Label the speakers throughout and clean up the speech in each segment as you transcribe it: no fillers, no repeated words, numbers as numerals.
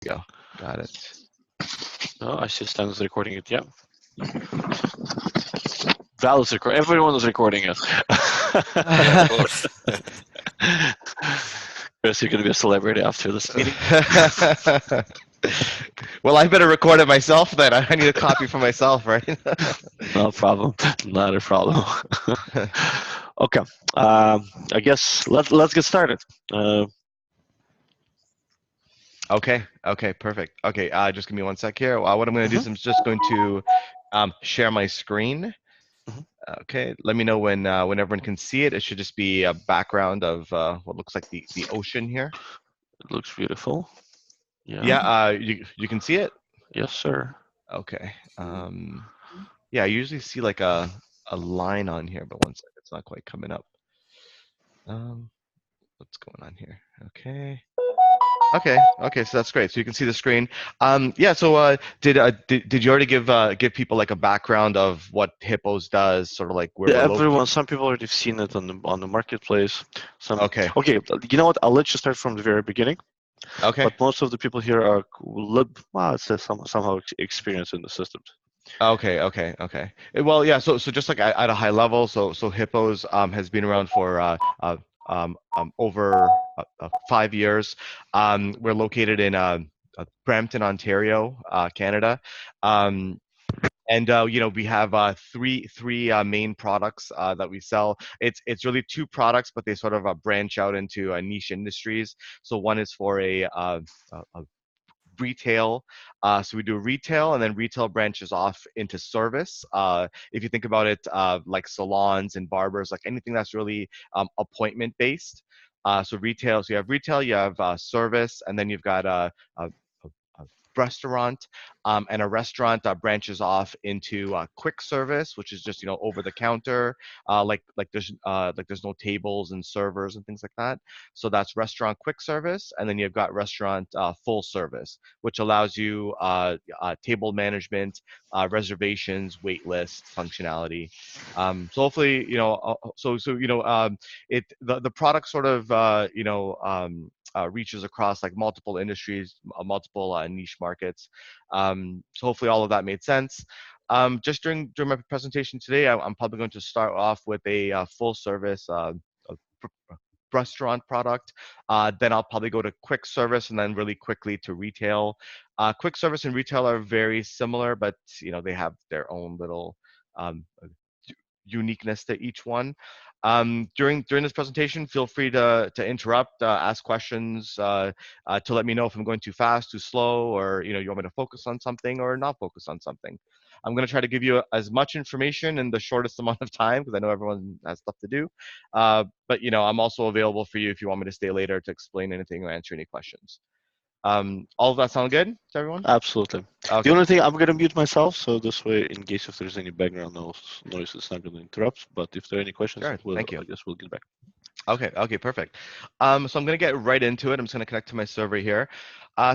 Speaker 1: Go. Got it.
Speaker 2: Oh, I see Stan is recording it. Yeah. Val is recording. Everyone is recording it.
Speaker 3: Of course.
Speaker 2: Chris, you're going to be a celebrity after this meeting.
Speaker 1: Well, I better record it myself then. I need a copy for myself, right?
Speaker 2: No problem. Not a problem. Okay. I guess let's get started.
Speaker 1: Okay. Okay. Perfect. Okay. Just give me one sec here. What I'm going to do
Speaker 2: Mhm,
Speaker 1: is I'm just going to share my screen.
Speaker 2: mhm.
Speaker 1: Okay. Let me know when everyone can see it. It should just be a background of what looks like the ocean here.
Speaker 2: It looks beautiful. Yeah.
Speaker 1: Yeah. You can see it.
Speaker 2: Yes, sir.
Speaker 1: Okay. Yeah. I usually see like a line on here, but one sec. It's not quite coming up. Um, what's going on here? Okay. Okay, so that's great. So you can see the screen. Yeah. So did you already give people like a background of what Hippos does, sort of like where
Speaker 2: Yeah,
Speaker 1: we're located?
Speaker 2: everyone. Some people already have seen it on the marketplace. Some.
Speaker 1: Okay.
Speaker 2: Okay. You know what? I'll let you start from the very beginning.
Speaker 1: Okay.
Speaker 2: But most of the people here are well, it's somehow experienced in the systems.
Speaker 1: Okay. Well, yeah. So just like at a high level, so Hippos has been around for over 5 years. We're located in Brampton, Ontario, Canada. Um, and we have three main products that we sell. It's really two products, but they sort of branch out into niche industries. So one is for a retail. So we do retail, and then retail branches off into service. If you think about it, like salons and barbers, like anything that's really appointment based. So retail. So you have retail, you have service, and then you've got a restaurant, and a restaurant branches off into quick service, which is just over the counter, like there's no tables and servers and things like that. So that's restaurant quick service, and then you've got restaurant full service, which allows you table management, reservations, wait list functionality. So hopefully, it the product sort of reaches across like multiple industries, multiple niche markets. So hopefully all of that made sense. Just during my presentation today, I'm probably going to start off with a full service restaurant product. Then I'll probably go to quick service and then really quickly to retail. Quick service and retail are very similar, but they have their own little uniqueness to each one. During this presentation, feel free to interrupt, ask questions, to let me know if I'm going too fast, too slow, or you want me to focus on something or not focus on something. I'm going to try to give you as much information in the shortest amount of time because I know everyone has stuff to do. But I'm also available for you if you want me to stay later to explain anything or answer any questions. All of that sound good to everyone?
Speaker 2: Absolutely. The
Speaker 1: Okay.
Speaker 2: only thing, I'm going to mute myself, so this way, in case if there's any background noise, it's not going to interrupt. But if there are any questions,
Speaker 1: Sure. Thank you.
Speaker 2: I guess we'll get back.
Speaker 1: Okay, perfect. So I'm gonna get right into it. I'm just gonna connect to my server here.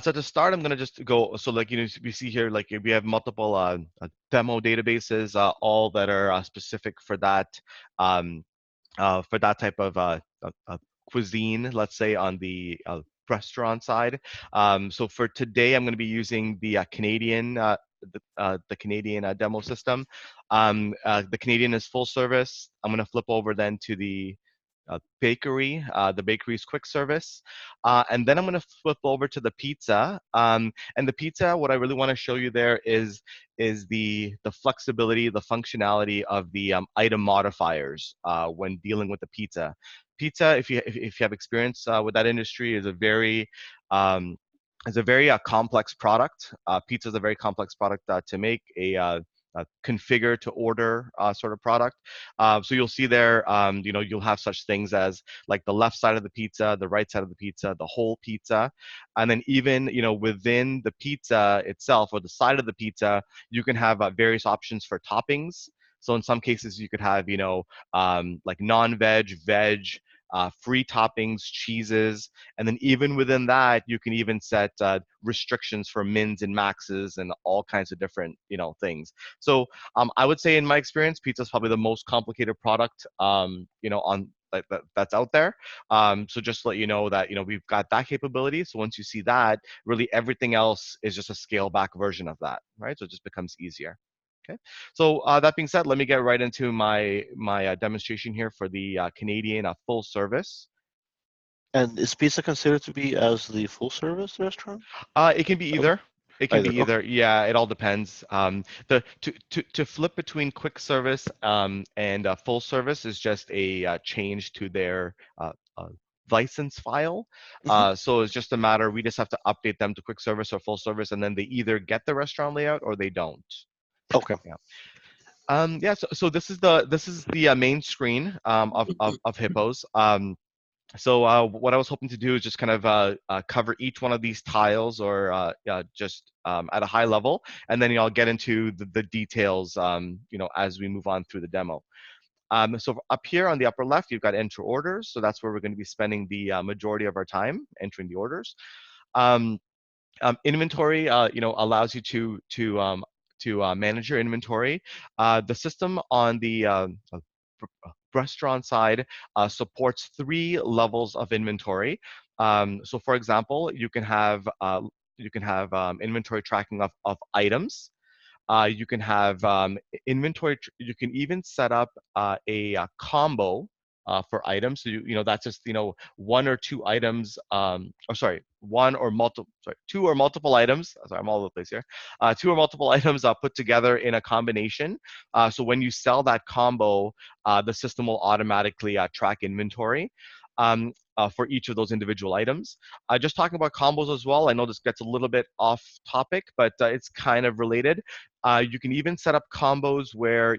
Speaker 1: So to start, I'm gonna just go. So like we see here, like we have multiple demo databases, all that are specific um, for that type of cuisine. Let's say on the restaurant side. So for today, I'm gonna be using the Canadian. The Canadian demo system. The Canadian is full service. I'm going to flip over then to bakery, the bakery's quick service. And then I'm going to flip over to the pizza. And the pizza, what I really want to show you there is the flexibility, the functionality of the item modifiers when dealing with the pizza. Pizza, if you have experience with that industry, um, is a very complex product. Pizza is a very complex product to make. A configure to order sort of product. So you'll see there, you'll have such things as like the left side of the pizza, the right side of the pizza, the whole pizza, and then even within the pizza itself or the side of the pizza, you can have various options for toppings. So in some cases, you could have like non-veg, veg. Free toppings, cheeses, and then even within that, you can even set restrictions for mins and maxes and all kinds of different things. So I would say in my experience, pizza is probably the most complicated product, on that's out there. So just to let you know that we've got that capability. So once you see that, really everything else is just a scale back version of that, right? So it just becomes easier. Okay. So that being said, let me get right into my demonstration here for the Canadian full service.
Speaker 2: And is pizza considered to be as the full service restaurant?
Speaker 1: It can be
Speaker 2: Um,
Speaker 1: either. It can
Speaker 2: Either.
Speaker 1: be
Speaker 2: Okay.
Speaker 1: either. Yeah, it all depends. The to flip between quick service and full service is just a change to their license file.
Speaker 2: Hmm.
Speaker 1: So it's just a matter. We just have to update them to quick service or full service, and then they either get the restaurant layout or they don't.
Speaker 2: Okay.
Speaker 1: Yeah. Yeah. So this is the main screen of Hippos. So what I was hoping to do is just kind of cover each one of these tiles, or just at a high level, and then I'll get into the details, as we move on through the demo. So up here on the upper left, you've got enter orders. So that's where we're going to be spending the majority of our time entering the orders. Um, Inventory, allows you to manage your inventory. The system on the restaurant side supports 3 levels of inventory. So, for example, you can have inventory tracking of items. You can have inventory. You can even set up a combo for items. So that's just one or two items. Or sorry, one or multiple. Sorry, two or multiple items. Sorry, I'm all over the place here. Two or multiple items put together in a combination. So when you sell that combo, the system will automatically track inventory. For each of those individual items. Just talking about combos as well. I know this gets a little bit off topic, but it's kind of related. You can even set up combos where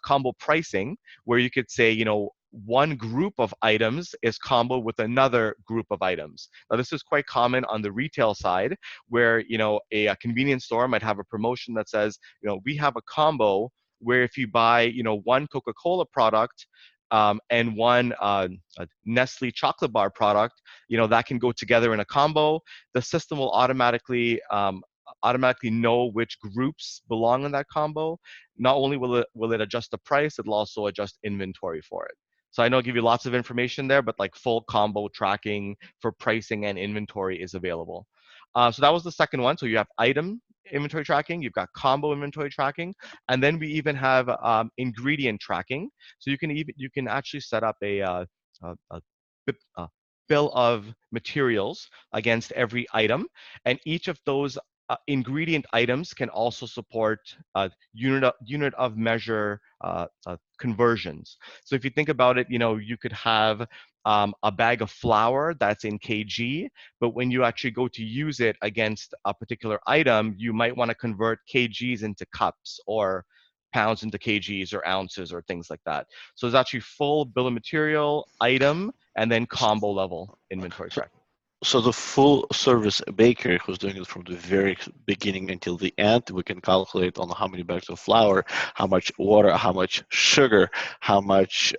Speaker 1: combo pricing, where you could say, one group of items is combo with another group of items. Now, this is quite common on the retail side, where a convenience store might have a promotion that says, we have a combo where if you buy, one Coca-Cola product and one Nestle chocolate bar product, that can go together in a combo. The system will automatically know which groups belong in that combo. Not only will it adjust the price, it'll also adjust inventory for it. So I know I give you lots of information there, but like full combo tracking for pricing and inventory is available. So that was the second one. So you have item inventory tracking, you've got combo inventory tracking, and then we even have ingredient tracking. So you can actually set up a bill of materials against every item, and each of those ingredient items can also support unit of measure conversions. So if you think about it, you could have a bag of flour that's in kg, but when you actually go to use it against a particular item, you might want to convert kgs into cups, or pounds into kgs or ounces or things like that. So it's actually full bill of material, item, and then combo level inventory
Speaker 2: So,
Speaker 1: tracking.
Speaker 2: so the full service baker who's doing it from the very beginning until the end, we can calculate on how many bags of flour, how much water, how much sugar, how much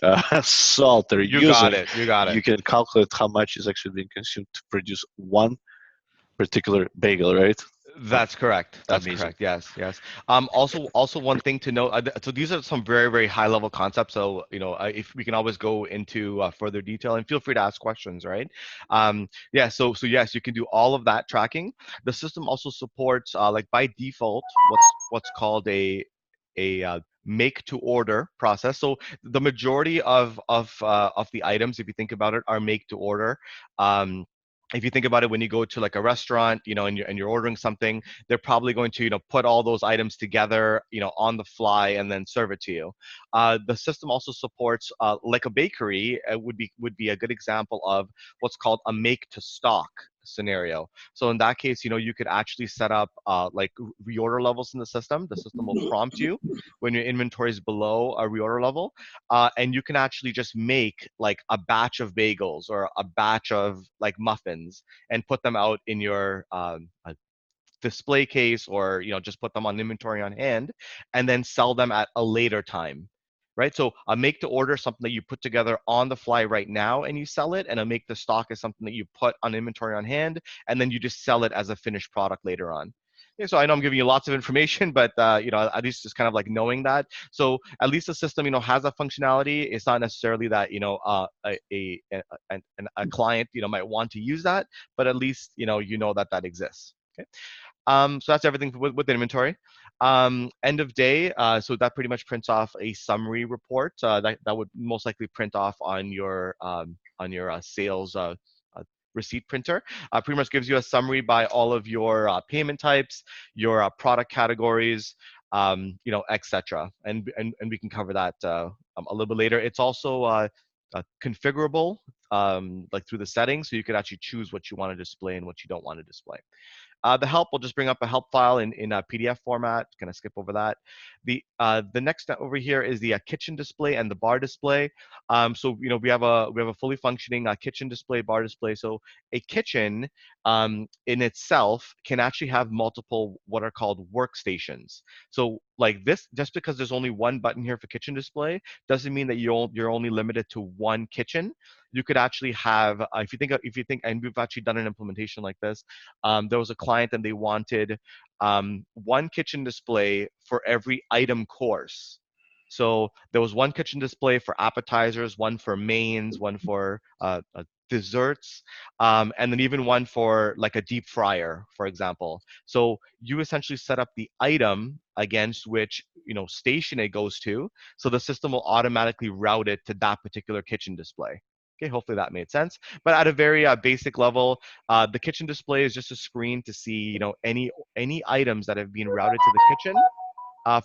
Speaker 2: salt they're
Speaker 1: You got
Speaker 2: using.
Speaker 1: it. You got it.
Speaker 2: You can calculate how much is actually being consumed to produce one particular bagel, right? Oh,
Speaker 1: That's correct. That's
Speaker 2: amazing.
Speaker 1: correct. Yes, yes. Also one thing to note. So these are some very, very high level concepts. So if we can always go into further detail, and feel free to ask questions. Right? Yeah. So yes, you can do all of that tracking. The system also supports, like by default, what's called a make to order process. So the majority of the items, if you think about it, are make to order. If you think about it, when you go to like a restaurant, and you're ordering something, they're probably going to, put all those items together, on the fly and then serve it to you. The system also supports, like a bakery, would be a good example of what's called a make to stock scenario. So in that case, you could actually set up like reorder levels in the system. The system will prompt you when your inventory is below a reorder level, and you can actually just make like a batch of bagels or a batch of like muffins and put them out in your display case, or just put them on inventory on hand, and then sell them at a later time. Right. So a make to order is something that you put together on the fly right now and you sell it, and a make to stock is something that you put on inventory on hand and then you just sell it as a finished product later on. Okay, so I know I'm giving you lots of information, but at least just kind of like knowing that. So at least the system, has that functionality. It's not necessarily that a client, might want to use that, but at least that that exists. Okay. So that's everything with inventory. End of day, so that pretty much prints off a summary report that would most likely print off on your sales uh, receipt printer. Pretty much gives you a summary by all of your payment types, your product categories, etc. And we can cover that a little bit later. It's also configurable, like through the settings, so you could actually choose what you want to display and what you don't want to display. The help will just bring up a help file in a PDF format. Kind of skip over that. The next over here is the kitchen display and the bar display. So we have a fully functioning kitchen display, bar display. So a kitchen in itself can actually have multiple what are called workstations. So like this, just because there's only one button here for kitchen display doesn't mean that you're only limited to one kitchen. You could actually have, if you think, and we've actually done an implementation like this. There was a client and they wanted one kitchen display for every item course. So there was one kitchen display for appetizers, one for mains, one for desserts, and then even one for like a deep fryer, for example. So you essentially set up the item against which station it goes to, so the system will automatically route it to that particular kitchen display. Okay, hopefully that made sense. But at a very basic level, the kitchen display is just a screen to see, any items that have been routed to the kitchen,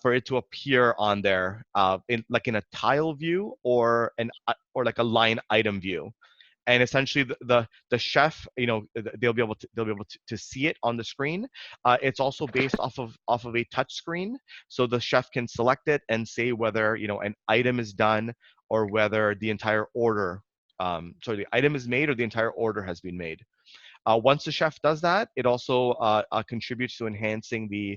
Speaker 1: for it to appear on there, in a tile view or like a line item view. And essentially the chef, they'll be able to see it on the screen. It's also based off of a touch screen, so the chef can select it and say whether an item is done or whether the entire order, sorry, the item is made or the entire order has been made. Once the chef does that, it also contributes to enhancing the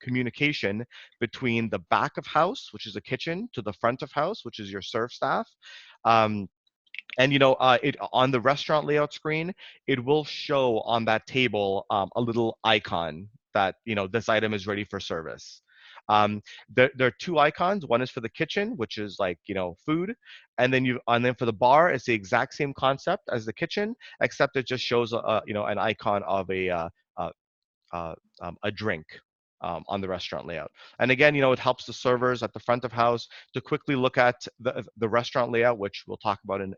Speaker 1: communication between the back of house, which is the kitchen, to the front of house, which is your serve staff. Um, and it on the restaurant layout screen, it will show on that table a little icon that this item is ready for service. There are two icons. One is for the kitchen, which is like food, and then for the bar, it's the exact same concept as the kitchen, except it just shows an icon of uh, a drink on the restaurant layout. And again, it helps the servers at the front of house to quickly look at the restaurant layout, which we'll talk about in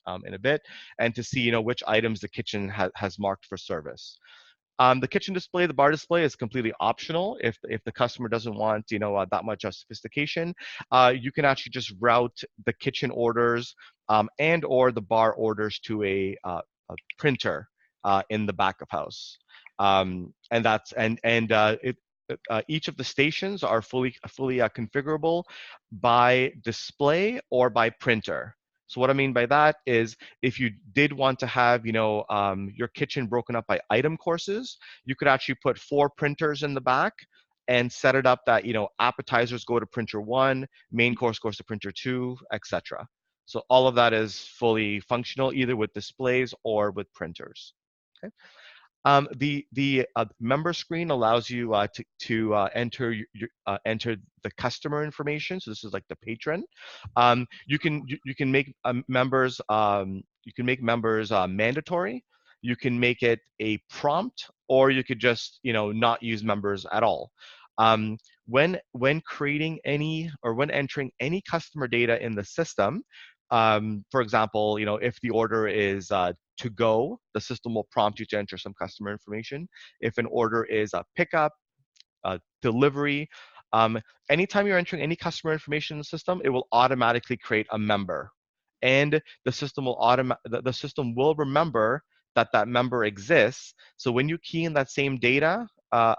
Speaker 1: a bit, and to see which items the kitchen has marked for service. The kitchen display, the bar display is completely optional. If the customer doesn't want that much sophistication, you can actually just route the kitchen orders and or the bar orders to a printer in the back of house. And that's and it, each of the stations are fully configurable by display or by printer. So what I mean by that is, if you did want to have your kitchen broken up by item courses, you could actually put 4 printers in the back and set it up that appetizers go to printer 1, main course goes to printer 2, etc. So all of that is fully functional, either with displays or with printers. Okay. The member screen allows you to enter the customer information. So this is like the patron. You can make members mandatory. You can make it a prompt, or you could just not use members at all. Um, when creating any or when entering any customer data in the system, for example, if the order is to go, the system will prompt you to enter some customer information. If an order is a pickup, delivery, um, anytime you're entering any customer information in the system, it will automatically create a member, and the system will remember that that member exists. So when you key in that same data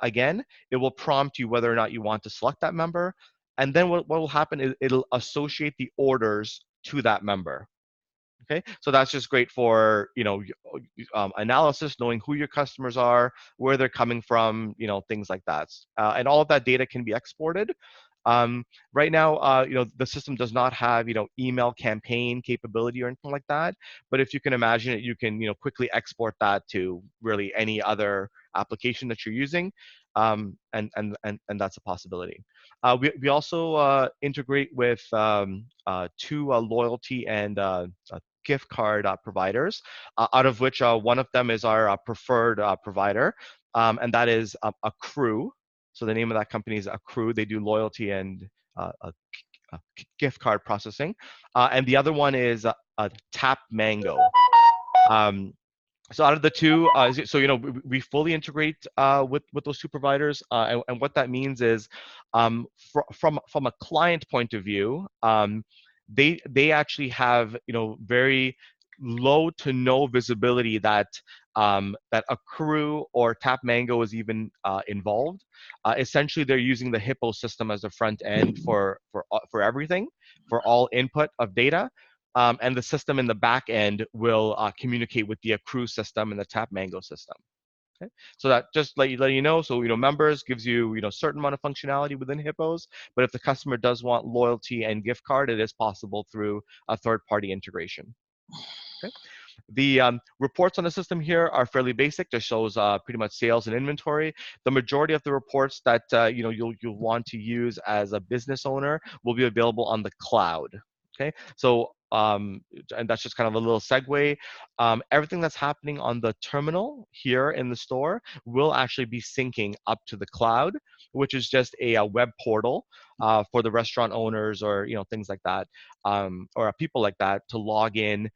Speaker 1: again, it will prompt you whether or not you want to select that member, and then what will happen is it'll associate the orders to that member. Okay, so that's just great for analysis, knowing who your customers are, where they're coming from, things like that. And all of that data can be exported Right now, the system does not have, email campaign capability or anything like that. But if you can imagine it, you can, quickly export that to really any other application that you're using, and that's a possibility. We also integrate with two loyalty and gift card providers, out of which one of them is our preferred provider, and that is Accrue. So the name of that company is Accrue. They do loyalty and gift card processing, and the other one is Tap Mango. Um, so out of the two, so we fully integrate with those two providers, and what that means is, from a client point of view, they actually have very low to no visibility that that Accrue or Tap Mango is even involved. Essentially, they're using the HIPPO system as the front end for everything, for all input of data. And the system in the back end will communicate with the Accrue system and the Tap Mango system. Okay, so that just let you know. So members gives you certain amount of functionality within HIPPOs, but if the customer does want loyalty and gift card, it is possible through a third-party integration. Okay. The reports on the system here are fairly basic. Just shows pretty much sales and inventory. The majority of the reports that you'll want to use as a business owner will be available on the cloud. Okay, so and that's just kind of a little segue. Everything that's happening on the terminal here in the store will actually be syncing up to the cloud, which is just a web portal for the restaurant owners or things like that, or people like that to log in,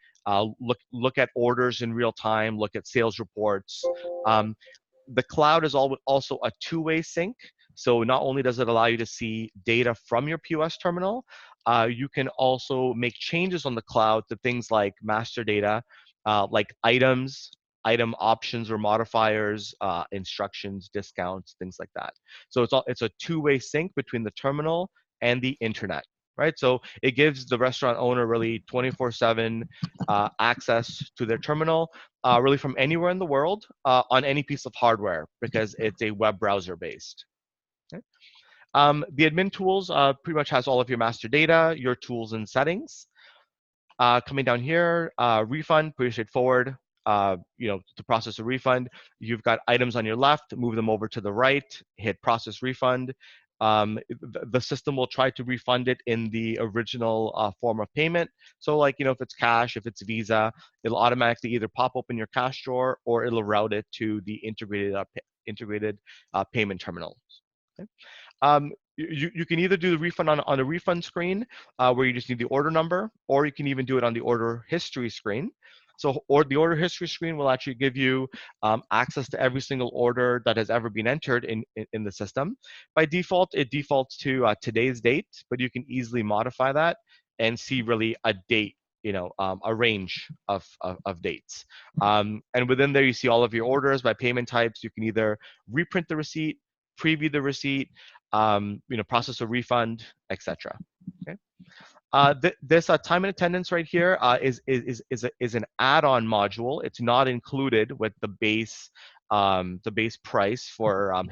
Speaker 1: look at orders in real time, look at sales reports. The cloud is also a two-way sync. So not only does it allow you to see data from your POS terminal, you can also make changes on the cloud to things like master data, like items, item options or modifiers, instructions, discounts, things like that. So it's a two-way sync between the terminal and the internet, right? So it gives the restaurant owner really 24/7 access to their terminal, really from anywhere in the world, on any piece of hardware, because it's a web browser based. Okay? The admin tools pretty much has all of your master data, your tools and settings. Coming down here, refund, pretty straightforward. To process a refund, you've got items on your left, move them over to the right, hit process refund. The system will try to refund it in the original form of payment. So like, if it's cash, if it's Visa, it'll automatically either pop open your cash drawer or it'll route it to the integrated payment terminal. Okay? You can either do the refund on a refund screen, where you just need the order number, or you can even do it on the order history screen. So, or the order history screen will actually give you access to every single order that has ever been entered in the system. By default, it defaults to today's date, but you can easily modify that and see really a date, a range of dates. And within there, you see all of your orders by payment types. You can either reprint the receipt, preview the receipt, process a refund, etc. Okay. This time and attendance right here is an add-on module. It's not included with the base price for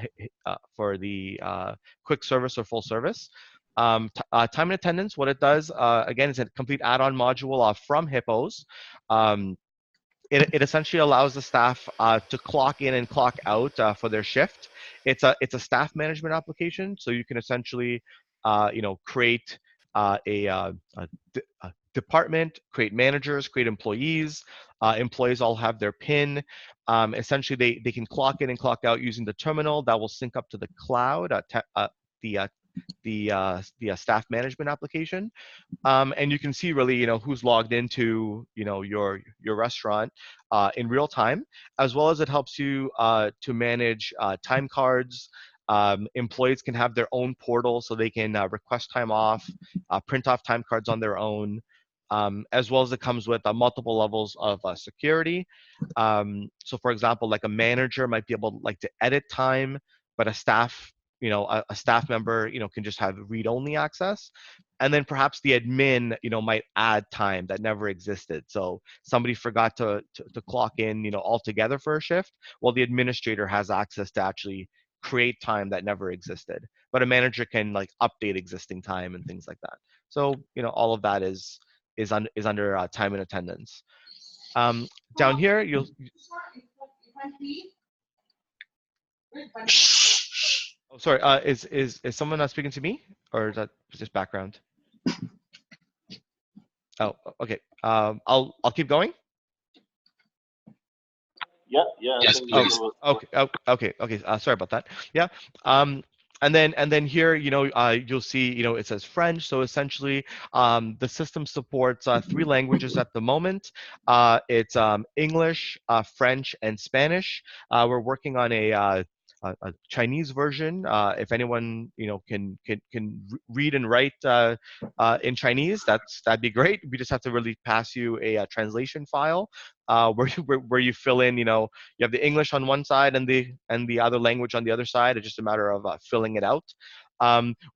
Speaker 1: the quick service or full service. Time and attendance, what it does, again, is a complete add-on module from HIPPOs. It essentially allows the staff to clock in and clock out for their shift. It's a staff management application, so you can essentially create a department, create managers, create employees. Employees all have their PIN. Essentially, they can clock in and clock out using the terminal that will sync up to the cloud, the staff management application. And you can see really, who's logged into, your restaurant in real time, as well as it helps you to manage time cards. Employees can have their own portal, so they can request time off, print off time cards on their own, as well as it comes with multiple levels of security. So, for example, like a manager might be able to edit time, but a staff a staff member can just have read-only access. And then perhaps the admin might add time that never existed. So somebody forgot to clock in altogether for a shift. Well, the administrator has access to actually create time that never existed, but a manager can like update existing time and things like that. So all of that is under time and attendance. Down here, you'll. Oh, sorry. Is someone not speaking to me, or is that just background? Oh, okay. I'll keep going.
Speaker 2: Yeah. I
Speaker 3: Yes,
Speaker 2: think
Speaker 1: Oh,
Speaker 3: please.
Speaker 1: okay, okay. Sorry about that. Yeah. Um, and then here, you'll see, it says French. So essentially, the system supports three languages at the moment. It's English, French, and Spanish. We're working on a Chinese version. If anyone, can read and write in Chinese, that'd be great. We just have to really pass you a translation file where you fill in, you have the English on one side and the other language on the other side. It's just a matter of filling it out.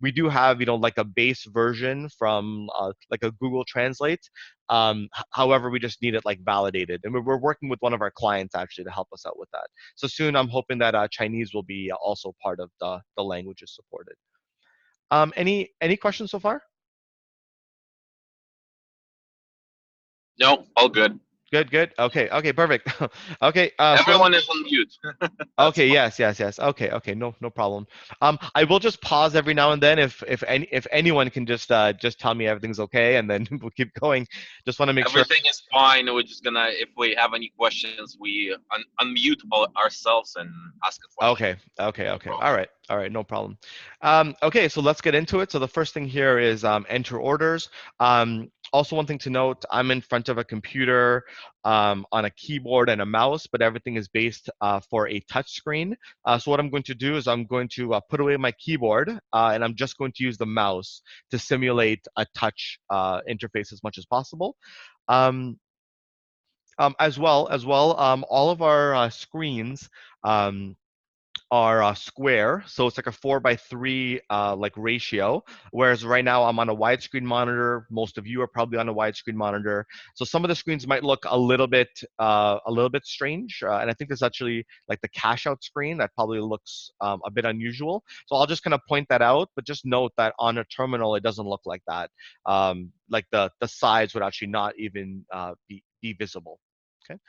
Speaker 1: We do have, like a base version from like a Google Translate. However, we just need it like validated, and we're working with one of our clients actually to help us out with that. So soon, I'm hoping that Chinese will be also part of the languages supported. Any questions so far?
Speaker 3: No, all good.
Speaker 1: Good, good. Okay, perfect. Okay, so what I'm
Speaker 3: Everyone is on mute. That's
Speaker 1: Okay,
Speaker 3: fine.
Speaker 1: yes. Okay, no problem. I will just pause every now and then if anyone can just tell me everything's okay, and then we'll keep going. Just want to make sure.
Speaker 3: Everything is fine. We're just gonna, if we have any questions, we unmute ourselves and ask a question.
Speaker 1: Okay.
Speaker 3: No problem.
Speaker 1: All right, no problem. Okay, so let's get into it. So the first thing here is enter orders. Also, one thing to note, I'm in front of a computer on a keyboard and a mouse, but everything is based for a touch screen. So what I'm going to do is I'm going to put away my keyboard, and I'm just going to use the mouse to simulate a touch interface as much as possible. Um, as well, all of our screens um, are square, so it's like a 4:3 like ratio. Whereas right now I'm on a widescreen monitor. Most of you are probably on a widescreen monitor, so some of the screens might look a little bit strange. And I think there's actually like the cache out screen that probably looks a bit unusual. So I'll just kind of point that out, but just note that on a terminal it doesn't look like that. Like the sides would actually not even be visible. Okay.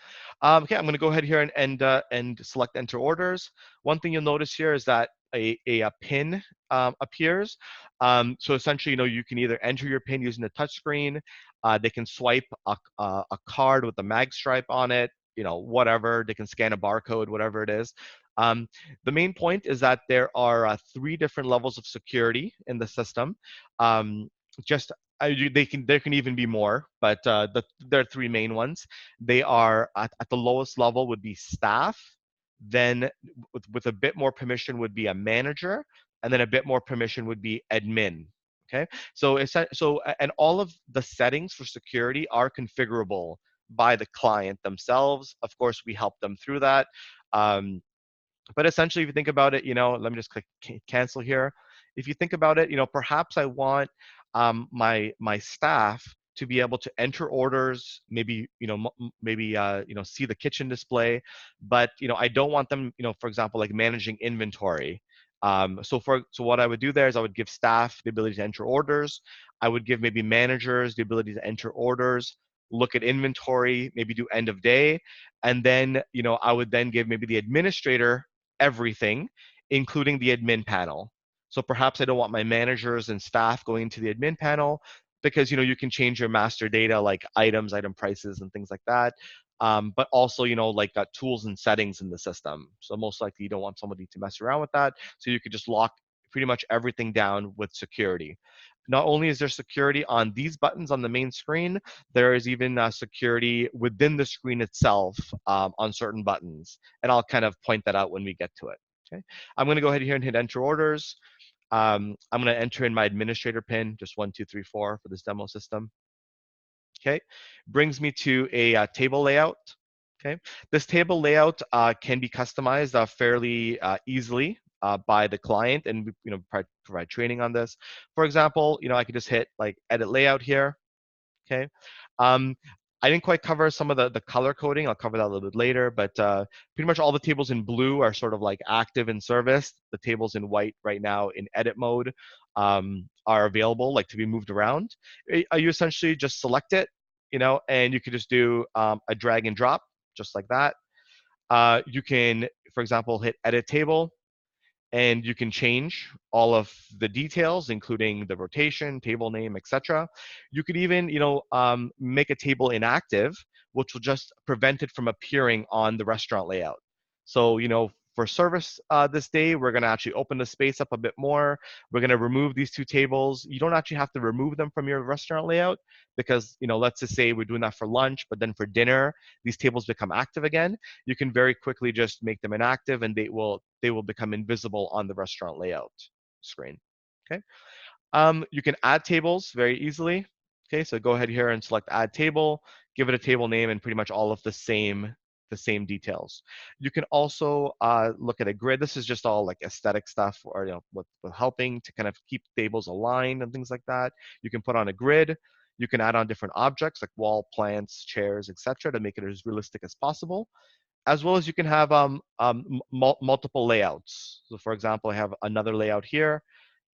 Speaker 1: Okay, I'm going to go ahead here and select enter orders. One thing you'll notice here is that a pin appears. So essentially, you can either enter your pin using the touch screen. They can swipe a card with the mag stripe on it, whatever. They can scan a barcode, whatever it is. Um, the main point is that there are three different levels of security in the system. Just there can even be more, but there are three main ones. They are at the lowest level would be staff, then with a bit more permission would be a manager, and then a bit more permission would be admin. Okay, and all of the settings for security are configurable by the client themselves. Of course, we help them through that. Um, but essentially, if you think about it, let me just click cancel here. If you think about it, perhaps I want my staff to be able to enter orders, maybe maybe see the kitchen display, but I don't want them, for example, like managing inventory. So what I would do there is I would give staff the ability to enter orders. I would give maybe managers the ability to enter orders, look at inventory, maybe do end of day, and then I would then give maybe the administrator everything, including the admin panel. So perhaps I don't want my managers and staff going into the admin panel because you can change your master data like items, item prices, and things like that. But also like tools and settings in the system. So most likely you don't want somebody to mess around with that. So you could just lock pretty much everything down with security. Not only is there security on these buttons on the main screen, there is even security within the screen itself on certain buttons. And I'll kind of point that out when we get to it. Okay. I'm going to go ahead here and hit enter orders. I'm going to enter in my administrator pin, just 1234 for this demo system. Okay. Brings me to a table layout. Okay. This table layout can be customized fairly easily by the client, and we provide training on this. For example, I could just hit like edit layout here. Okay. Um, I didn't quite cover some of the color coding. I'll cover that a little bit later, but pretty much all the tables in blue are sort of like active in service. The tables in white right now in edit mode are available, like to be moved around. You essentially just select it, and you could just do a drag and drop, just like that. You can, for example, hit edit table, and you can change all of the details, including the rotation, table name, etc. You could even, make a table inactive, which will just prevent it from appearing on the restaurant layout. So, for service this day, we're going to actually open the space up a bit more. We're going to remove these two tables. You don't actually have to remove them from your restaurant layout because, let's just say we're doing that for lunch, but then for dinner, these tables become active again. You can very quickly just make them inactive, and they will become invisible on the restaurant layout screen. Okay. You can add tables very easily. Okay, so go ahead here and select add table, give it a table name, and pretty much all of the same details. You can also look at a grid. This is just all like aesthetic stuff, or with helping to kind of keep tables aligned and things like that. You can put on a grid. You can add on different objects like wall, plants, chairs, etc., to make it as realistic as possible, as well as you can have multiple layouts. So for example, I have another layout here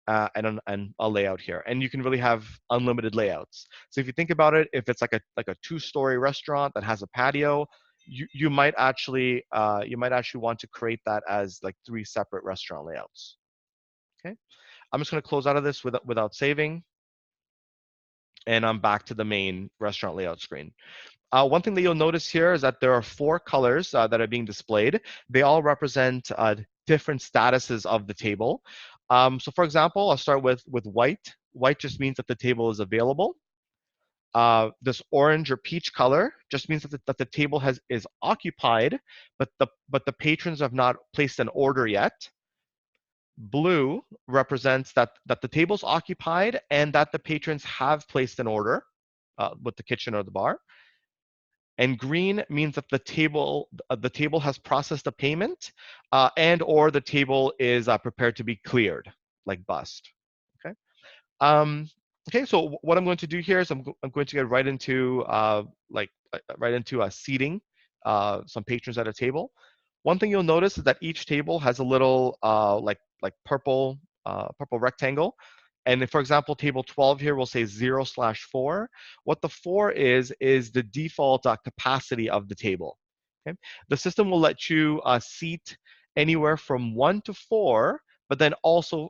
Speaker 1: and a layout here, and you can really have unlimited layouts. So if you think about it, if it's like a two-story restaurant that has a patio, you might actually want to create that as like 3 separate restaurant layouts. Okay, I'm just going to close out of this without saving, and I'm back to the main restaurant layout screen. One thing that you'll notice here is that there are 4 colors that are being displayed. They all represent different statuses of the table. So for example, I'll start with white. White just means that the table is available. This orange or peach color just means that the table is occupied, but the patrons have not placed an order yet. Blue represents that the table's occupied and that the patrons have placed an order with the kitchen or the bar. And green means that the table has processed a payment, and or the table is prepared to be cleared, like bust. Okay. Um, okay. So what I'm going to do here is I'm going to get right into seating some patrons at a table. One thing you'll notice is that each table has a little like purple rectangle. And if, for example, table 12 here will say 0/4. What the 4 is the default capacity of the table. Okay? The system will let you seat anywhere from 1 to 4, but then also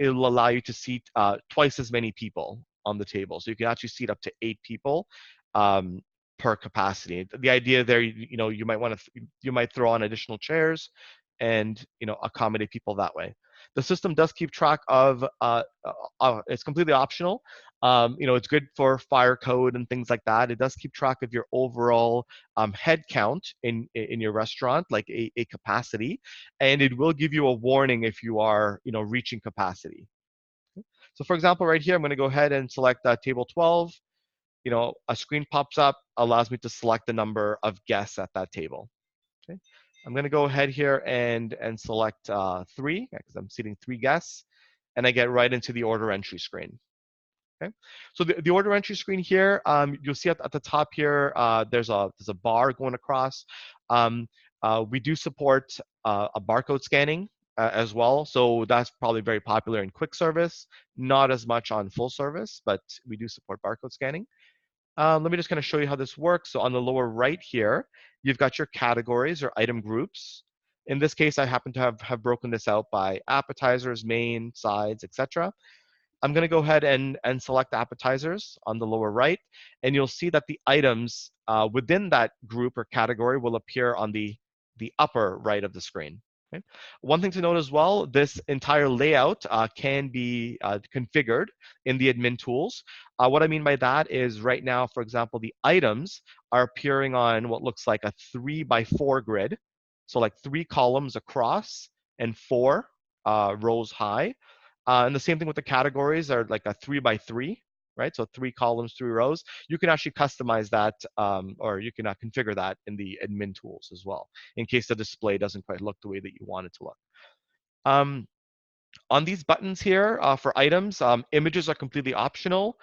Speaker 1: it'll allow you to seat twice as many people on the table. So you can actually seat up to 8 people um, per capacity. The idea there, you might throw on additional chairs and accommodate people that way. The system does keep track of it's completely optional. It's good for fire code and things like that. It does keep track of your overall head count in your restaurant, like a capacity, and it will give you a warning if you are reaching capacity. So for example, right here, I'm going to go ahead and select table 12. A screen pops up, allows me to select the number of guests at that table. Okay. I'm going to go ahead here and select 3 because I'm seating 3 guests, and I get right into the order entry screen. Okay. So the order entry screen here, you'll see at the top here, there's a bar going across. We do support a barcode scanning as well, so that's probably very popular in quick service, not as much on full service, but we do support barcode scanning. Let me just kind of show you how this works. So on the lower right here, you've got your categories or item groups. In this case, I happen to have broken this out by appetizers, main, sides, etc. I'm going to go ahead and select appetizers on the lower right, and you'll see that the items within that group or category will appear on the upper right of the screen. Okay. One thing to note as well, this entire layout can be configured in the admin tools. What I mean by that is right now, for example, the items are appearing on what looks like a 3x4 grid. So like 3 columns across and 4 rows high. And the same thing with the categories are like a 3x3, right? So 3 columns, 3 rows. You can actually customize that, or you can configure that in the admin tools as well, in case the display doesn't quite look the way that you want it to look. On these buttons here for items, images are completely optional.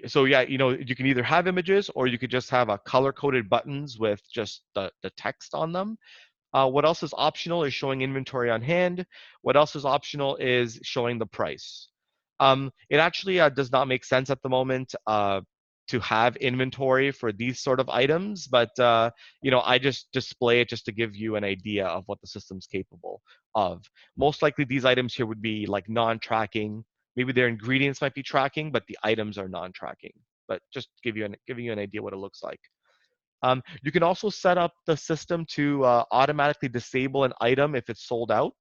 Speaker 1: So yeah, you can either have images or you could just have a color-coded buttons with just the text on them. What else is optional is showing inventory on hand. What else is optional is showing the price. It actually does not make sense at the moment to have inventory for these sort of items, but I just display it just to give you an idea of what the system's capable of. Most likely these items here would be like non-tracking. Maybe their ingredients might be tracking, but the items are non-tracking. But just giving you an idea what it looks like. You can also set up the system to automatically disable an item if it's sold out.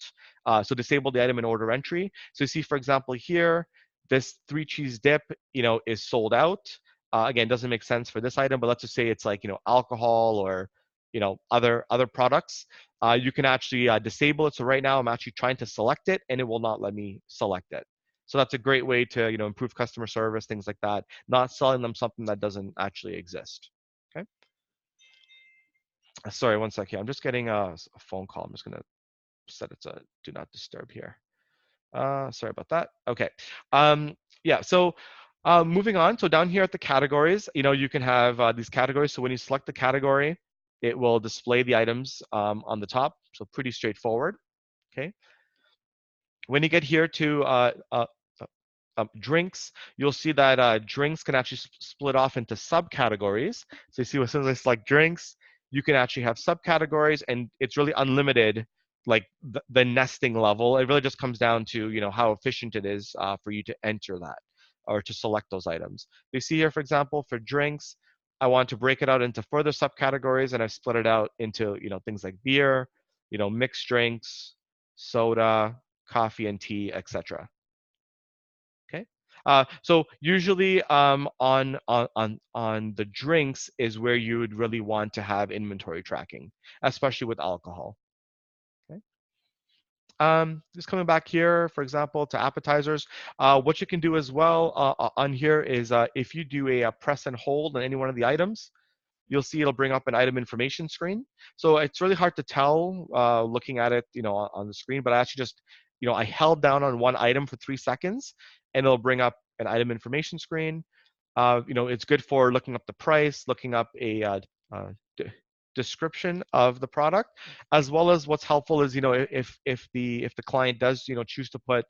Speaker 1: So disable the item in order entry. So you see, for example, here, this 3-cheese dip, is sold out. Again, doesn't make sense for this item, but let's just say it's like, alcohol or, other products. You can actually disable it. So right now I'm actually trying to select it and it will not let me select it. So that's a great way to, improve customer service, things like that, not selling them something that doesn't actually exist. Okay. Sorry, one sec here. I'm just getting a phone call. I'm just going to set it to do not disturb here. Sorry about that. Okay. Yeah, so moving on. So down here at the categories, you can have these categories. So when you select the category, it will display the items on the top. So pretty straightforward. Okay. When you get here to drinks, you'll see that drinks can actually split off into subcategories. So you see with something like drinks, you can actually have subcategories, and it's really unlimited, like the nesting level. It really just comes down to how efficient it is for you to enter that or to select those items. You see here, for example, for drinks, I want to break it out into further subcategories, and I've split it out into things like beer, mixed drinks, soda, coffee and tea, etc. Okay. So usually on the drinks is where you would really want to have inventory tracking, especially with alcohol. Okay. Just coming back here, for example, to appetizers, what you can do as well on here is if you do a press and hold on any one of the items, you'll see it'll bring up an item information screen. So it's really hard to tell looking at it, on the screen, but I actually just, I held down on one item for 3 seconds and it'll bring up an item information screen. It's good for looking up the price, looking up a d- description of the product, as well as what's helpful is, if the client does, choose to put,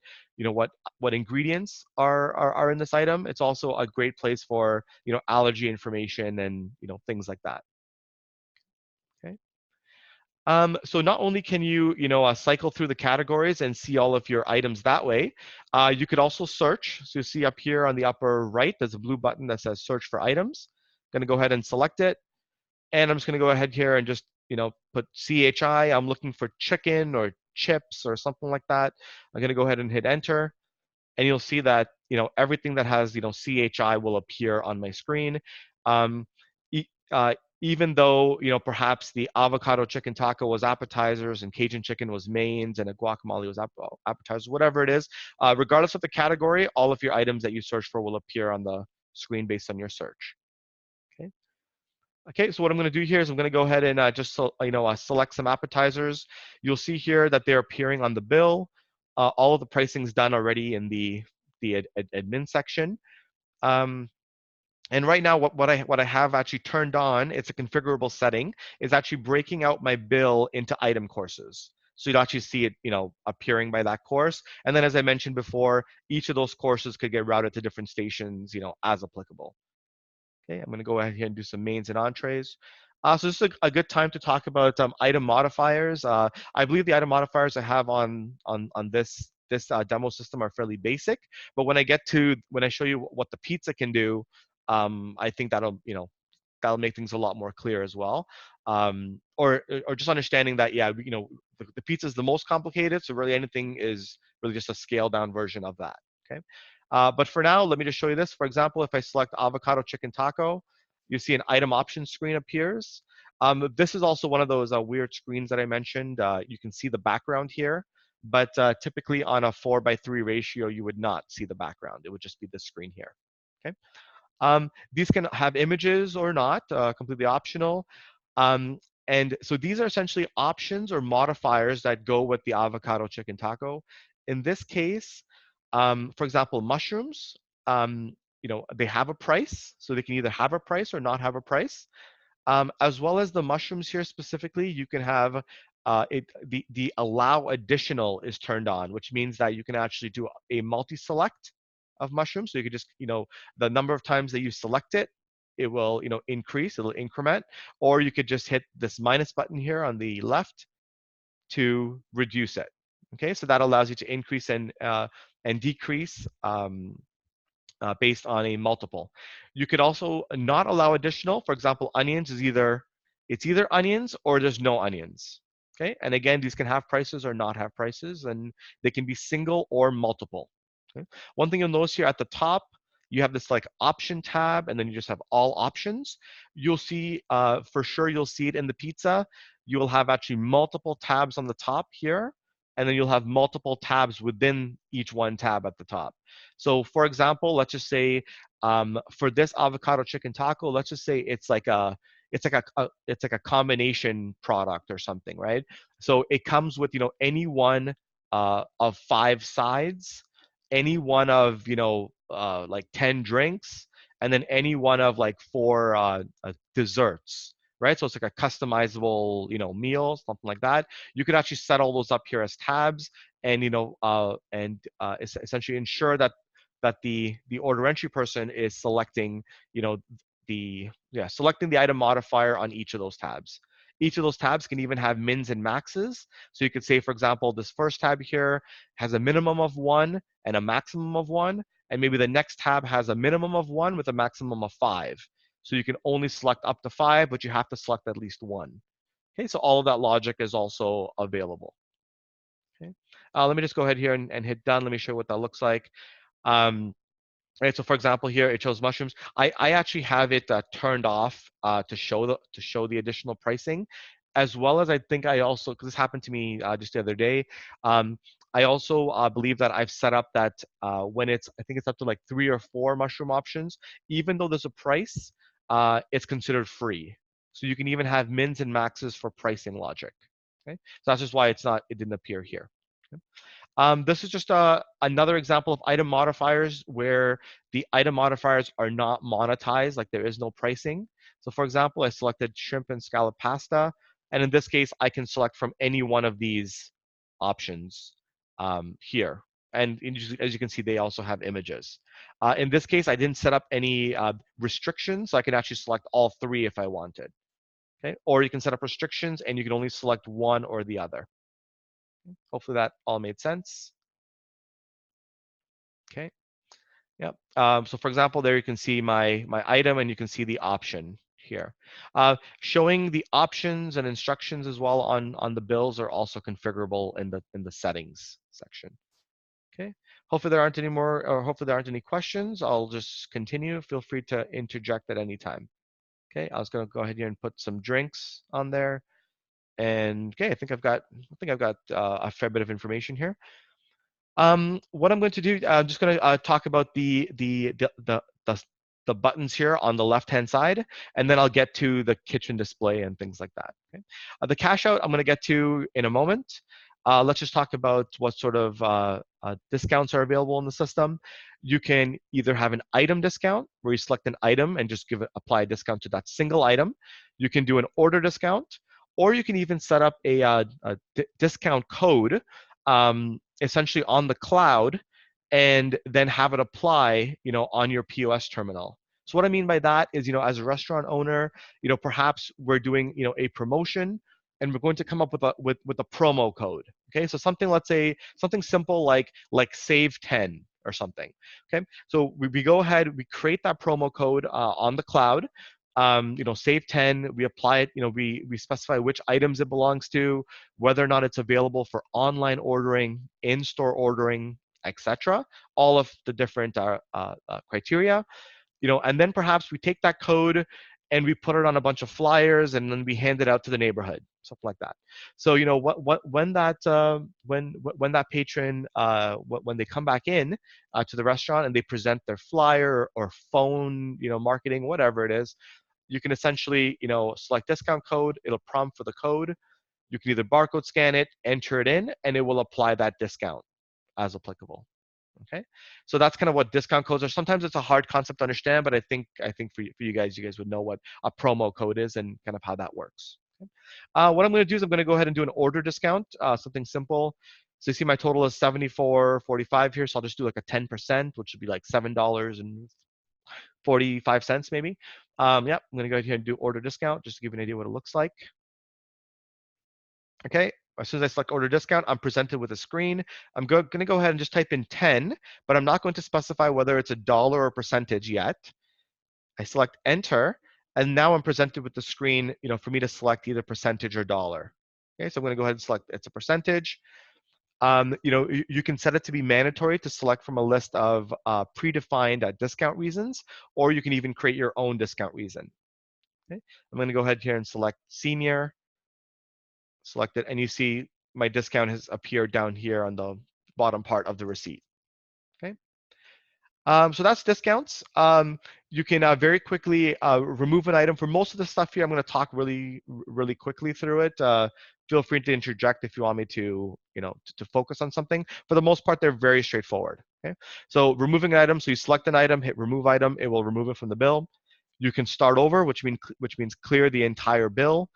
Speaker 1: what ingredients are in this item, it's also a great place for, allergy information and, things like that. Okay. So not only can you, cycle through the categories and see all of your items that way, you could also search. So you see up here on the upper right, there's a blue button that says search for items. I'm gonna go ahead and select it. And I'm just gonna go ahead here and just, put CHI. I'm looking for chicken or chips or something like that. I'm gonna go ahead and hit enter. And you'll see that, everything that has, CHI will appear on my screen. Um, e- uh, Even though, perhaps the avocado chicken taco was appetizers and Cajun chicken was mains and a guacamole was appetizers, whatever it is, regardless of the category, all of your items that you search for will appear on the screen based on your search. Okay. Okay, so what I'm going to do here is I'm going to go ahead and select some appetizers. You'll see here that they're appearing on the bill. All of the pricing is done already in the admin section. Um, and right now, what I have actually turned on, it's a configurable setting, is actually breaking out my bill into item courses. So you'd actually see it, appearing by that course. And then, as I mentioned before, each of those courses could get routed to different stations, as applicable. Okay, I'm going to go ahead here and do some mains and entrees. So this is a good time to talk about item modifiers. I believe the item modifiers I have on this demo system are fairly basic, but when I show you what the pizza can do, I think that'll make things a lot more clear as well. Or just understanding that, yeah, the pizza is the most complicated, so really anything is really just a scaled down version of that. Okay. But for now, let me just show you this. For example, if I select avocado chicken taco, you see an item options screen appears. This is also one of those weird screens that I mentioned. You can see the background here, but typically on a 4:3 ratio, you would not see the background. It would just be this screen here. Okay. These can have images or not, completely optional. And so these are essentially options or modifiers that go with the avocado chicken taco. In this case, for example, mushrooms. they have a price, so they can either have a price or not have a price. As well as the mushrooms here specifically, you can have the allow additional is turned on, which means that you can actually do a multi-select of mushrooms. So you could just, the number of times that you select it, it will, increase, it'll increment, or you could just hit this minus button here on the left to reduce it. Okay, so that allows you to increase and decrease based on a multiple. You could also not allow additional. For example, onions is either onions or there's no onions. Okay, and again, these can have prices or not have prices, and they can be single or multiple. Okay? One thing you'll notice here at the top, you have this like option tab, and then you just have all options. You'll see, for sure, you'll see it in the pizza. You will have actually multiple tabs on the top here, and then you'll have multiple tabs within each one tab at the top. So for example, let's just say for this avocado chicken taco, let's just say it's like a combination product or something, right? So it comes with any one of 5 sides, any one of like 10 drinks, and then any one of like 4 desserts, right? So it's like a customizable meal, something like that. You could actually set all those up here as tabs, and essentially ensure that the order entry person is selecting selecting the item modifier on each of those tabs. Each of those tabs can even have mins and maxes. So you could say, for example, this first tab here has a minimum of 1 and a maximum of 1, and maybe the next tab has a minimum of 1 with a maximum of 5. So you can only select up to 5, but you have to select at least 1. Okay, so all of that logic is also available. Okay, let me just go ahead here and hit done. Let me show you what that looks like. Right, so for example here, it shows mushrooms. I actually have it turned off to show the additional pricing, as well as I think I also, because this happened to me just the other day, I also believe that I've set up that when I think it's up to like 3 or 4 mushroom options, even though there's a price, it's considered free. So you can even have mins and maxes for pricing logic. Okay, so that's just why it didn't appear here. Okay? This is just another example of item modifiers where the item modifiers are not monetized, like there is no pricing. So for example, I selected shrimp and scallop pasta, and in this case, I can select from any one of these options here. And as you can see, they also have images. In this case, I didn't set up any restrictions, so I can actually select all 3 if I wanted. Okay, or you can set up restrictions, and you can only select one or the other. Hopefully that all made sense. Okay. Yep. So for example, there you can see my item, and you can see the option here. Showing the options and instructions as well on the bills are also configurable in the settings section. Okay. Hopefully there aren't any more, or hopefully there aren't any questions. I'll just continue. Feel free to interject at any time. Okay. I was going to go ahead here and put some drinks on there. And okay, I think I've got a fair bit of information here. What I'm going to do, I'm just going to talk about the buttons here on the left-hand side, and then I'll get to the kitchen display and things like that. Okay? The cash out I'm going to get to in a moment. Let's just talk about what sort of discounts are available in the system. You can either have an item discount, where you select an item and just apply a discount to that single item. You can do an order discount, or you can even set up a discount code, essentially on the cloud, and then have it apply, on your POS terminal. So what I mean by that is, as a restaurant owner, perhaps we're doing, a promotion, and we're going to come up with a promo code. Okay, so something, let's say something simple like save 10 or something. Okay, so we go ahead, we create that promo code on the cloud. Save 10, we apply it, we specify which items it belongs to, whether or not it's available for online ordering, in-store ordering, etc. All of the different criteria, and then perhaps we take that code and we put it on a bunch of flyers, and then we hand it out to the neighborhood, something like that. So when that patron when they come back in to the restaurant and they present their flyer or phone marketing, whatever it is, you can essentially select discount code. It'll prompt for the code. You can either barcode scan it, enter it in, and it will apply that discount as applicable. Okay, so that's kind of what discount codes are. Sometimes it's a hard concept to understand, but I think for you guys would know what a promo code is and kind of how that works. Okay. What I'm going to do is I'm going to go ahead and do an order discount, something simple. So you see my total is 74.45 here, so I'll just do like a 10%, which would be like $7.45 maybe. Yeah, I'm going to go ahead and do order discount just to give you an idea what it looks like. Okay, as soon as I select order discount, I'm presented with a screen. I'm going to go ahead and just type in 10, but I'm not going to specify whether it's a dollar or percentage yet. I select enter, and now I'm presented with the screen, for me to select either percentage or dollar. Okay, so I'm going to go ahead and select it's a percentage. You can set it to be mandatory to select from a list of predefined discount reasons, or you can even create your own discount reason. Okay, I'm going to go ahead here and select senior. Select it, and you see my discount has appeared down here on the bottom part of the receipt. Okay. So that's discounts. You can very quickly remove an item. For most of the stuff here, I'm going to talk really quickly through it. Feel free to interject if you want me to, to focus on something. For the most part, they're very straightforward. Okay. So removing an item. So you select an item, hit remove item. It will remove it from the bill. You can start over, which means clear the entire bill.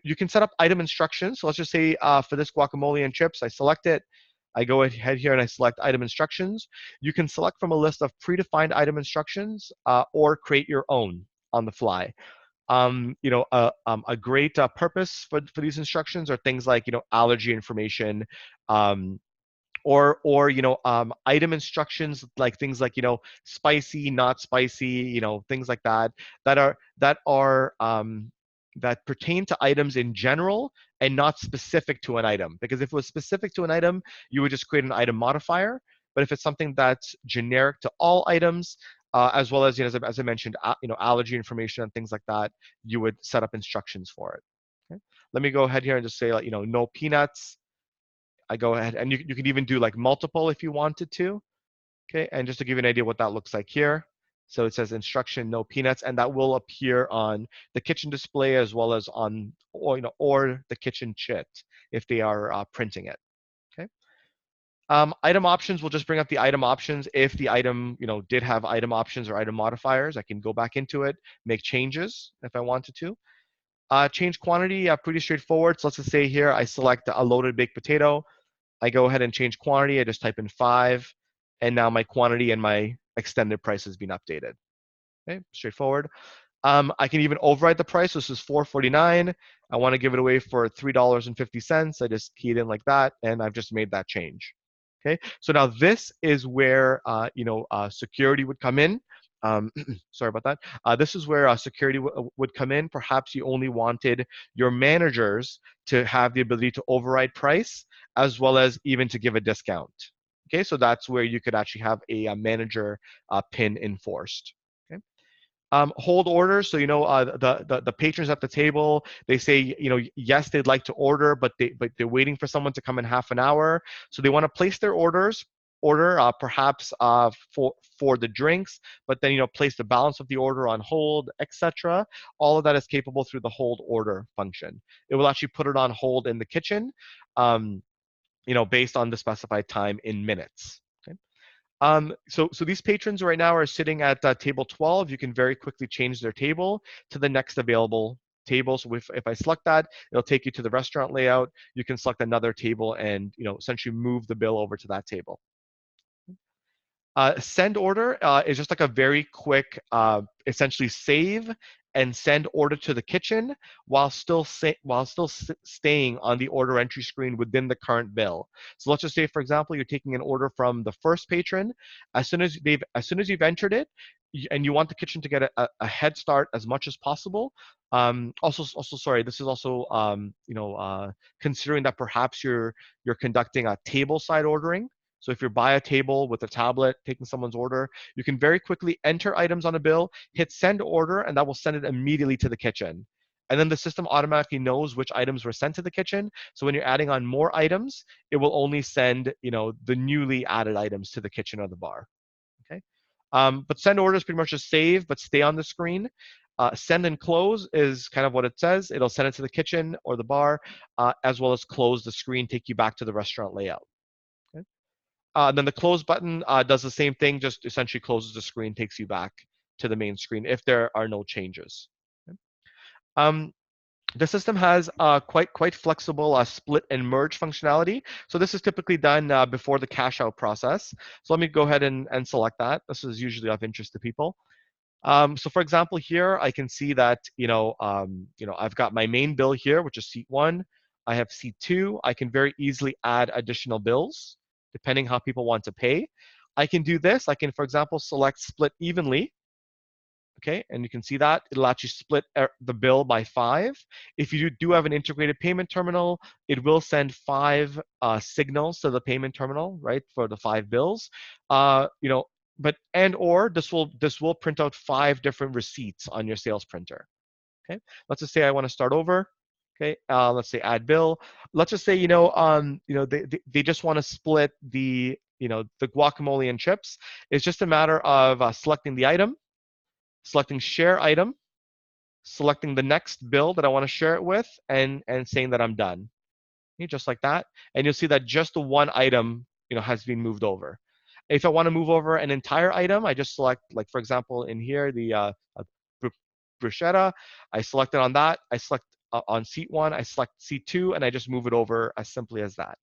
Speaker 1: You can set up item instructions. So let's just say for this guacamole and chips, I select it. I go ahead here and I select item instructions. You can select from a list of predefined item instructions or create your own on the fly. A great purpose for these instructions are things like, allergy information, um, or item instructions, like things like, spicy, not spicy, things like that, that pertain to items in general and not specific to an item. Because if it was specific to an item, you would just create an item modifier. But if it's something that's generic to all items, as well as, as I mentioned, allergy information and things like that, you would set up instructions for it. Okay? Let me go ahead here and just say, like, no peanuts. I go ahead, and you can even do like multiple if you wanted to. Okay, and just to give you an idea what that looks like here. So it says instruction, no peanuts, and that will appear on the kitchen display as well as on, or the kitchen chit if they are printing it. Okay. Item options will just bring up the item options. If the item, did have item options or item modifiers, I can go back into it, make changes if I wanted to. Change quantity, pretty straightforward. So let's just say here I select a loaded baked potato. I go ahead and change quantity. I just type in 5, and now my quantity and my extended price has been updated. Okay, straightforward. I can even override the price. This is $4.49. I want to give it away for $3.50. I just key it in like that, and I've just made that change. Okay, so now this is where security would come in. Sorry about that. This is where security would come in. Perhaps you only wanted your managers to have the ability to override price, as well as even to give a discount. Okay, so that's where you could actually have a manager pin enforced. Okay. Hold orders. So the patrons at the table, they say, yes, they'd like to order, but they're waiting for someone to come in half an hour. So they want to place their order perhaps for the drinks, but then place the balance of the order on hold, etc. All of that is capable through the hold order function. It will actually put it on hold in the kitchen, based on the specified time in minutes. Okay. So these patrons right now are sitting at table 12. You can very quickly change their table to the next available table. So if I select that, it'll take you to the restaurant layout. You can select another table and essentially move the bill over to that table. Send order is just like a very quick, essentially save and send order to the kitchen while still staying on the order entry screen within the current bill. So let's just say, for example, you're taking an order from the first patron. As soon as you've entered it, and you want the kitchen to get a head start as much as possible. Also, sorry, this is also considering that perhaps you're conducting a table side ordering. So if you're by a table with a tablet taking someone's order, you can very quickly enter items on a bill, hit send order, and that will send it immediately to the kitchen. And then the system automatically knows which items were sent to the kitchen. So when you're adding on more items, it will only send, the newly added items to the kitchen or the bar. Okay. But send order is pretty much just save, but stay on the screen. Send and close is kind of what it says. It'll send it to the kitchen or the bar, as well as close the screen, take you back to the restaurant layout. Okay. Then the close button does the same thing, just essentially closes the screen, takes you back to the main screen if there are no changes. Okay. The system has quite flexible split and merge functionality. So this is typically done before the cash out process. So let me go ahead and select that. This is usually of interest to people. So for example, here I can see that I've got my main bill here, which is seat 1. I have seat 2. I can very easily add additional bills depending how people want to pay. I can do this. I can, for example, select split evenly. Okay, and you can see that it'll actually split the bill by 5. If you do have an integrated payment terminal, it will send 5 signals to the payment terminal, right, for the 5 bills. But or this will print out 5 different receipts on your sales printer. Okay, let's just say I want to start over. Okay, let's say add bill. Let's just say they just want to split the the guacamole and chips. It's just a matter of selecting the item, selecting share item, selecting the next bill that I want to share it with, and saying that I'm done. Okay, just like that. And you'll see that just the one item has been moved over. If I want to move over an entire item, I just select, like for example, in here, the bruschetta. I select it on that. I select on seat 1, I select seat 2, and I just move it over as simply as that.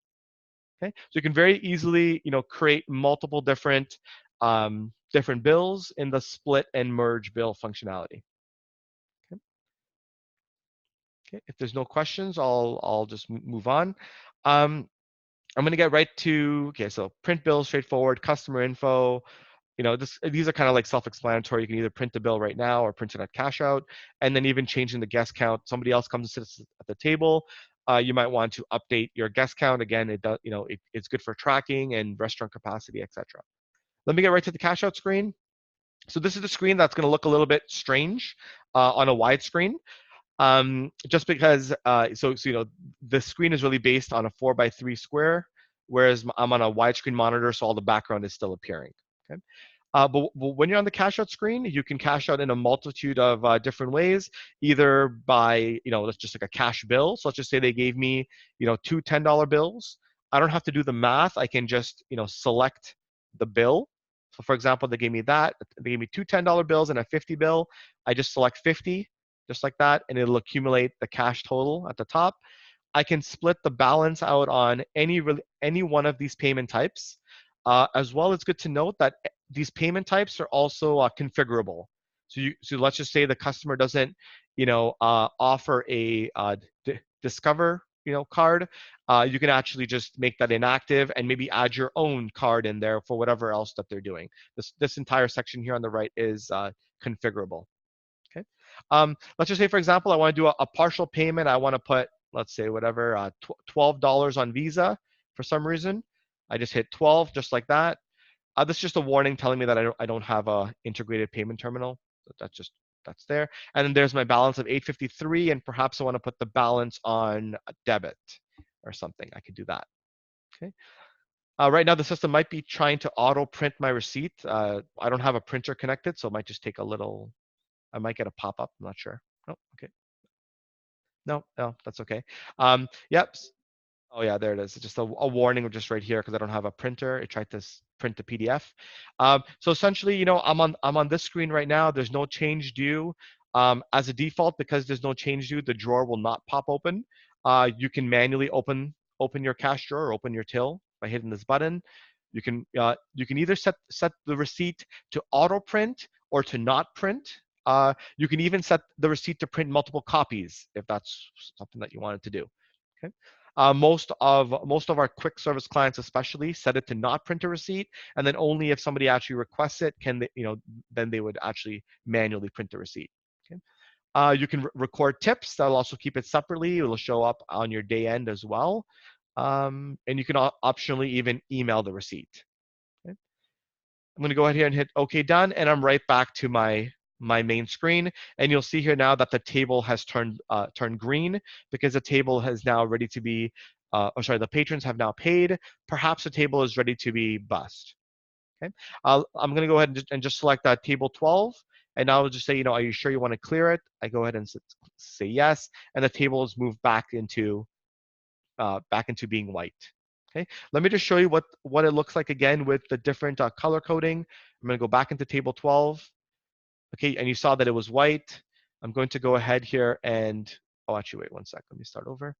Speaker 1: Okay, so you can very easily create multiple different bills in the split and merge bill functionality. Okay. Okay. If there's no questions, I'll just move on. I'm going to get right to, okay, so print bill, straightforward, customer info. These are kind of like self-explanatory. You can either print the bill right now or print it at cash out, and then even changing the guest count. Somebody else comes and sits at the table. You might want to update your guest count. Again, it does, it's good for tracking and restaurant capacity, etc. Let me get right to the cash out screen. So this is the screen that's going to look a little bit strange on a wide screen. Just because, the screen is really based on a 4x3 square, whereas I'm on a widescreen monitor, so all the background is still appearing. Okay. But when you're on the cash out screen, you can cash out in a multitude of different ways, either by, that's just like a cash bill. So let's just say they gave me, 2 $10 bills. I don't have to do the math. I can just, select the bill. So for example, they gave me that. They gave me 2 $10 bills and a 50 bill. I just select 50, just like that, and it'll accumulate the cash total at the top. I can split the balance out on any one of these payment types. As well, it's good to note that these payment types are also configurable. So let's just say the customer doesn't, offer a Discover, card. You can actually just make that inactive and maybe add your own card in there for whatever else that they're doing. This entire section here on the right is configurable. Okay. Let's just say, for example, I want to do a partial payment. I want to put, let's say, whatever, $12 on Visa for some reason. I just hit 12, just like that. This is just a warning telling me that I don't have a integrated payment terminal. So that's there. And then there's my balance of 853, and perhaps I want to put the balance on debit or something. I could do that. Okay. Right now, the system might be trying to auto print my receipt. I don't have a printer connected, so it might just take a little. I might get a pop-up. I'm not sure. Oh, okay. No, that's okay. Yep. Oh yeah, there it is. It's just a warning just right here because I don't have a printer. It tried to print the PDF. So essentially, I'm on this screen right now. There's no change due. As a default, because there's no change due, the drawer will not pop open. You can manually open your cash drawer or open your till by hitting this button. You can either set the receipt to auto print or to not print. You can even set the receipt to print multiple copies if that's something that you wanted to do. Okay. Most of our quick service clients, especially, set it to not print a receipt, and then only if somebody actually requests it can they, then they would actually manually print the receipt. Okay. You can record tips. That'll also keep it separately. It'll show up on your day end as well, and you can optionally even email the receipt. Okay. I'm going to go ahead here and hit OK, done, and I'm right back to my main screen. And you'll see here now that the table has turned green because the table is now ready to be, the patrons have now paid. Perhaps the table is ready to be bussed. Okay, I'm going to go ahead and just select that table 12. And now I'll just say, are you sure you want to clear it? I go ahead and say yes, and the table is moved back into being white. Okay, let me just show you what it looks like again with the different color coding. I'm going to go back into table 12. Okay, and you saw that it was white. I'm going to go ahead here and, oh, actually, wait one sec. Let me start over.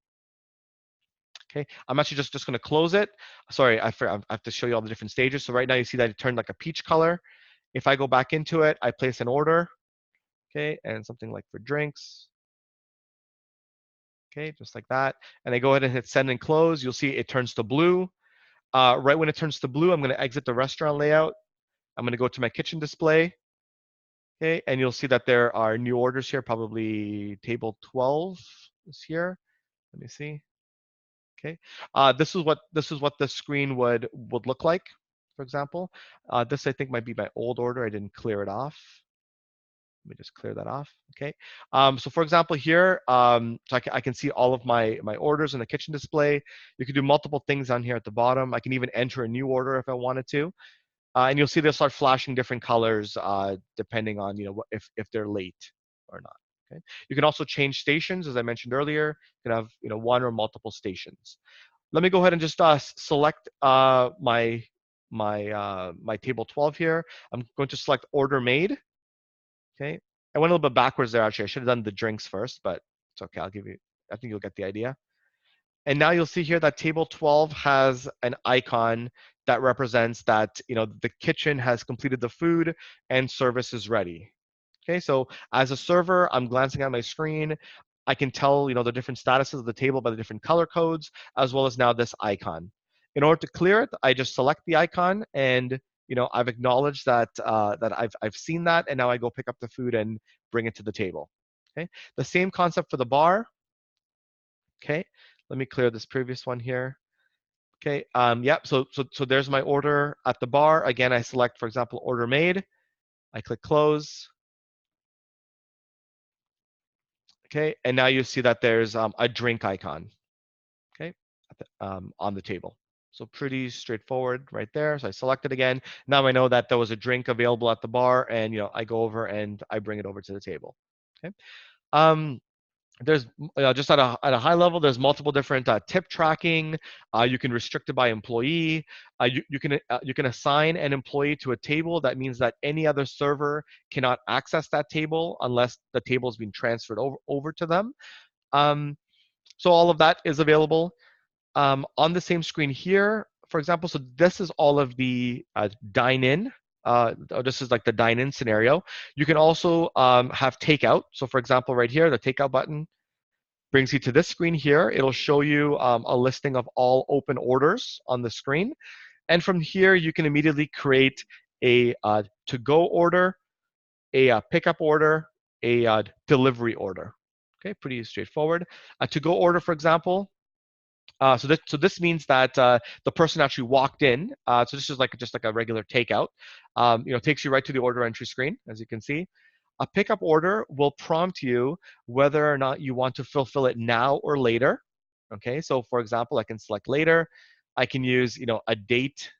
Speaker 1: Okay, I'm actually just going to close it. Sorry, I have to show you all the different stages. So right now you see that it turned like a peach color. If I go back into it, I place an order. Okay, and something like for drinks. Okay, just like that. And I go ahead and hit send and close. You'll see it turns to blue. Right when it turns to blue, I'm going to exit the restaurant layout. I'm going to go to my kitchen display. Okay, and you'll see that there are new orders here. Probably table 12 is here. Let me see. Okay, this is what the screen would look like. For example, this I think might be my old order. I didn't clear it off. Let me just clear that off. Okay. So for example here, so I can see all of my orders in the kitchen display. You can do multiple things on here at the bottom. I can even enter a new order if I wanted to. And you'll see they'll start flashing different colors depending on if they're late or not. Okay. You can also change stations, as I mentioned earlier. You can have one or multiple stations. Let me go ahead and just select my table 12 here. I'm going to select order made. Okay. I went a little bit backwards there. Actually, I should have done the drinks first, but it's okay. I think you'll get the idea. And now you'll see here that table 12 has an icon that represents that, the kitchen has completed the food and service is ready. Okay, so as a server, I'm glancing at my screen. I can tell, the different statuses of the table by the different color codes, as well as now this icon. In order to clear it, I just select the icon and, I've acknowledged that I've seen that, and now I go pick up the food and bring it to the table. Okay, the same concept for the bar. Okay, let me clear this previous one here. Okay, yep, so there's my order at the bar. Again, I select, for example, order made. I click close. Okay, and now you see that there's a drink icon, okay, on the table. So pretty straightforward right there. So I select it again. Now I know that there was a drink available at the bar, and I go over and I bring it over to the table. Okay. There's just at a high level, there's multiple different tip tracking. You can restrict it by employee. You can assign an employee to a table. That means that any other server cannot access that table unless the table is being transferred over to them. So all of that is available on the same screen here. For example, so this is all of the dine-in. This is like the dine-in scenario. You can also have takeout. So for example, right here, the takeout button brings you to this screen here. It'll show you a listing of all open orders on the screen. And from here, you can immediately create a to-go order, a pickup order, a delivery order. Okay, pretty straightforward. A to-go order, for example, so this means that the person actually walked in. So this is just like a regular takeout. Takes you right to the order entry screen, as you can see. A pickup order will prompt you whether or not you want to fulfill it now or later. Okay, so for example, I can select later. I can use a date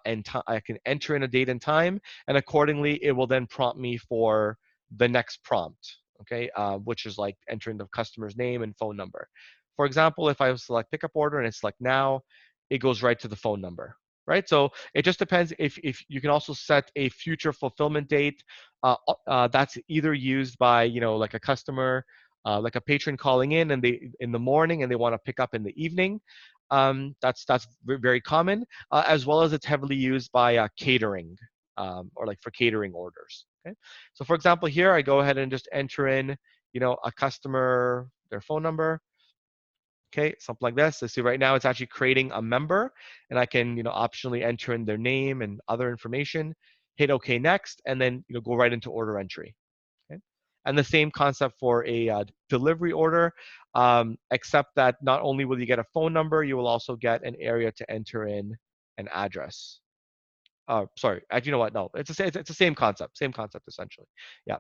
Speaker 1: and time. I can enter in a date and time, and accordingly, it will then prompt me for the next prompt. Okay, which is like entering the customer's name and phone number. For example, if I select pickup order and I select now, it goes right to the phone number, right? So it just depends if you can also set a future fulfillment date. That's either used by, like a customer, like a patron calling in they in the morning and they want to pick up in the evening. That's very common, as well as it's heavily used by catering or like for catering orders. Okay, so for example, here I go ahead and just enter in, a customer, their phone number. Okay, something like this. So see right now it's actually creating a member, and I can, optionally enter in their name and other information, hit OK next, and then, go right into order entry. Okay, and the same concept for a delivery order, except that not only will you get a phone number, you will also get an area to enter in an address. Sorry, you know what? No, it's the same concept essentially. Yeah,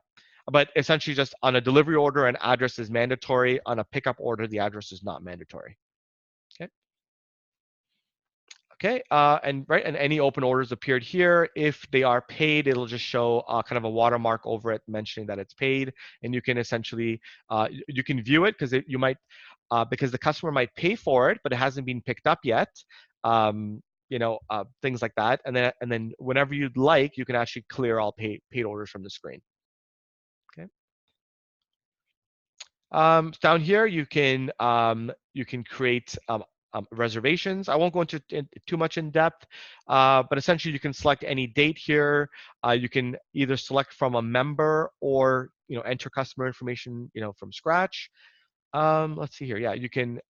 Speaker 1: but essentially just on a delivery order, an address is mandatory. On a pickup order, the address is not mandatory. Okay. Okay, and any open orders appeared here. If they are paid, it'll just show kind of a watermark over it mentioning that it's paid, and you can essentially you can view it because you might because the customer might pay for it, but it hasn't been picked up yet. things like that. And then whenever you'd like, you can actually clear all paid orders from the screen. Okay. Down here, you can create reservations. I won't go into too much in depth, but essentially you can select any date here. You can either select from a member or enter customer information from scratch. Let's see here. Yeah, you can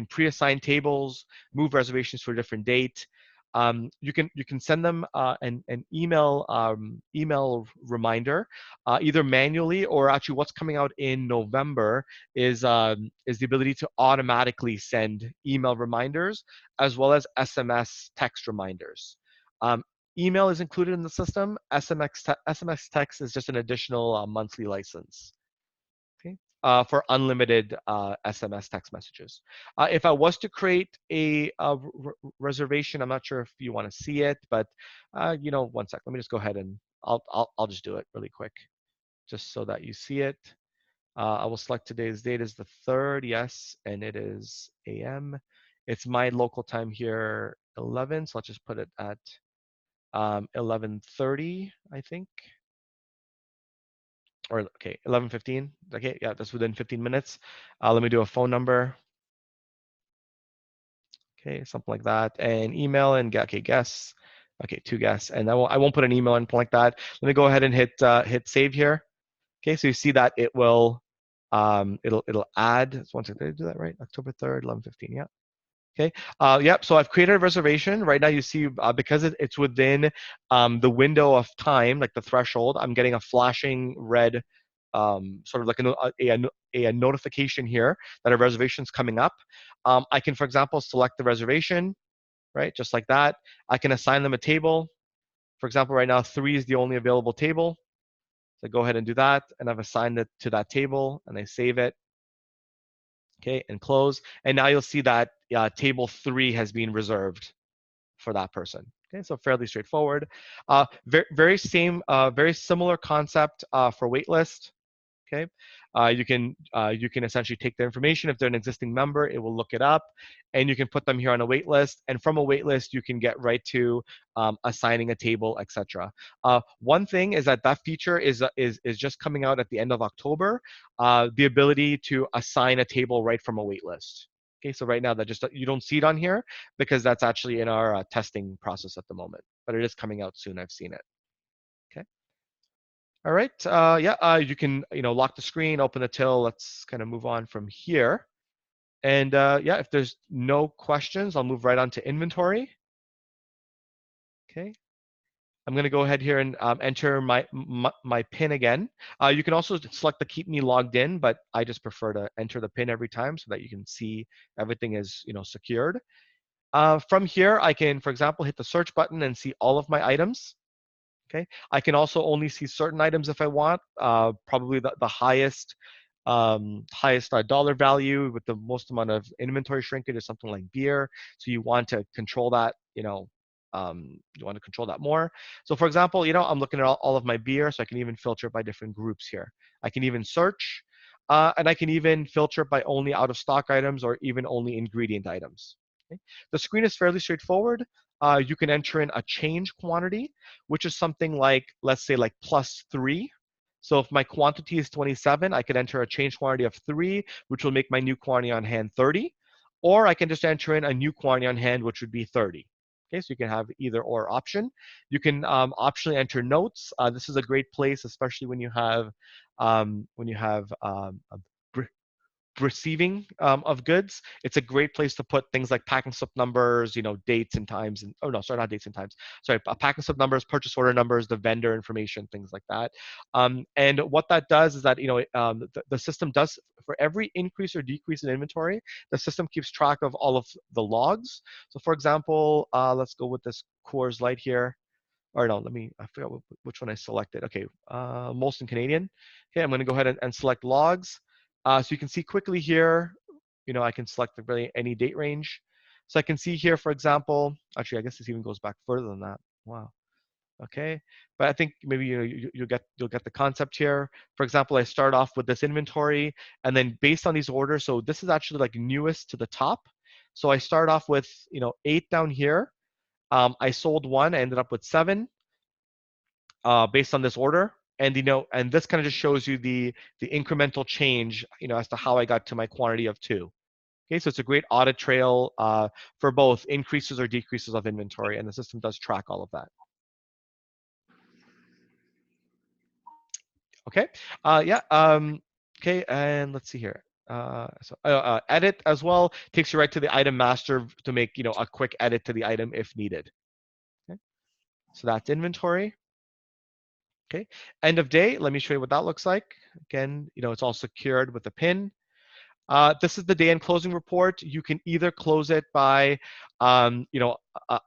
Speaker 1: pre-assign tables, move reservations for a different date. You can send them an email reminder, either manually or actually what's coming out in November is the ability to automatically send email reminders as well as SMS text reminders. Um, Email is included in the system. SMS text is just an additional monthly license. Okay. For unlimited SMS text messages. If I was to create a reservation, I'm not sure if you want to see it, but 1 sec. Let me just go ahead and I'll just do it really quick, just so that you see it. I will select today's date as the 3rd, yes, and it is AM. It's my local time here, 11, so let's just put it at 11:30, I think. Or okay, 11:15. Okay, yeah, that's within 15 minutes. Let me do a phone number. Okay, something like that, and email and okay, guess. Okay, 2 guests, and I won't put an email or anything like that. Let me go ahead and hit save here. Okay, so you see that it'll add. One second, did I do that right? October 3rd, 11:15. Yeah. Okay. Yep. So I've created a reservation. Right now, you see because it's within the window of time, like the threshold, I'm getting a flashing red, sort of like a notification here that a reservation's coming up. I can, for example, select the reservation, right, just like that. I can assign them a table. For example, right now 3 is the only available table. So go ahead and do that, and I've assigned it to that table, and I save it. Okay, and close. And now you'll see that table 3 has been reserved for that person. Okay, so fairly straightforward. Very similar concept for waitlist. Okay, you can essentially take their information. If they're an existing member, it will look it up, and you can put them here on a wait list. And from a wait list, you can get right to assigning a table, etc. One thing is that feature is just coming out at the end of October. The ability to assign a table right from a wait list. Okay, so right now that just you don't see it on here because that's actually in our testing process at the moment, but it is coming out soon. I've seen it. Okay. All right. Yeah. You can lock the screen, open the till. Let's kind of move on from here. And yeah, if there's no questions, I'll move right on to inventory. Okay. I'm going to go ahead here and enter my PIN again. You can also select the keep me logged in, but I just prefer to enter the PIN every time so that you can see everything is secured. From here, I can, for example, hit the search button and see all of my items. Okay, I can also only see certain items if I want. Probably the highest dollar value with the most amount of inventory shrinkage is something like beer. So you want to control that. You want to control that more. So for example, I'm looking at all of my beer, so I can even filter by different groups here. I can even search, and I can even filter by only out of stock items or even only ingredient items. Okay? The screen is fairly straightforward. You can enter in a change quantity, which is something like, let's say, like +3. So if my quantity is 27, I could enter a change quantity of 3, which will make my new quantity on hand 30. Or I can just enter in a new quantity on hand, which would be 30. Okay, so you can have either or option. You can optionally enter notes. This is a great place, especially when you have a receiving of goods. It's a great place to put things like packing slip numbers, dates and times, and oh no, sorry, not dates and times. Sorry, packing slip numbers, purchase order numbers, the vendor information, things like that. And what that does is that the system does, for every increase or decrease in inventory, the system keeps track of all of the logs. So for example, let's go with this Coors Light here. Or no, I forgot which one I selected. Okay, Molson Canadian. Okay, I'm going to go ahead and select logs. So you can see quickly here, I can select really any date range. So I can see here, for example, actually, I guess this even goes back further than that. Wow. Okay, but I think maybe you'll get the concept here. For example, I start off with this inventory, and then based on these orders, so this is actually like newest to the top. So I start off with 8 down here. I sold one. I ended up with 7 based on this order. And and this kind of just shows you the incremental change, as to how I got to my quantity of 2. Okay, so it's a great audit trail for both increases or decreases of inventory, and the system does track all of that. Okay, yeah, okay, and let's see here. Edit as well takes you right to the item master to make a quick edit to the item if needed. Okay, so that's inventory. Okay, end of day. Let me show you what that looks like. Again, it's all secured with a pin. This is the day-end closing report. You can either close it by, a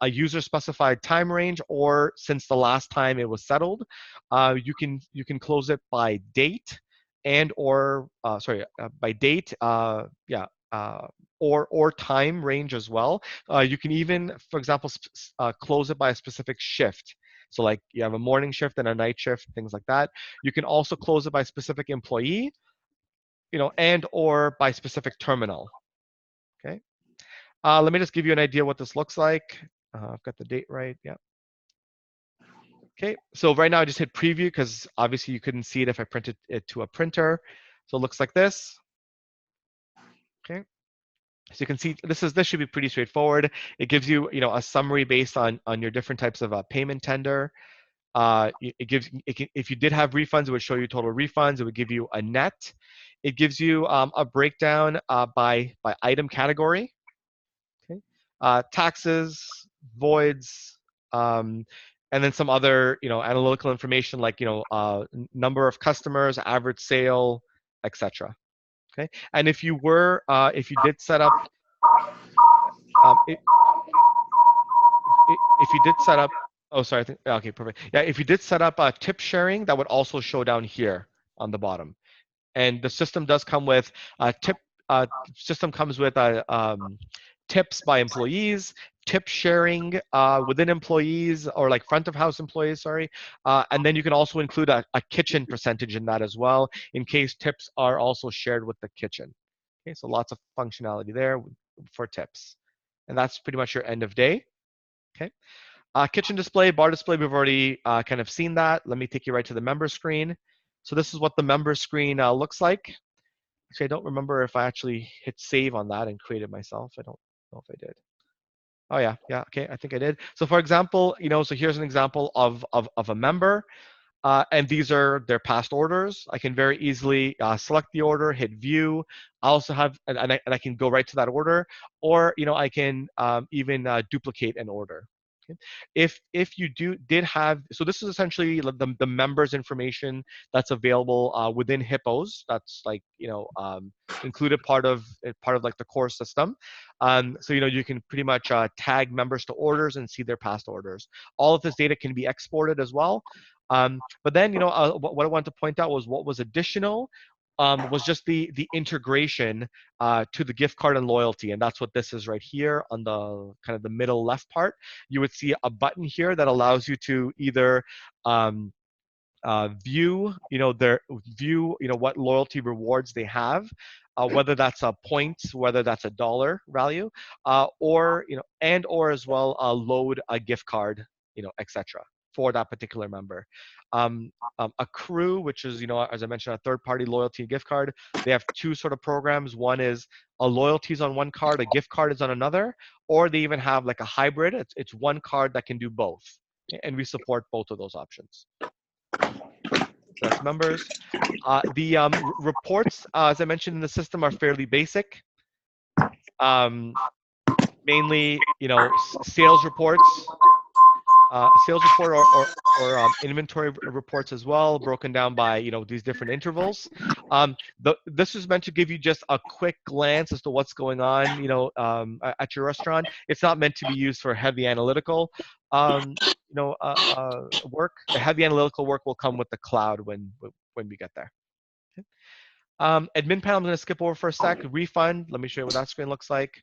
Speaker 1: user-specified time range, or since the last time it was settled, you can close it by date by date, yeah, or time range as well. You can even, for example, close it by a specific shift. So like you have a morning shift and a night shift, things like that. You can also close it by specific employee, and or by specific terminal. Okay. Let me just give you an idea what this looks like. I've got the date right. Yeah. Okay. So right now I just hit preview because obviously you couldn't see it if I printed it to a printer. So it looks like this. Okay. So you can see this should be pretty straightforward. It gives you a summary based on your different types of payment tender. If you did have refunds, it would show you total refunds. It would give you a net. It gives you a breakdown by item category. Okay, taxes, voids, and then some other analytical information like number of customers, average sale, etc. Okay, and if you did set up if you did set up, oh, sorry, I think, okay, perfect. Yeah, if you did set up tip sharing, that would also show down here on the bottom. And the system does come with system comes with tips by employees, tip sharing within employees, or like front of house employees, sorry. And then you can also include a kitchen percentage in that as well, in case tips are also shared with the kitchen. Okay, so lots of functionality there for tips. And that's pretty much your end of day. Okay. Kitchen display, bar display, we've already kind of seen that. Let me take you right to the member screen. So this is what the member screen looks like. Actually, I don't remember if I actually hit save on that and created myself. I don't know if I did. Oh yeah, okay, I think I did. So for example, so here's an example of a member. And these are their past orders. I can very easily select the order, hit view. I also have, and I can go right to that order, or I can even duplicate an order. Okay. If you did have, so this is essentially the members information that's available within HIPPOS. That's like included part of like the core system. So you can pretty much tag members to orders and see their past orders. All of this data can be exported as well. But then, what I wanted to point out was what was additional was just the integration to the gift card and loyalty, and that's what this is right here on the kind of the middle left part. You would see a button here that allows you to either view, what loyalty rewards they have, whether that's a point, whether that's a dollar value, or or as well load a gift card, etc. for that particular member. Accrue, which is as I mentioned, a third-party loyalty gift card. They have two sort of programs. One is a loyalty is on one card, a gift card is on another, or they even have like a hybrid. It's one card that can do both, and we support both of those options. So that's members. The reports, as I mentioned in the system, are fairly basic. Mainly, sales reports, or inventory reports as well, broken down by these different intervals. This is meant to give you just a quick glance as to what's going on, at your restaurant. It's not meant to be used for heavy analytical work. The heavy analytical work will come with the cloud when we get there. Okay. Admin panel, I'm going to skip over for a sec. Refund, let me show you what that screen looks like.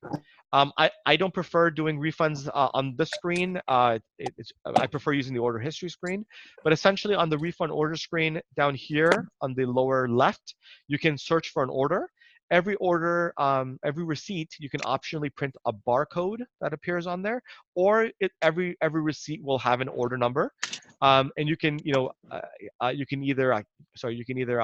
Speaker 1: I don't prefer doing refunds on this screen. I prefer using the order history screen. But essentially on the refund order screen down here on the lower left, you can search for an order. every order, every receipt, you can optionally print a barcode that appears on there, or every receipt will have an order number, and you can, you can either,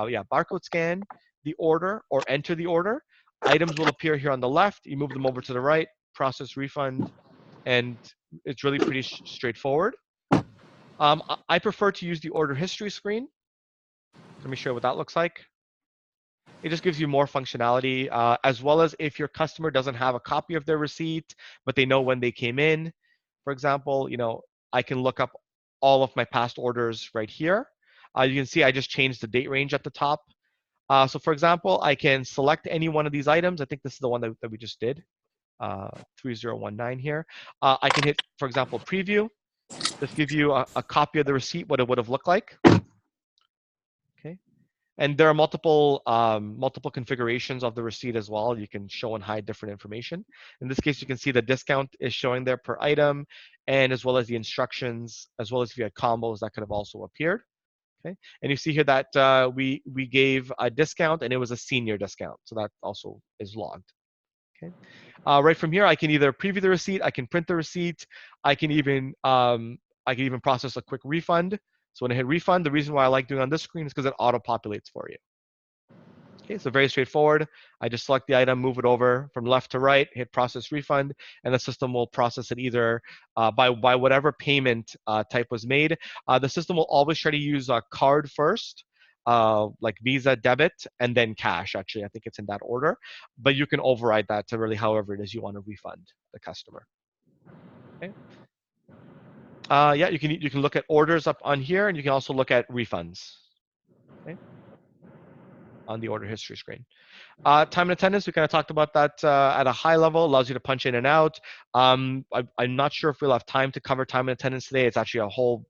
Speaker 1: yeah, barcode scan the order or enter the order. Items will appear here on the left. You move them over to the right, process refund, and it's really pretty straightforward. I prefer to use the order history screen. Let me show you what that looks like. It just gives you more functionality, as well as if your customer doesn't have a copy of their receipt, but they know when they came in. For example, I can look up all of my past orders right here. You can see I just changed the date range at the top. So for example, I can select any one of these items. I think this is the one that we just did, 3019 here. I can hit, for example, preview. Just give you a copy of the receipt, what it would have looked like. Okay. And there are multiple configurations of the receipt as well. You can show and hide different information. In this case, you can see the discount is showing there per item, and as well as the instructions, as well as if you had combos that could have also appeared. Okay, and you see here that we gave a discount, and it was a senior discount, so that also is logged. Okay, right from here, I can either preview the receipt, I can print the receipt, I can even process a quick refund. So when I hit refund, the reason why I like doing it on this screen is because it auto-populates for you. Okay, so very straightforward. I just select the item, move it over from left to right, hit process refund, and the system will process it either by whatever payment type was made. The system will always try to use a card first, like Visa, debit, and then cash. Actually, I think it's in that order. But you can override that to really however it is you want to refund the customer. Okay. Yeah, you can look at orders up on here, and you can also look at refunds. Okay. On the order history screen. Time and attendance, we kind of talked about that at a high level, allows you to punch in and out. I'm not sure if we'll have time to cover time and attendance today. It's actually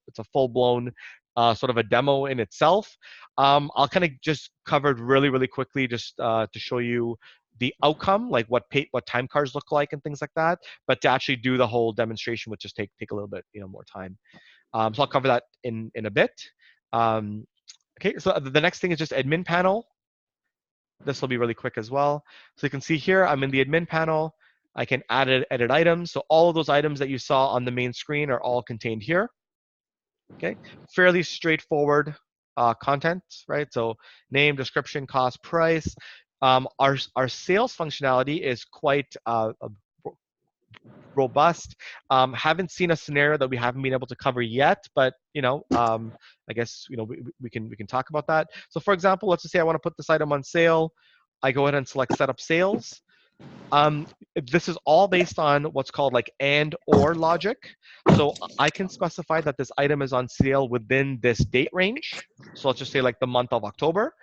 Speaker 1: it's a full-blown sort of a demo in itself. I'll kind of just cover it really, really quickly just to show you the outcome, like what time cards look like and things like that. But to actually do the whole demonstration would just take a little bit more time. So I'll cover that in a bit. Okay, so the next thing is just admin panel. This will be really quick as well. So you can see here, I'm in the admin panel. I can edit items. So all of those items that you saw on the main screen are all contained here. Okay, fairly straightforward content, right? So name, description, cost, price. Our sales functionality is quite robust. Haven't seen a scenario that we haven't been able to cover yet, but I guess we can talk about that. So for example, let's just say I want to put this item on sale. I go ahead and select set up sales. This is all based on what's called like and or logic. So I can specify that this item is on sale within this date range. So let's just say like the month of October.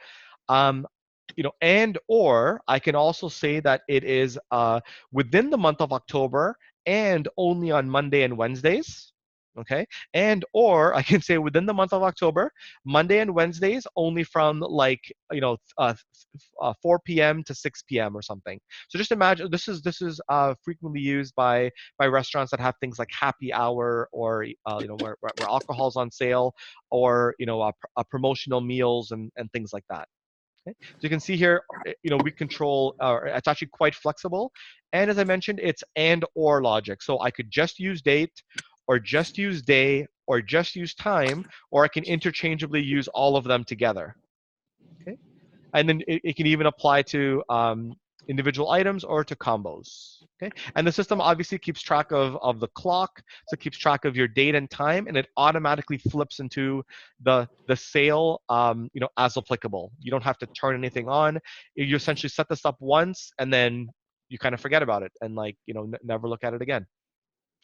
Speaker 1: And or I can also say that it is within the month of October and only on Monday and Wednesdays. Okay, and or I can say within the month of October, Monday and Wednesdays only from like 4 p.m. to 6 p.m. or something. So just imagine this is frequently used by restaurants that have things like happy hour or where alcohol's on sale or promotional meals and things like that. Okay. So you can see here, we control, it's actually quite flexible. And as I mentioned, it's and or logic. So I could just use date or just use day or just use time, or I can interchangeably use all of them together. Okay. And then it can even apply to individual items or to combos. Okay. And the system obviously keeps track of the clock, so it keeps track of your date and time, and it automatically flips into the sale as applicable. You don't have to turn anything on. You essentially set this up once and then you kind of forget about it and never look at it again.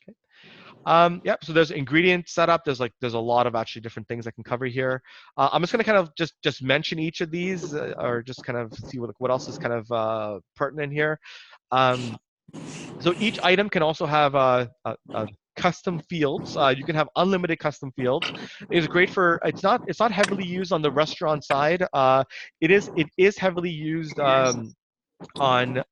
Speaker 1: Okay. Yep. So there's ingredient setup. There's a lot of actually different things I can cover here. I'm just gonna kind of just mention each of these, or just kind of see what else is kind of pertinent here. So each item can also have custom fields. You can have unlimited custom fields. It's great for. It's not heavily used on the restaurant side. It is heavily used. on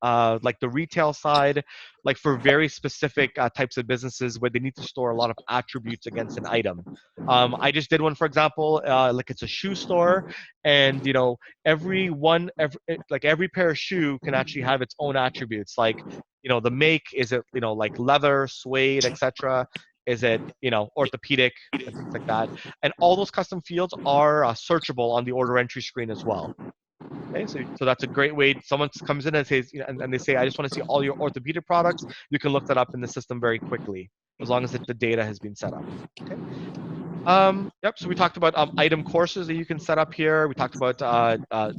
Speaker 1: like the retail side, like for very specific types of businesses where they need to store a lot of attributes against an item. I just did one, for example, like it's a shoe store, and like every pair of shoe can actually have its own attributes, like the make, is it like leather, suede, etc. Is it orthopedic and things like that, and all those custom fields are searchable on the order entry screen as well. Okay, so that's a great way. Someone comes in and says, and they say, I just want to see all your orthopedic products. You can look that up in the system very quickly, as long as the data has been set up. Okay. Yep. So we talked about item courses that you can set up here. We talked about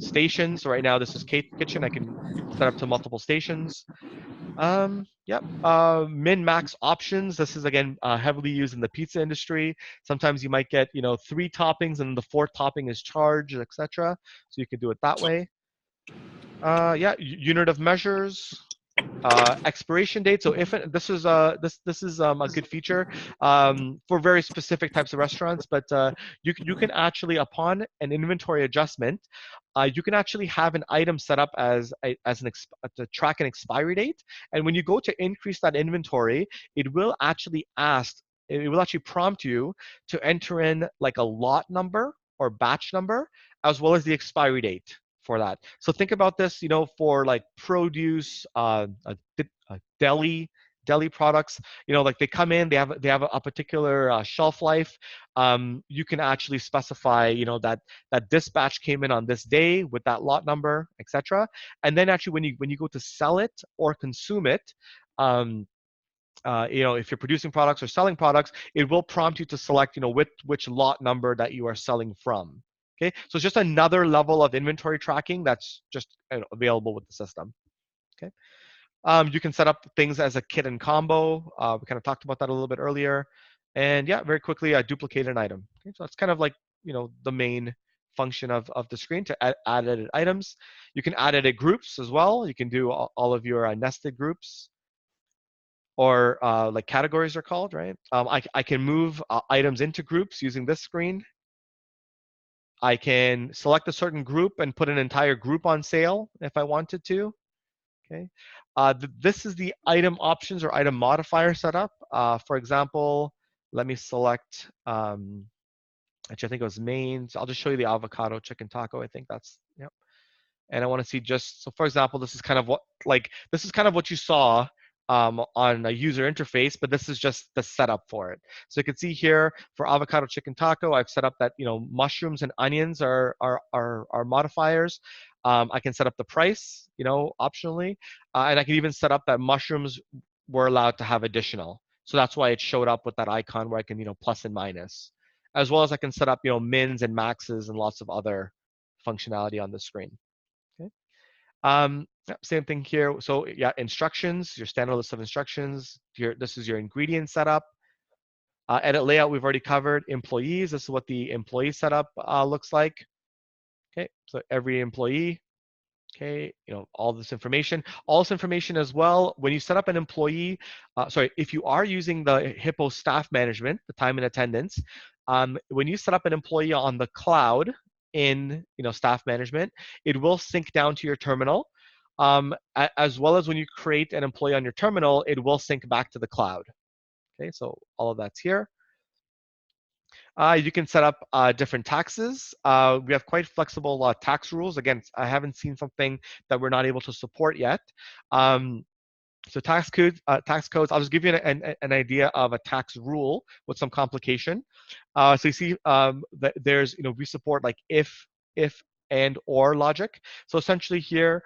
Speaker 1: stations. So right now this is kitchen. I can set up to multiple stations. Yep. Min max options. This is again heavily used in the pizza industry. Sometimes you might get 3 toppings and the 4th topping is charged, etc. So you can do it that way. Yeah, unit of measures, expiration date. So if this is a good feature for very specific types of restaurants, but you can actually, upon an inventory adjustment, you can actually have an item set up to track an expiry date, and when you go to increase that inventory, it will actually prompt you to enter in like a lot number or batch number, as well as the expiry date for that. So think about this, for like produce, deli products. Like they come in, they have a particular shelf life. You can actually specify, that this batch came in on this day with that lot number, etc. And then actually, when you go to sell it or consume it, if you're producing products or selling products, it will prompt you to select, which lot number that you are selling from. Okay, so it's just another level of inventory tracking that's just available with the system. Okay, you can set up things as a kit and combo. We kind of talked about that a little bit earlier, and yeah, very quickly, duplicate an item. Okay, so it's kind of like the main function of the screen to add edit items. You can add edit groups as well. You can do all of your nested groups, or like categories are called, right? I can move items into groups using this screen. I can select a certain group and put an entire group on sale if I wanted to. Okay. This is the item options or item modifier setup. For example, let me select, actually I think it was main. So I'll just show you the avocado chicken taco. I think that's, yep. And I want to see so for example, this is kind of what you saw on a user interface, but this is just the setup for it. So you can see here for avocado chicken taco, I've set up that mushrooms and onions are modifiers. I can set up the price, optionally, and I can even set up that mushrooms were allowed to have additional. So that's why it showed up with that icon where I can plus and minus, as well as I can set up mins and maxes and lots of other functionality on the screen. Okay. Same thing here. So yeah, instructions, your standard list of instructions. This is your ingredient setup. Edit layout, we've already covered. Employees, this is what the employee setup looks like. Okay, so every employee. Okay, all this information. All this information as well, when you set up an employee, if you are using the HIPPO staff management, the time and attendance, when you set up an employee on the cloud in staff management, it will sync down to your terminal, as well as when you create an employee on your terminal, it will sync back to the cloud. Okay, so all of that's here. You can set up different taxes. We have quite flexible tax rules. Again, I haven't seen something that we're not able to support yet. So tax codes, I'll just give you an idea of a tax rule with some complication. So you see that there's, we support like if, and, or logic. So essentially here,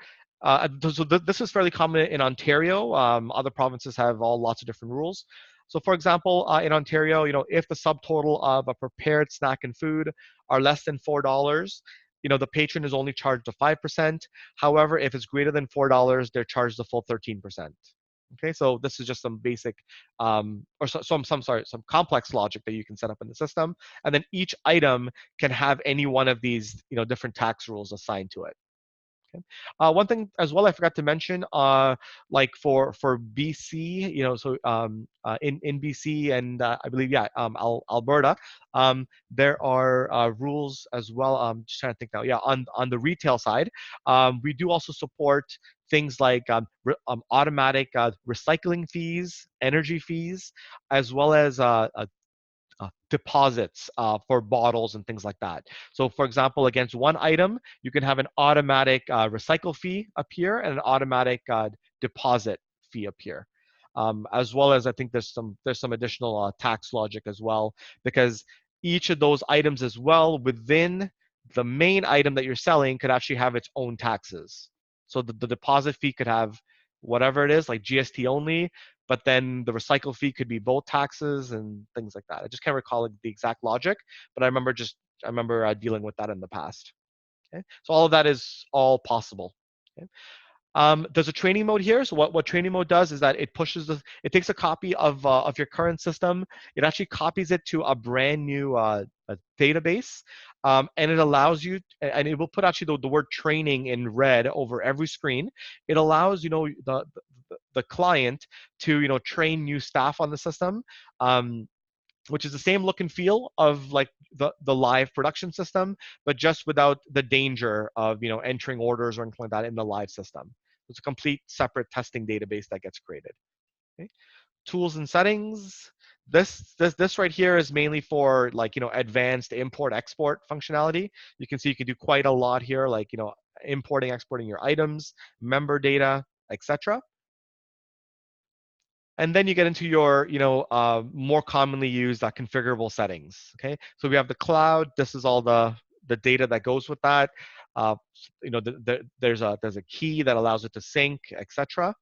Speaker 1: this is fairly common in Ontario. Other provinces have lots of different rules. So for example, in Ontario, if the subtotal of a prepared snack and food are less than $4, the patron is only charged a 5%. However, if it's greater than $4, they're charged the full 13%. Okay, so this is just some basic, some complex logic that you can set up in the system, and then each item can have any one of these, different tax rules assigned to it. One thing as well I forgot to mention, like for BC, so in BC and I believe Alberta, there are rules as well. Just trying to think now. Yeah, on the retail side, we do also support things like automatic recycling fees, energy fees, as well as deposits for bottles and things like that. So, for example, against one item, you can have an automatic recycle fee appear and an automatic deposit fee appear. As well as I think there's some additional tax logic as well, because each of those items as well within the main item that you're selling could actually have its own taxes. So the deposit fee could have whatever it is, like GST only, but then the recycle fee could be both taxes and things like that. I just can't recall the exact logic, but I remember dealing with that in the past. Okay, so all of that is all possible. Okay. There's a training mode here. So what training mode does is that it takes a copy of your current system. It actually copies it to a brand new database, and it allows you, and it will put actually the word training in red over every screen. It allows the client to train new staff on the system. Which is the same look and feel of like the live production system, but just without the danger of entering orders or anything like that in the live system. It's a complete separate testing database that gets created. Okay. Tools and settings. This right here is mainly for like advanced import export functionality. You can see you can do quite a lot here, like importing, exporting your items, member data, etc. And then you get into your, more commonly used configurable settings. Okay, so we have the cloud. This is all the data that goes with that. Uh, there's a key that allows it to sync, etc.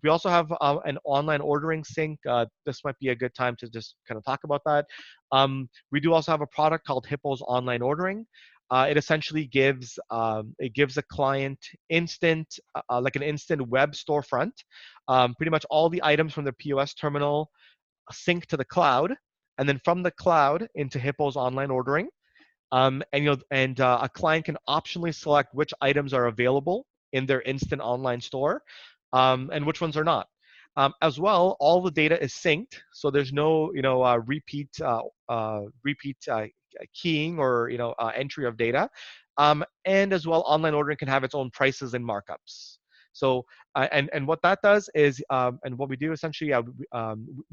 Speaker 1: We also have an online ordering sync. This might be a good time to just kind of talk about that. We do also have a product called HIPPOS Online Ordering. It essentially gives a client instant, like an instant web storefront. Pretty much all the items from the POS terminal sync to the cloud, and then from the cloud into HIPPO's online ordering. And a client can optionally select which items are available in their instant online store, and which ones are not. As well, all the data is synced, so there's no repeat keying or entry of data. And as well, online ordering can have its own prices and markups. So and what that does is, and what we do essentially,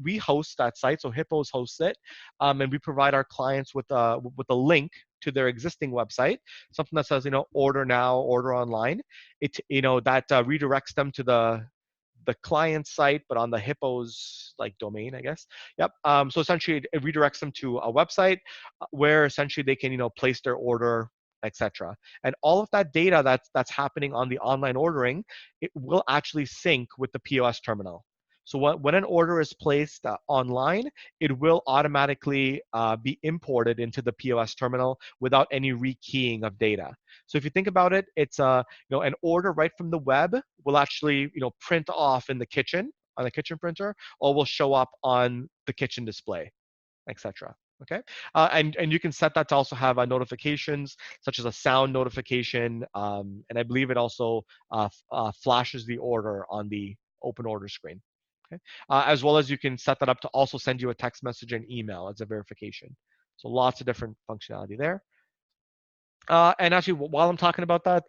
Speaker 1: we host that site, so Hippos hosts it, and we provide our clients with a link to their existing website, something that says order now, order online. It that redirects them to the client site, but on the Hippos like domain, I guess. Yep. So essentially, it redirects them to a website where essentially they can place their order, etc. And all of that data that's happening on the online ordering, it will actually sync with the POS terminal. So when an order is placed online, it will automatically be imported into the POS terminal without any rekeying of data. So if you think about it, it's an order right from the web will actually print off in the kitchen on the kitchen printer, or will show up on the kitchen display, etc. Okay, and you can set that to also have notifications such as a sound notification, and I believe it also flashes the order on the open order screen. Okay, as well as you can set that up to also send you a text message and email as a verification. So lots of different functionality there. And actually, while I'm talking about that,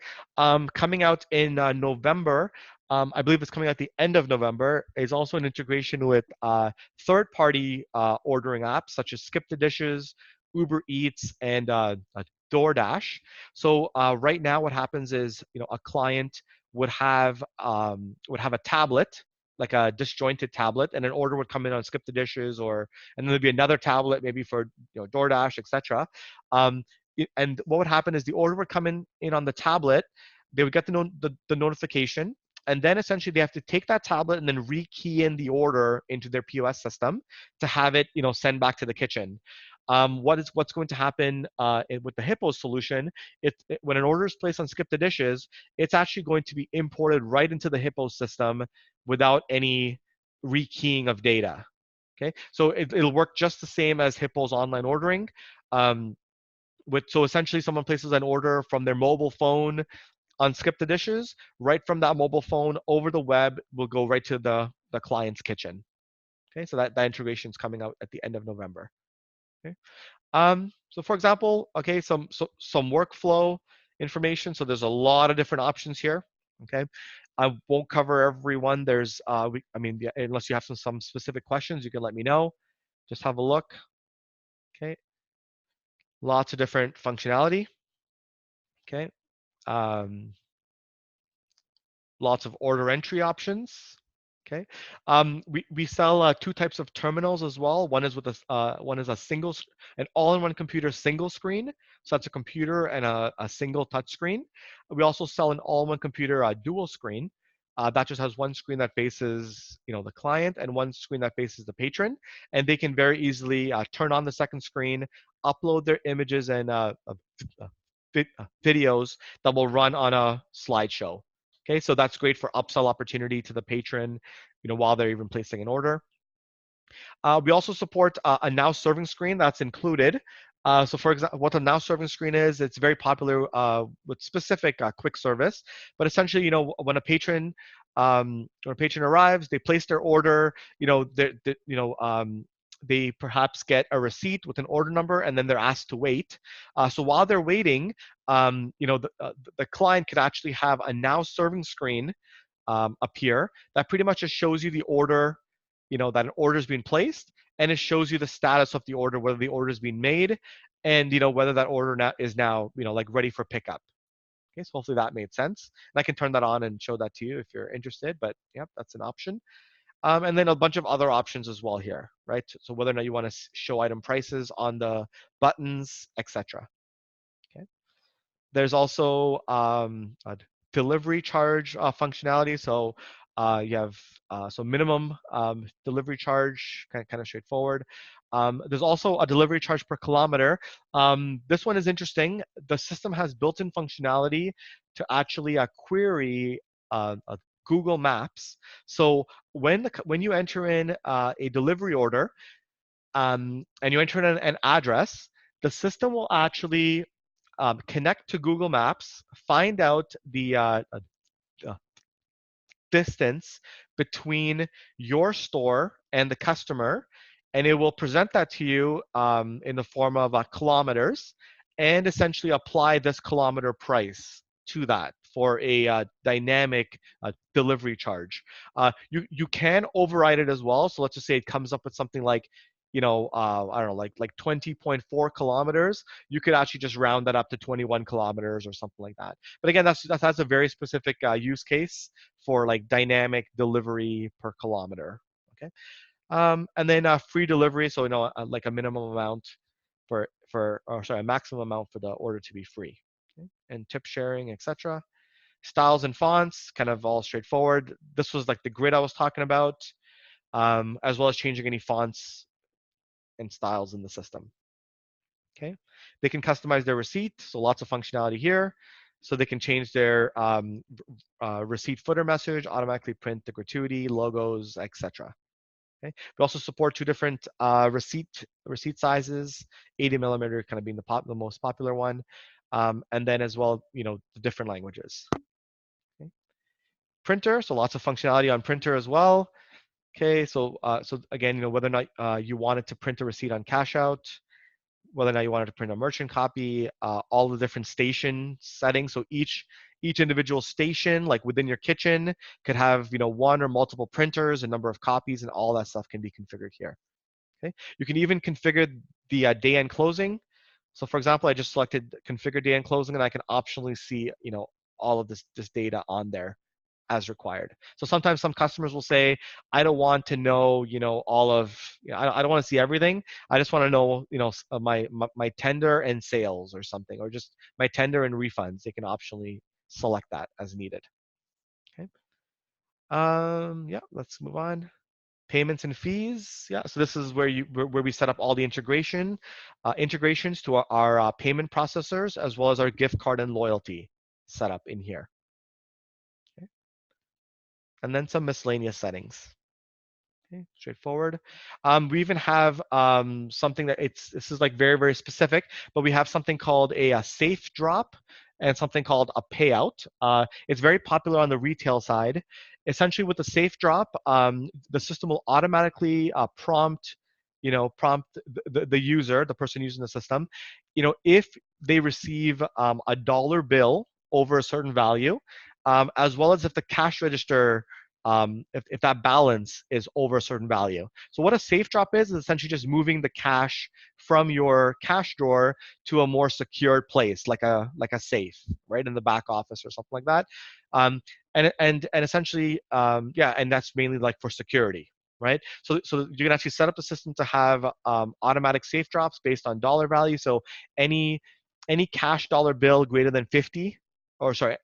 Speaker 1: coming out in November, I believe it's coming out the end of November, is also an integration with third-party ordering apps such as Skip the Dishes, Uber Eats, and DoorDash. So right now, what happens is, a client would have a tablet, like a disjointed tablet, and an order would come in on Skip the Dishes, and then there'd be another tablet maybe for DoorDash, etc. And what would happen is the order would come in on the tablet. They would get the notification, and then essentially they have to take that tablet and then rekey in the order into their POS system to have it send back to the kitchen. What's going to happen with the Hippo solution? When an order is placed on Skip the Dishes, it's actually going to be imported right into the Hippo system without any rekeying of data. Okay, so it'll work just the same as Hippo's online ordering. So essentially, someone places an order from their mobile phone unskip the dishes right from that mobile phone over the web. Will go right to the client's kitchen. Okay, so that integration is coming out at the end of November. Okay. So for example, okay, some workflow information. So there's a lot of different options here. Okay, I won't cover every one. There's I mean, yeah, unless you have some specific questions, you can let me know. Just have a look. Okay, lots of different functionality. Okay, um, lots of order entry options. Okay, we sell two types of terminals as well. One is with one is a an all-in-one computer single screen. So that's a computer and a single touch screen. We also sell an all-in-one computer dual screen. That just has one screen that faces the client and one screen that faces the patron, and they can very easily turn on the second screen, upload their images and videos that will run on a slideshow. Okay, so that's great for upsell opportunity to the patron, while they're even placing an order. We also support a now serving screen that's included. So for example, what a now serving screen is, it's very popular with specific quick service. But essentially, when a patron arrives, they place their order, they perhaps get a receipt with an order number, and then they're asked to wait. So while they're waiting, the client could actually have a now serving screen appear that pretty much just shows you the order, that an order is being placed, and it shows you the status of the order, whether the order is being made, and whether that order is now like ready for pickup. Okay, so hopefully that made sense. And I can turn that on and show that to you if you're interested. But yeah, that's an option. And then a bunch of other options as well here, right? So whether or not you want to show item prices on the buttons, etc. Okay. There's also a delivery charge functionality. So you have so minimum delivery charge, kind of straightforward. There's also a delivery charge per kilometer. This one is interesting. The system has built-in functionality to actually query Google Maps. So when you enter in a delivery order, and you enter in an address, the system will actually connect to Google Maps, find out the uh, distance between your store and the customer, and it will present that to you in the form of kilometers, and essentially apply this kilometer price to that for a dynamic delivery charge. You can override it as well. So let's just say it comes up with something like, I don't know, like 20.4 kilometers. You could actually just round that up to 21 kilometers or something like that. But again, that's a very specific use case for like dynamic delivery per kilometer. Okay, and then free delivery. So like a minimum amount or sorry, a maximum amount for the order to be free. Okay? And tip sharing, etc. Styles and fonts, kind of all straightforward. This was like the grid I was talking about, as well as changing any fonts and styles in the system. Okay, they can customize their receipt, so lots of functionality here. So they can change their receipt footer message, automatically print the gratuity, logos, etc. Okay, we also support two different receipt sizes, 80 millimeter kind of being the most popular one, and then as well, the different languages. Okay. Printer, so lots of functionality on printer as well. Okay, so again, whether or not you wanted to print a receipt on cash out, whether or not you wanted to print a merchant copy, all the different station settings. So each individual station, like within your kitchen, could have one or multiple printers, a number of copies, and all that stuff can be configured here. Okay, you can even configure the day end closing. So for example, I just selected configure day end closing, and I can optionally see all of this data on there as required. So sometimes some customers will say, I don't want to know, all of, I don't want to see everything. I just want to know, my tender and sales or something, or just my tender and refunds. They can optionally select that as needed. Okay. Yeah, let's move on. Payments and fees. Yeah, so this is where we set up all the integrations to our payment processors, as well as our gift card and loyalty setup in here. Okay. And then some miscellaneous settings. Okay, straightforward. We even have something that this is like very, very specific, but we have something called a safe drop. and something called a payout. It's very popular on the retail side. Essentially, with the safe drop, the system will automatically prompt, prompt the user, the person using the system, if they receive a dollar bill over a certain value, as well as if the cash register, if that balance is over a certain value. So what a safe drop is essentially just moving the cash from your cash drawer to a more secured place, like a safe, right, in the back office or something like that. And essentially, yeah, and that's mainly like for security, right? So you can actually set up the system to have automatic safe drops based on dollar value. So any cash dollar bill greater than 50, or sorry,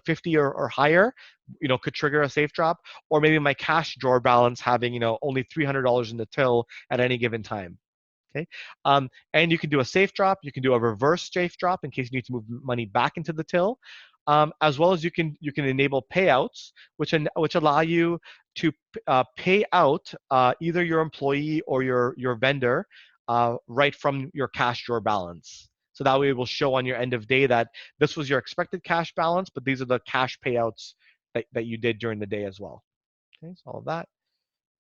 Speaker 1: 50 or higher, could trigger a safe drop. Or maybe my cash drawer balance having, only $300 in the till at any given time. Okay, and you can do a safe drop. You can do a reverse safe drop in case you need to move money back into the till, as well as you can enable payouts, which allow you to pay out either your employee or your vendor right from your cash drawer balance. So that way it will show on your end of day that this was your expected cash balance, but these are the cash payouts that you did during the day as well. Okay, so all of that.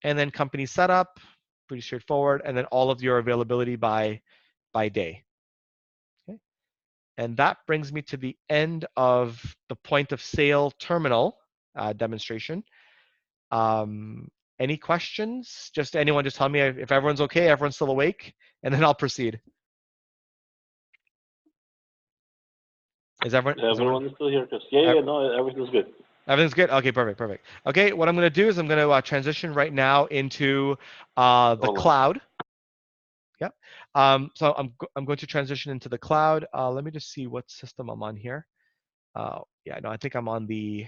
Speaker 1: And then company setup, pretty straightforward. And then all of your availability by day. Okay. And that brings me to the end of the point of sale terminal demonstration. Any questions? Just anyone, just tell me if everyone's okay, everyone's still awake, and then I'll proceed. Is
Speaker 2: Everyone is still here, Chris. Yeah, no, everything's good.
Speaker 1: Everything's good? Okay, perfect. Okay, what I'm going to do is I'm going to transition right now into the cloud. Yep. So I'm going to transition into the cloud. Let me just see what system I'm on here. Yeah, no, I think I'm on the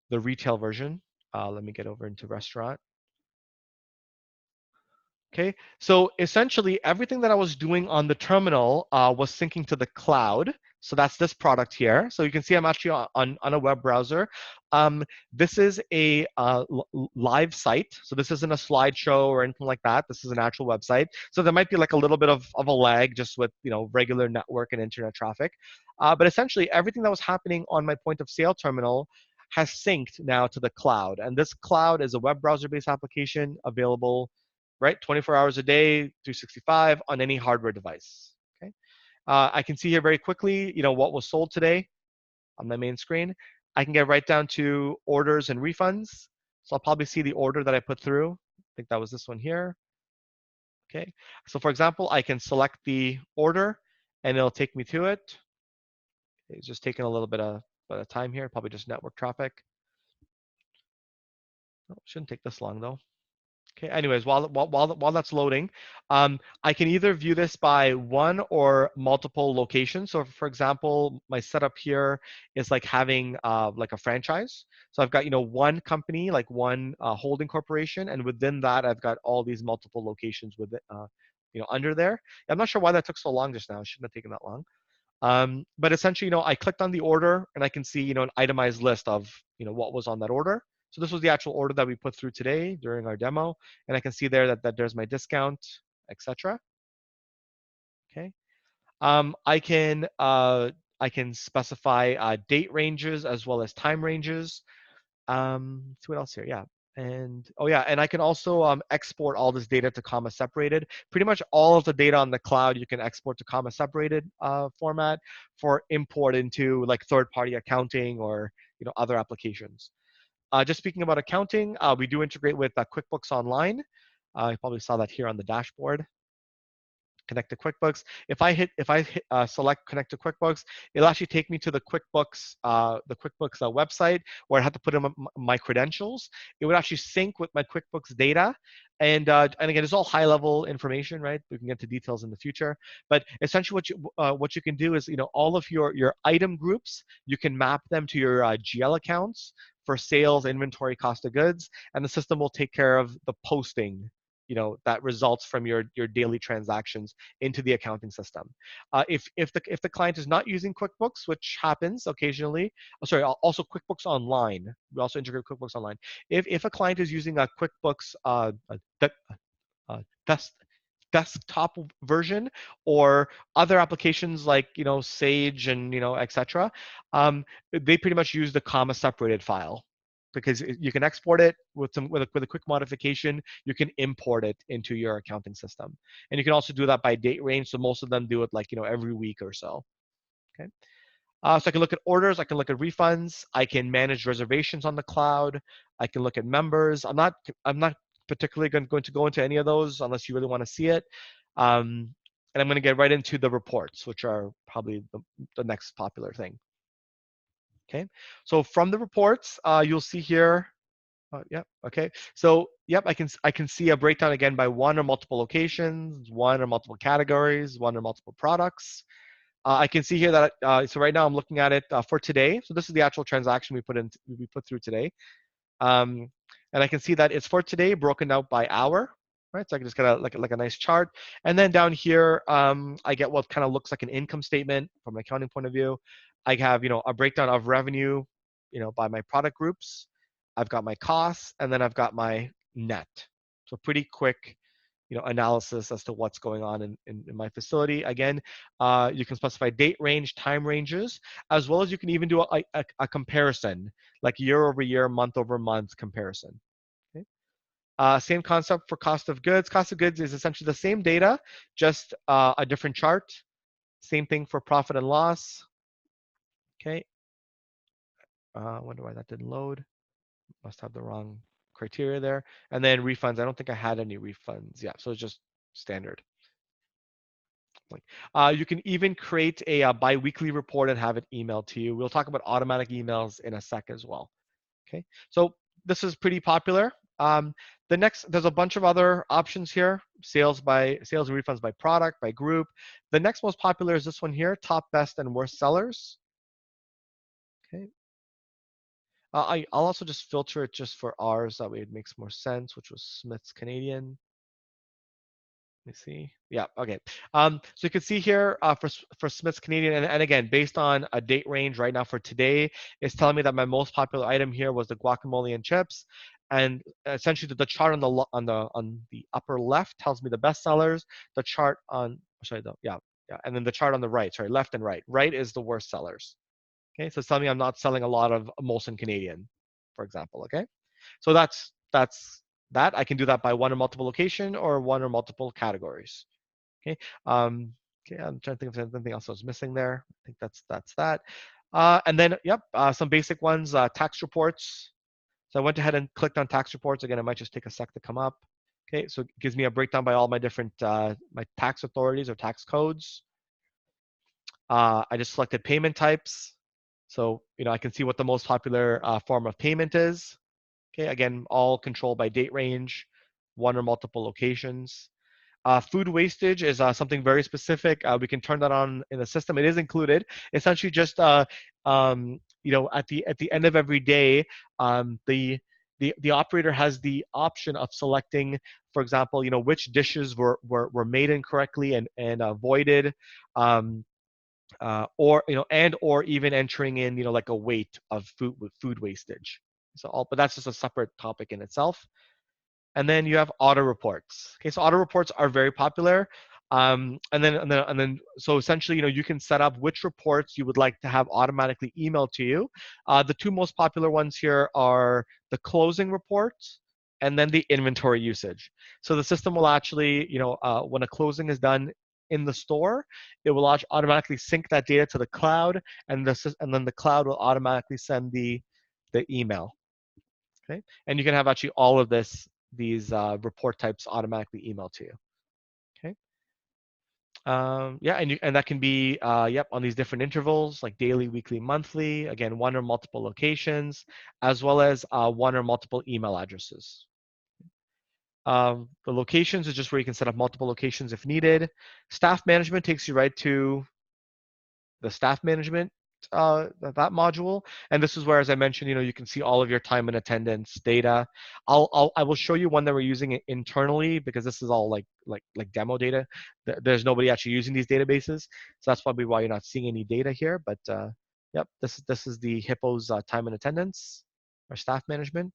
Speaker 1: retail version. Let me get over into restaurant. Okay, so essentially everything that I was doing on the terminal was syncing to the cloud. So that's this product here. So you can see I'm actually on a web browser. This is a live site. So this isn't a slideshow or anything like that. This is an actual website. So there might be like a little bit of a lag just with regular network and internet traffic. But essentially everything that was happening on my point of sale terminal has synced now to the cloud. And this cloud is a web browser-based application available, right, 24 hours a day, 365 on any hardware device. Okay, I can see here very quickly, what was sold today on my main screen. I can get right down to orders and refunds. So I'll probably see the order that I put through. I think that was this one here. Okay, so for example, I can select the order and it'll take me to it. It's just taking a little bit of time here, probably just network traffic. Oh, shouldn't take this long though. Okay, anyways, while that's loading, I can either view this by one or multiple locations. So for example, my setup here is like having like a franchise. So I've got, one company, like one holding corporation, and within that, I've got all these multiple locations with it, under there. I'm not sure why that took so long just now. It shouldn't have taken that long. But essentially, I clicked on the order and I can see, an itemized list of, what was on that order. So this was the actual order that we put through today during our demo. And I can see there that there's my discount, etc. Okay. I can specify date ranges as well as time ranges. Let's see what else here. Yeah. And oh yeah, and I can also export all this data to comma separated. Pretty much all of the data on the cloud you can export to comma separated format for import into like third-party accounting or other applications. Just speaking about accounting, we do integrate with QuickBooks Online. You probably saw that here on the dashboard. Connect to QuickBooks. If I select Connect to QuickBooks, it'll actually take me to the QuickBooks website where I have to put in my credentials. It would actually sync with my QuickBooks data, and again, it's all high-level information, right? We can get to details in the future, but essentially, what you can do is, all of your item groups, you can map them to your GL accounts for sales, inventory, cost of goods, and the system will take care of the posting, that results from your daily transactions into the accounting system. If the client is not using QuickBooks, which happens occasionally, also QuickBooks Online. We also integrate QuickBooks Online. If a client is using a QuickBooks uh, desktop version or other applications like Sage and etc. They pretty much use the comma separated file because you can export it with a quick modification. You can import it into your accounting system, and you can also do that by date range. So most of them do it like every week or so. Okay. So I can look at orders, I can look at refunds, I can manage reservations on the cloud, I can look at members. I'm not particularly going to go into any of those unless you really want to see it. And I'm going to get right into the reports, which are probably the next popular thing. Okay. So from the reports, you'll see here. Yep. Okay. So yep, I can see a breakdown again by one or multiple locations, one or multiple categories, one or multiple products. I can see here that so right now I'm looking at it for today. So this is the actual transaction we put through today, um, and I can see that it's for today broken out by hour, right? So I can just get like a nice chart, and then down here I get what kind of looks like an income statement from an accounting point of view. I have a breakdown of revenue, by my product groups. I've got my costs, and then I've got my net. So pretty quick analysis as to what's going on in my facility. Again, you can specify date range, time ranges, as well as you can even do a comparison, like year over year, month over month comparison. Okay? Same concept for cost of goods. Cost of goods is essentially the same data, just a different chart. Same thing for profit and loss. Okay. Wonder why that didn't load. Must have the wrong criteria there. And then refunds. I don't think I had any refunds. Yeah, so it's just standard. You can even create a bi-weekly report and have it emailed to you. We'll talk about automatic emails in a sec as well. Okay, so this is pretty popular. There's a bunch of other options here: sales and refunds by product, by group. The next most popular is this one here: top, best, and worst sellers. Okay. I'll also just filter it just for ours. That way it makes more sense, which was Smith's Canadian. Let me see. Yeah, okay. So you can see here for Smith's Canadian, and again, based on a date range right now for today, it's telling me that my most popular item here was the guacamole and chips, and essentially the chart on the upper left tells me the best sellers. The chart on and then the chart on the right, sorry, left and right. Right is the worst sellers. Okay, so it's telling me I'm not selling a lot of Molson Canadian, for example. Okay, so that's that. I can do that by one or multiple location or one or multiple categories. Okay. Okay. I'm trying to think if there's anything else I was missing there. I think that's that. And then, yep, some basic ones. Tax reports. So I went ahead and clicked on tax reports. Again, it might just take a sec to come up. Okay. So it gives me a breakdown by all my different my tax authorities or tax codes. I just selected payment types. So I can see what the most popular form of payment is. Okay, again, all controlled by date range, one or multiple locations. Food wastage is something very specific. We can turn that on in the system. It is included. Essentially, just at the end of every day, the operator has the option of selecting, for example, which dishes were made incorrectly and avoided. Or or even entering in like a weight of food wastage. But that's just a separate topic in itself. And then you have auto reports. Okay, so auto reports are very popular. So essentially, you can set up which reports you would like to have automatically emailed to you. The two most popular ones here are the closing reports and then the inventory usage. So the system will actually, when a closing is done in the store, it will automatically sync that data to the cloud, and then the cloud will automatically send the email. Okay, and you can have actually all of these report types automatically emailed to you. Okay. Yeah, and that can be on these different intervals like daily, weekly, monthly. Again, one or multiple locations, as well as one or multiple email addresses. The locations is just where you can set up multiple locations if needed. Staff management takes you right to the staff management that module, and this is where, as I mentioned, you can see all of your time and attendance data. I will show you one that we're using it internally, because this is all like demo data. There's nobody actually using these databases, so that's probably why you're not seeing any data here. But yep, this is the HIPPOS time and attendance or staff management.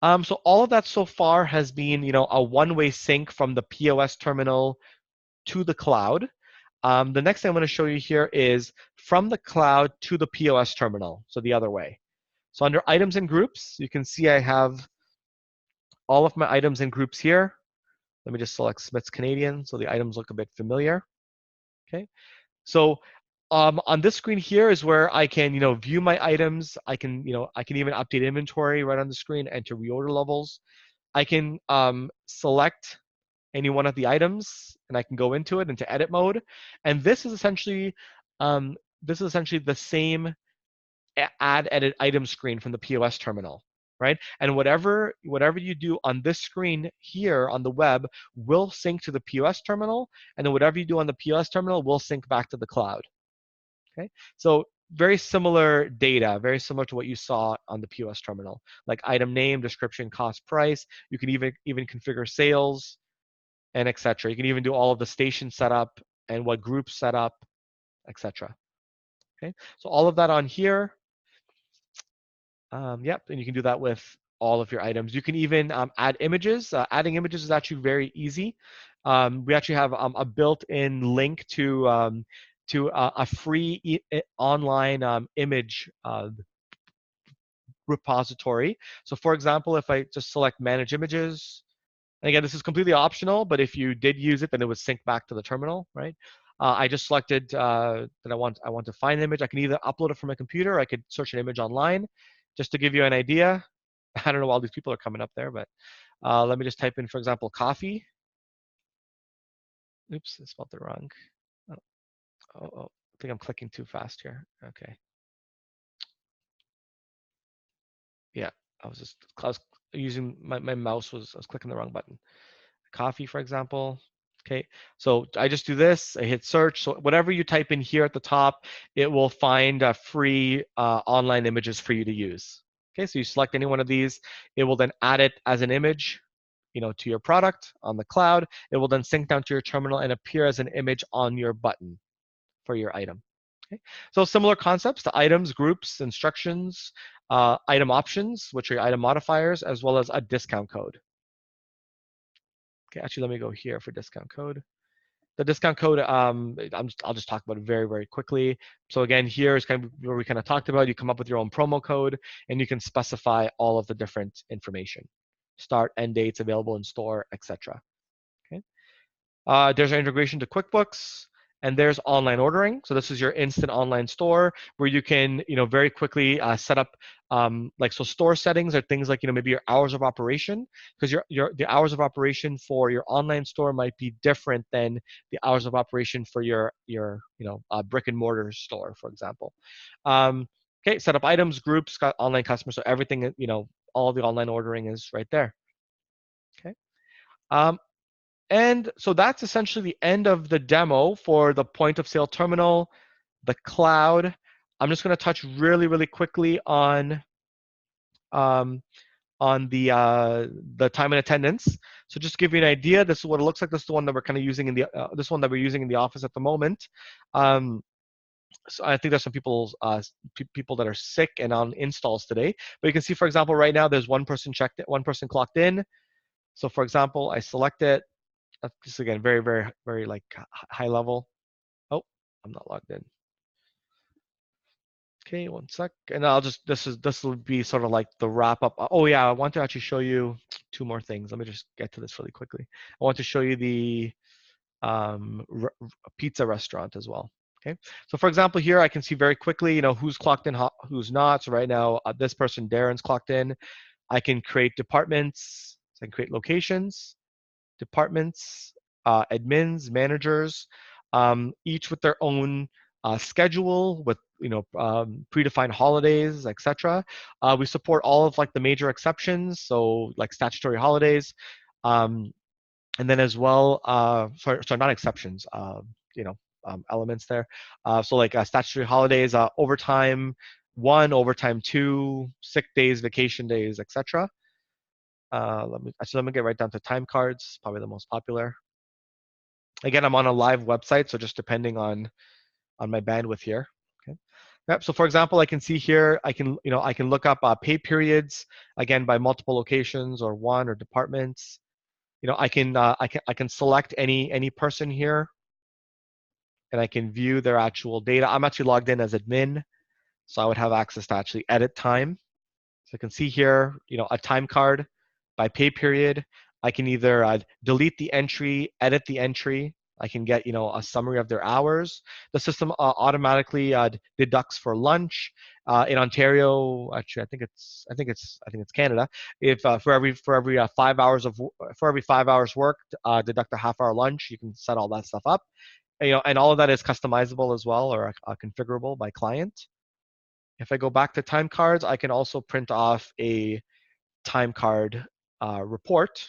Speaker 1: So all of that so far has been, a one-way sync from the POS terminal to the cloud. The next thing I'm going to show you here is from the cloud to the POS terminal, so the other way. So under items and groups, you can see I have all of my items and groups here. Let me just select Smith's Canadian so the items look a bit familiar. Okay, so on this screen here is where I can, view my items. I can even update inventory right on the screen, enter reorder levels. I can select any one of the items, and I can go into it into edit mode. And um, this is essentially the same add edit item screen from the POS terminal, right? And whatever you do on this screen here on the web will sync to the POS terminal, and then whatever you do on the POS terminal will sync back to the cloud. Okay, so very similar data, very similar to what you saw on the POS terminal, like item name, description, cost, price. You can even configure sales and etc. You can even do all of the station setup and what group setup, etc. Okay, so all of that on here. Yep, and you can do that with all of your items. You can even add images. Adding images is actually very easy. We actually have a built-in link to a free online image repository. So for example, if I just select manage images, and again, this is completely optional, but if you did use it, then it would sync back to the terminal, right? I just selected that I want to find an image. I can either upload it from my computer, or I could search an image online. Just to give you an idea, I don't know why all these people are coming up there, but let me just type in, for example, coffee. Oops, I spelled it wrong. Oh, I think I'm clicking too fast here. Okay. Yeah, I was using my mouse I was clicking the wrong button. Coffee, for example. Okay, so I just do this, I hit search. So whatever you type in here at the top, it will find free online images for you to use. Okay, so you select any one of these, it will then add it as an image, to your product on the cloud. It will then sync down to your terminal and appear as an image on your button for your item. Okay, so similar concepts to items, groups, instructions, item options, which are your item modifiers, as well as a discount code. Okay, actually, let me go here for discount code. The discount code, I'll just talk about it very, very quickly. So again, here is kind of where we kind of talked about. You come up with your own promo code, and you can specify all of the different information, start, end dates, available in store, etc. Okay. There's our integration to QuickBooks, and there's online ordering. So this is your instant online store where you can, very quickly set up, so store settings are things like, maybe your hours of operation, because the hours of operation for your online store might be different than the hours of operation for your brick and mortar store, for example. Okay, set up items, groups, got online customers, so everything, all the online ordering is right there. Okay. Um, and so that's essentially the end of the demo for the point of sale terminal, the cloud. I'm just going to touch really, really quickly um, on the time and attendance. So just to give you an idea, this is what it looks like. This is the one that we're kind of using in the this one that we're using in the office at the moment. So I think there's some people people that are sick and on installs today. But you can see, for example, right now there's one person clocked in. So for example, I select it. Just again, very, very, very like high level. Oh, I'm not logged in. Okay, one sec. And this will be sort of like the wrap up. Oh yeah, I want to actually show you two more things. Let me just get to this really quickly. I want to show you the pizza restaurant as well. Okay, so for example, here I can see very quickly, who's clocked in, who's not. So right now, this person, Darren's clocked in. I can create departments. So I can create locations, departments, admins, managers, each with their own schedule with predefined holidays, etc. We support all of like the major exceptions, so like statutory holidays, and then as well, sorry, not exceptions, elements there. So like statutory holidays, overtime 1, overtime 2, sick days, vacation days, etc. Let me get right down to time cards, probably the most popular. Again, I'm on a live website, so just depending on my bandwidth here. Okay. Yep. So for example, I can see here, I can look up pay periods again by multiple locations or one or departments. I can select any person here, and I can view their actual data. I'm actually logged in as admin, so I would have access to actually edit time. So I can see here, a time card by pay period. I can either delete the entry, edit the entry. I can get, a summary of their hours. The system automatically deducts for lunch. In Ontario, actually, I think it's Canada. If for every 5 hours for every 5 hours worked, deduct a half-hour lunch. You can set all that stuff up. And all of that is customizable as well, or configurable by client. If I go back to time cards, I can also print off a time card report,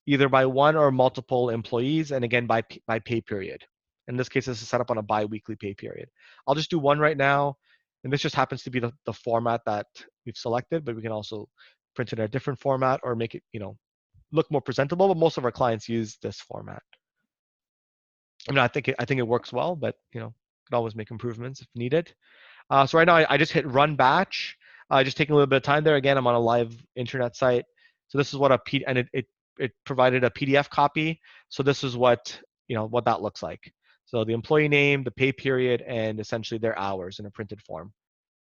Speaker 1: either by one or multiple employees, and again by pay period. In this case, this is set up on a bi-weekly pay period. I'll just do one right now, and this just happens to be the format that we've selected, but we can also print it in a different format or make it, look more presentable. But most of our clients use this format. I mean, I think it works well, but could always make improvements if needed. So right now I just hit run batch. Just taking a little bit of time there. Again, I'm on a live internet site. So this is what and it provided a PDF copy. So this is what that looks like. So the employee name, the pay period, and essentially their hours in a printed form.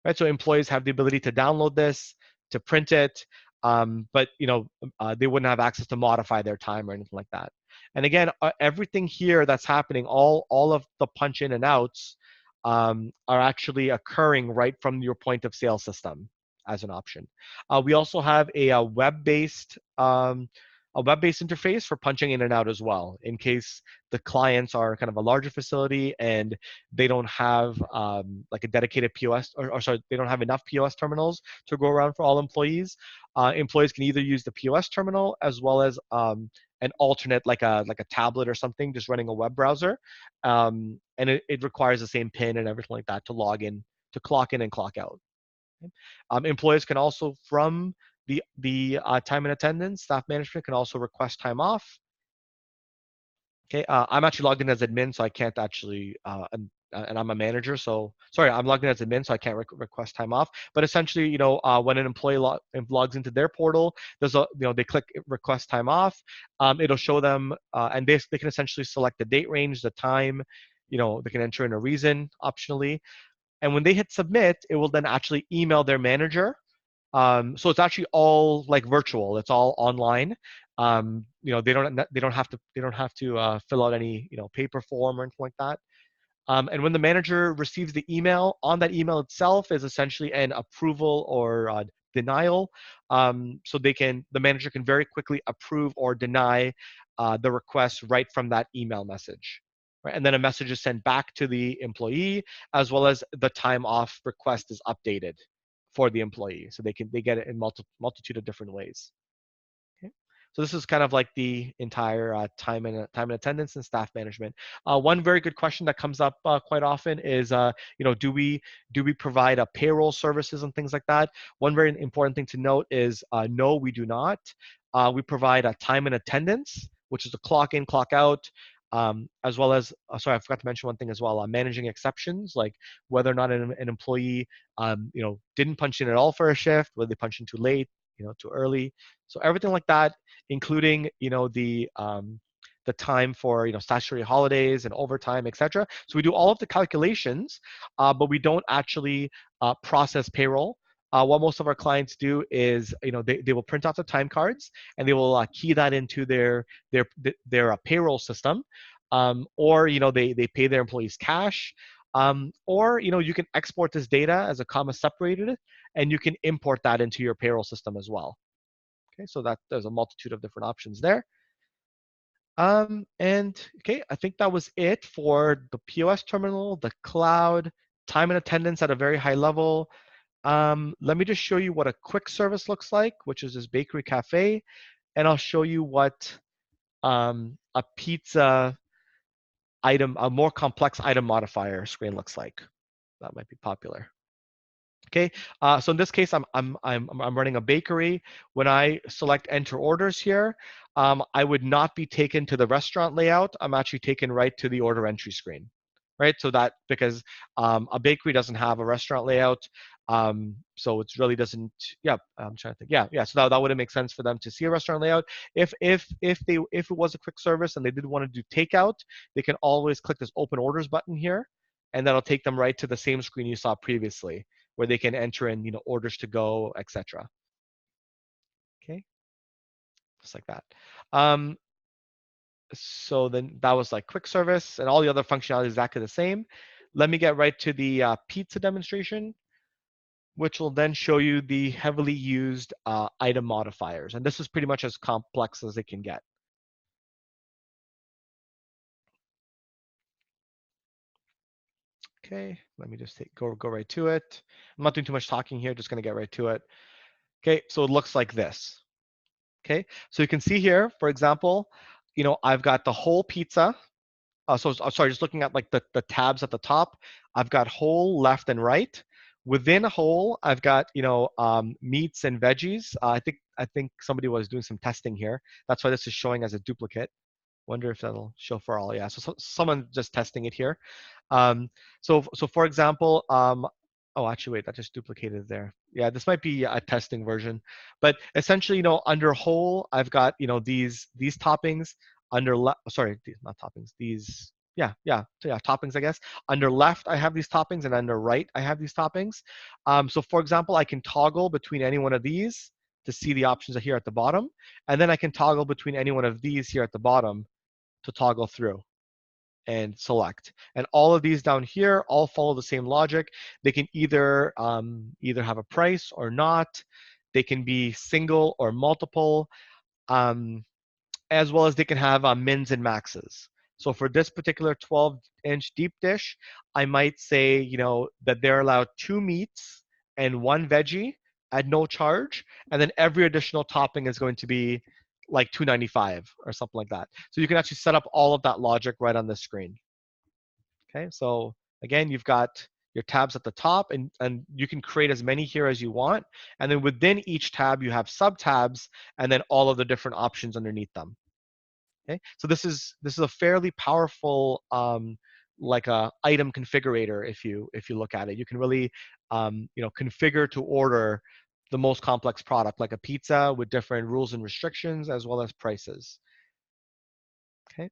Speaker 1: Right. So employees have the ability to download this, to print it, but they wouldn't have access to modify their time or anything like that. And again, everything here that's happening, all of the punch in and outs are actually occurring right from your point of sale system as an option. We also have a web-based interface for punching in and out as well, in case the clients are kind of a larger facility and they don't have like a dedicated POS, or sorry, they don't have enough POS terminals to go around for all employees. Employees can either use the POS terminal as well as an alternate, like a tablet or something, just running a web browser, and it requires the same PIN and everything like that to log in, to clock in and clock out. Employees can also, from the time and attendance, staff management can also request time off. Okay, I'm actually logged in as admin, so I can't actually, and I'm a manager, so sorry, I'm logged in as admin, so I can't request time off. But essentially, when an employee logs into their portal, they click request time off. It'll show them, and they can essentially select the date range, the time. They can enter in a reason optionally, and when they hit submit, it will then actually email their manager. So it's actually all like virtual. It's all online. They don't have to fill out any paper form or anything like that. And when the manager receives the email, on that email itself is essentially an approval or denial. So the manager can very quickly approve or deny the request right from that email message. Right? And then a message is sent back to the employee, as well as the time off request is updated for the employee, so they get it in multitude of different ways. Okay. So this is kind of like the entire time and attendance and staff management. One very good question that comes up quite often is, do we provide payroll services and things like that? One very important thing to note is no, we do not. We provide a time and attendance, which is the clock in, clock out, as well as, sorry, I forgot to mention one thing as well, managing exceptions, like whether or not an employee, didn't punch in at all for a shift, whether they punched in too late, too early. So everything like that, including, the time for, statutory holidays and overtime, etc. So we do all of the calculations, but we don't actually process payroll. What most of our clients do is, they will print off the time cards and they will key that into their payroll system, or they pay their employees cash, or you can export this data as a comma separated, and you can import that into your payroll system as well. Okay, so there's a multitude of different options there. And okay, I think that was it for the POS terminal, the cloud, time and attendance at a very high level. Let me just show you what a quick service looks like, which is this bakery cafe, and I'll show you what a pizza item, a more complex item modifier screen looks like. That might be popular. Okay, so in this case, I'm running a bakery. When I select enter orders here, I would not be taken to the restaurant layout. I'm actually taken right to the order entry screen. right? So that because a bakery doesn't have a restaurant layout, so it really doesn't. Yeah, I'm trying to think. Yeah. So that wouldn't make sense for them to see a restaurant layout. If it was a quick service and they did want to do takeout, they can always click this open orders button here, and that'll take them right to the same screen you saw previously, where they can enter in orders to go, etc. Okay, just like that. Um, so then that was like quick service, and all the other functionality is exactly the same. Let me get right to the pizza demonstration, which will then show you the heavily used item modifiers. And this is pretty much as complex as it can get. Okay, let me just go right to it. I'm not doing too much talking here, just gonna get right to it. Okay, so it looks like this. Okay, so you can see here, for example, I've got the whole pizza. Sorry, just looking at like the tabs at the top, I've got whole, left, and right. Within whole, I've got meats and veggies. I think somebody was doing some testing here. That's why this is showing as a duplicate. Wonder if that'll show for all. Yeah, so someone just testing it here. So for example, oh, actually, wait, that just duplicated there. Yeah, this might be a testing version, but essentially, under whole, I've got these toppings. Sorry, these not toppings. These, so toppings, I guess. Under left, I have these toppings, and under right, I have these toppings. So for example, I can toggle between any one of these to see the options here at the bottom, and then I can toggle between any one of these here at the bottom to toggle through and select. And all of these down here all follow the same logic. They can either have a price or not. They can be single or multiple, as well as they can have mins and maxes. So for this particular 12-inch deep dish, I might say, that they're allowed 2 meats and 1 veggie at no charge, and then every additional topping is going to be like $2.95 or something like that. So you can actually set up all of that logic right on the screen. Okay, so again, you've got your tabs at the top, and you can create as many here as you want. And then within each tab, you have sub tabs, and then all of the different options underneath them. Okay, so this is a fairly powerful like a item configurator. If you look at it, you can really configure to order the most complex product, like a pizza, with different rules and restrictions as well as prices. Okay.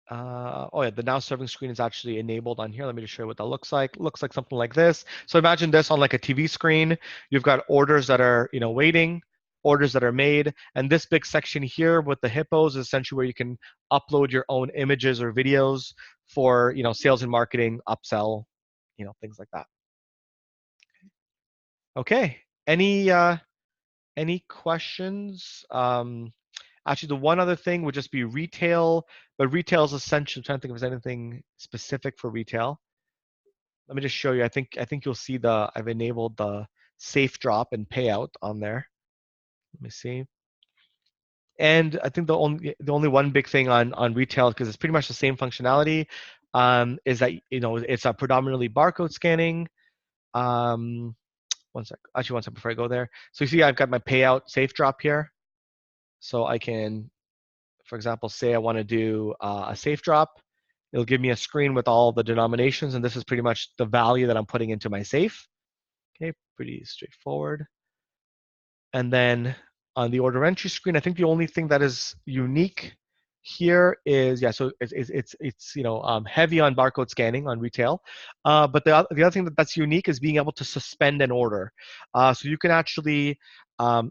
Speaker 1: Oh yeah, the now serving screen is actually enabled on here. Let me just show you what that looks like. Looks like something like this. So imagine this on like a TV screen. You've got orders that are waiting, orders that are made, and this big section here with the hippos is essentially where you can upload your own images or videos for sales and marketing, upsell, things like that. Okay. Any questions? Actually, the one other thing would just be retail, but retail is essentially, I'm trying to think if there's anything specific for retail. Let me just show you. I think you'll see I've enabled the safe drop and payout on there. Let me see. And I think the only one big thing on retail, because it's pretty much the same functionality, is that it's a predominantly barcode scanning. One sec. Actually, one sec before I go there. So you see, I've got my payout safe drop here. So I can, for example, say I want to do a safe drop. It'll give me a screen with all the denominations, and this is pretty much the value that I'm putting into my safe. Okay, pretty straightforward. And then on the order entry screen, I think the only thing that is unique here is, so it's heavy on barcode scanning on retail, but the other thing that's unique is being able to suspend an order. So you can actually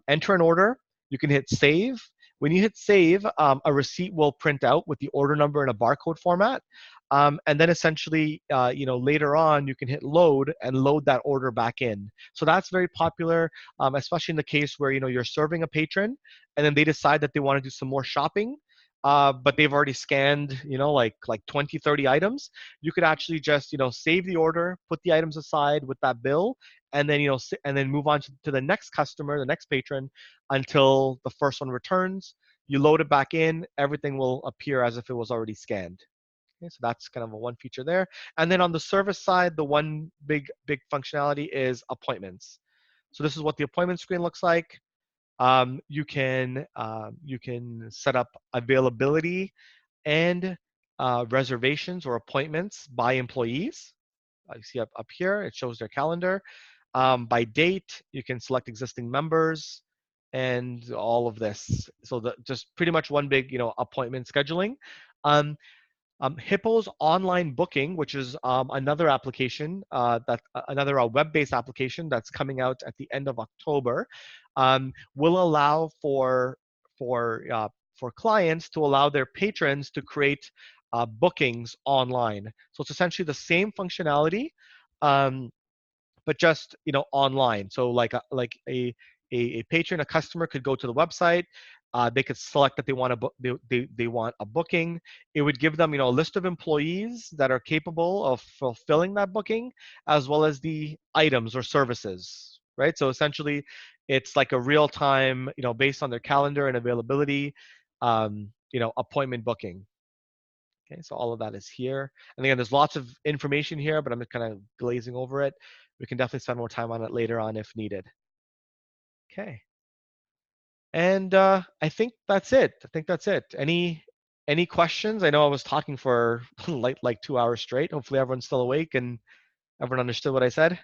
Speaker 1: enter an order, you can hit save. When you hit save, a receipt will print out with the order number in a barcode format. And then essentially, later on, you can hit load and load that order back in. So that's very popular, especially in the case where you're serving a patron, and then they decide that they want to do some more shopping, but they've already scanned, like 20, 30 items. You could actually just save the order, put the items aside with that bill, and then and then move on to the next customer, the next patron, until the first one returns. You load it back in, everything will appear as if it was already scanned. Okay, so that's kind of a one feature there. And then on the service side, the one big functionality is appointments. So this is what the appointment screen looks like. You can set up availability and reservations or appointments by employees. You see up here, it shows their calendar. By date, you can select existing members and all of this. So just pretty much one big, appointment scheduling. Um, HIPPO's online booking, which is another application another web-based application that's coming out at the end of October, will allow for uh, for clients to allow their patrons to create bookings online. So it's essentially the same functionality, um, but just online. So like a patron, a customer could go to the website. They could select that they want to book. They want a booking. It would give them a list of employees that are capable of fulfilling that booking, as well as the items or services. Right. So essentially, it's like a real time, based on their calendar and availability, appointment booking. Okay, so all of that is here. And again, there's lots of information here, but I'm just kind of glazing over it. We can definitely spend more time on it later on if needed. Okay. And I think that's it. I think that's it. Any questions? I know I was talking for like 2 hours straight. Hopefully everyone's still awake and everyone understood what I said.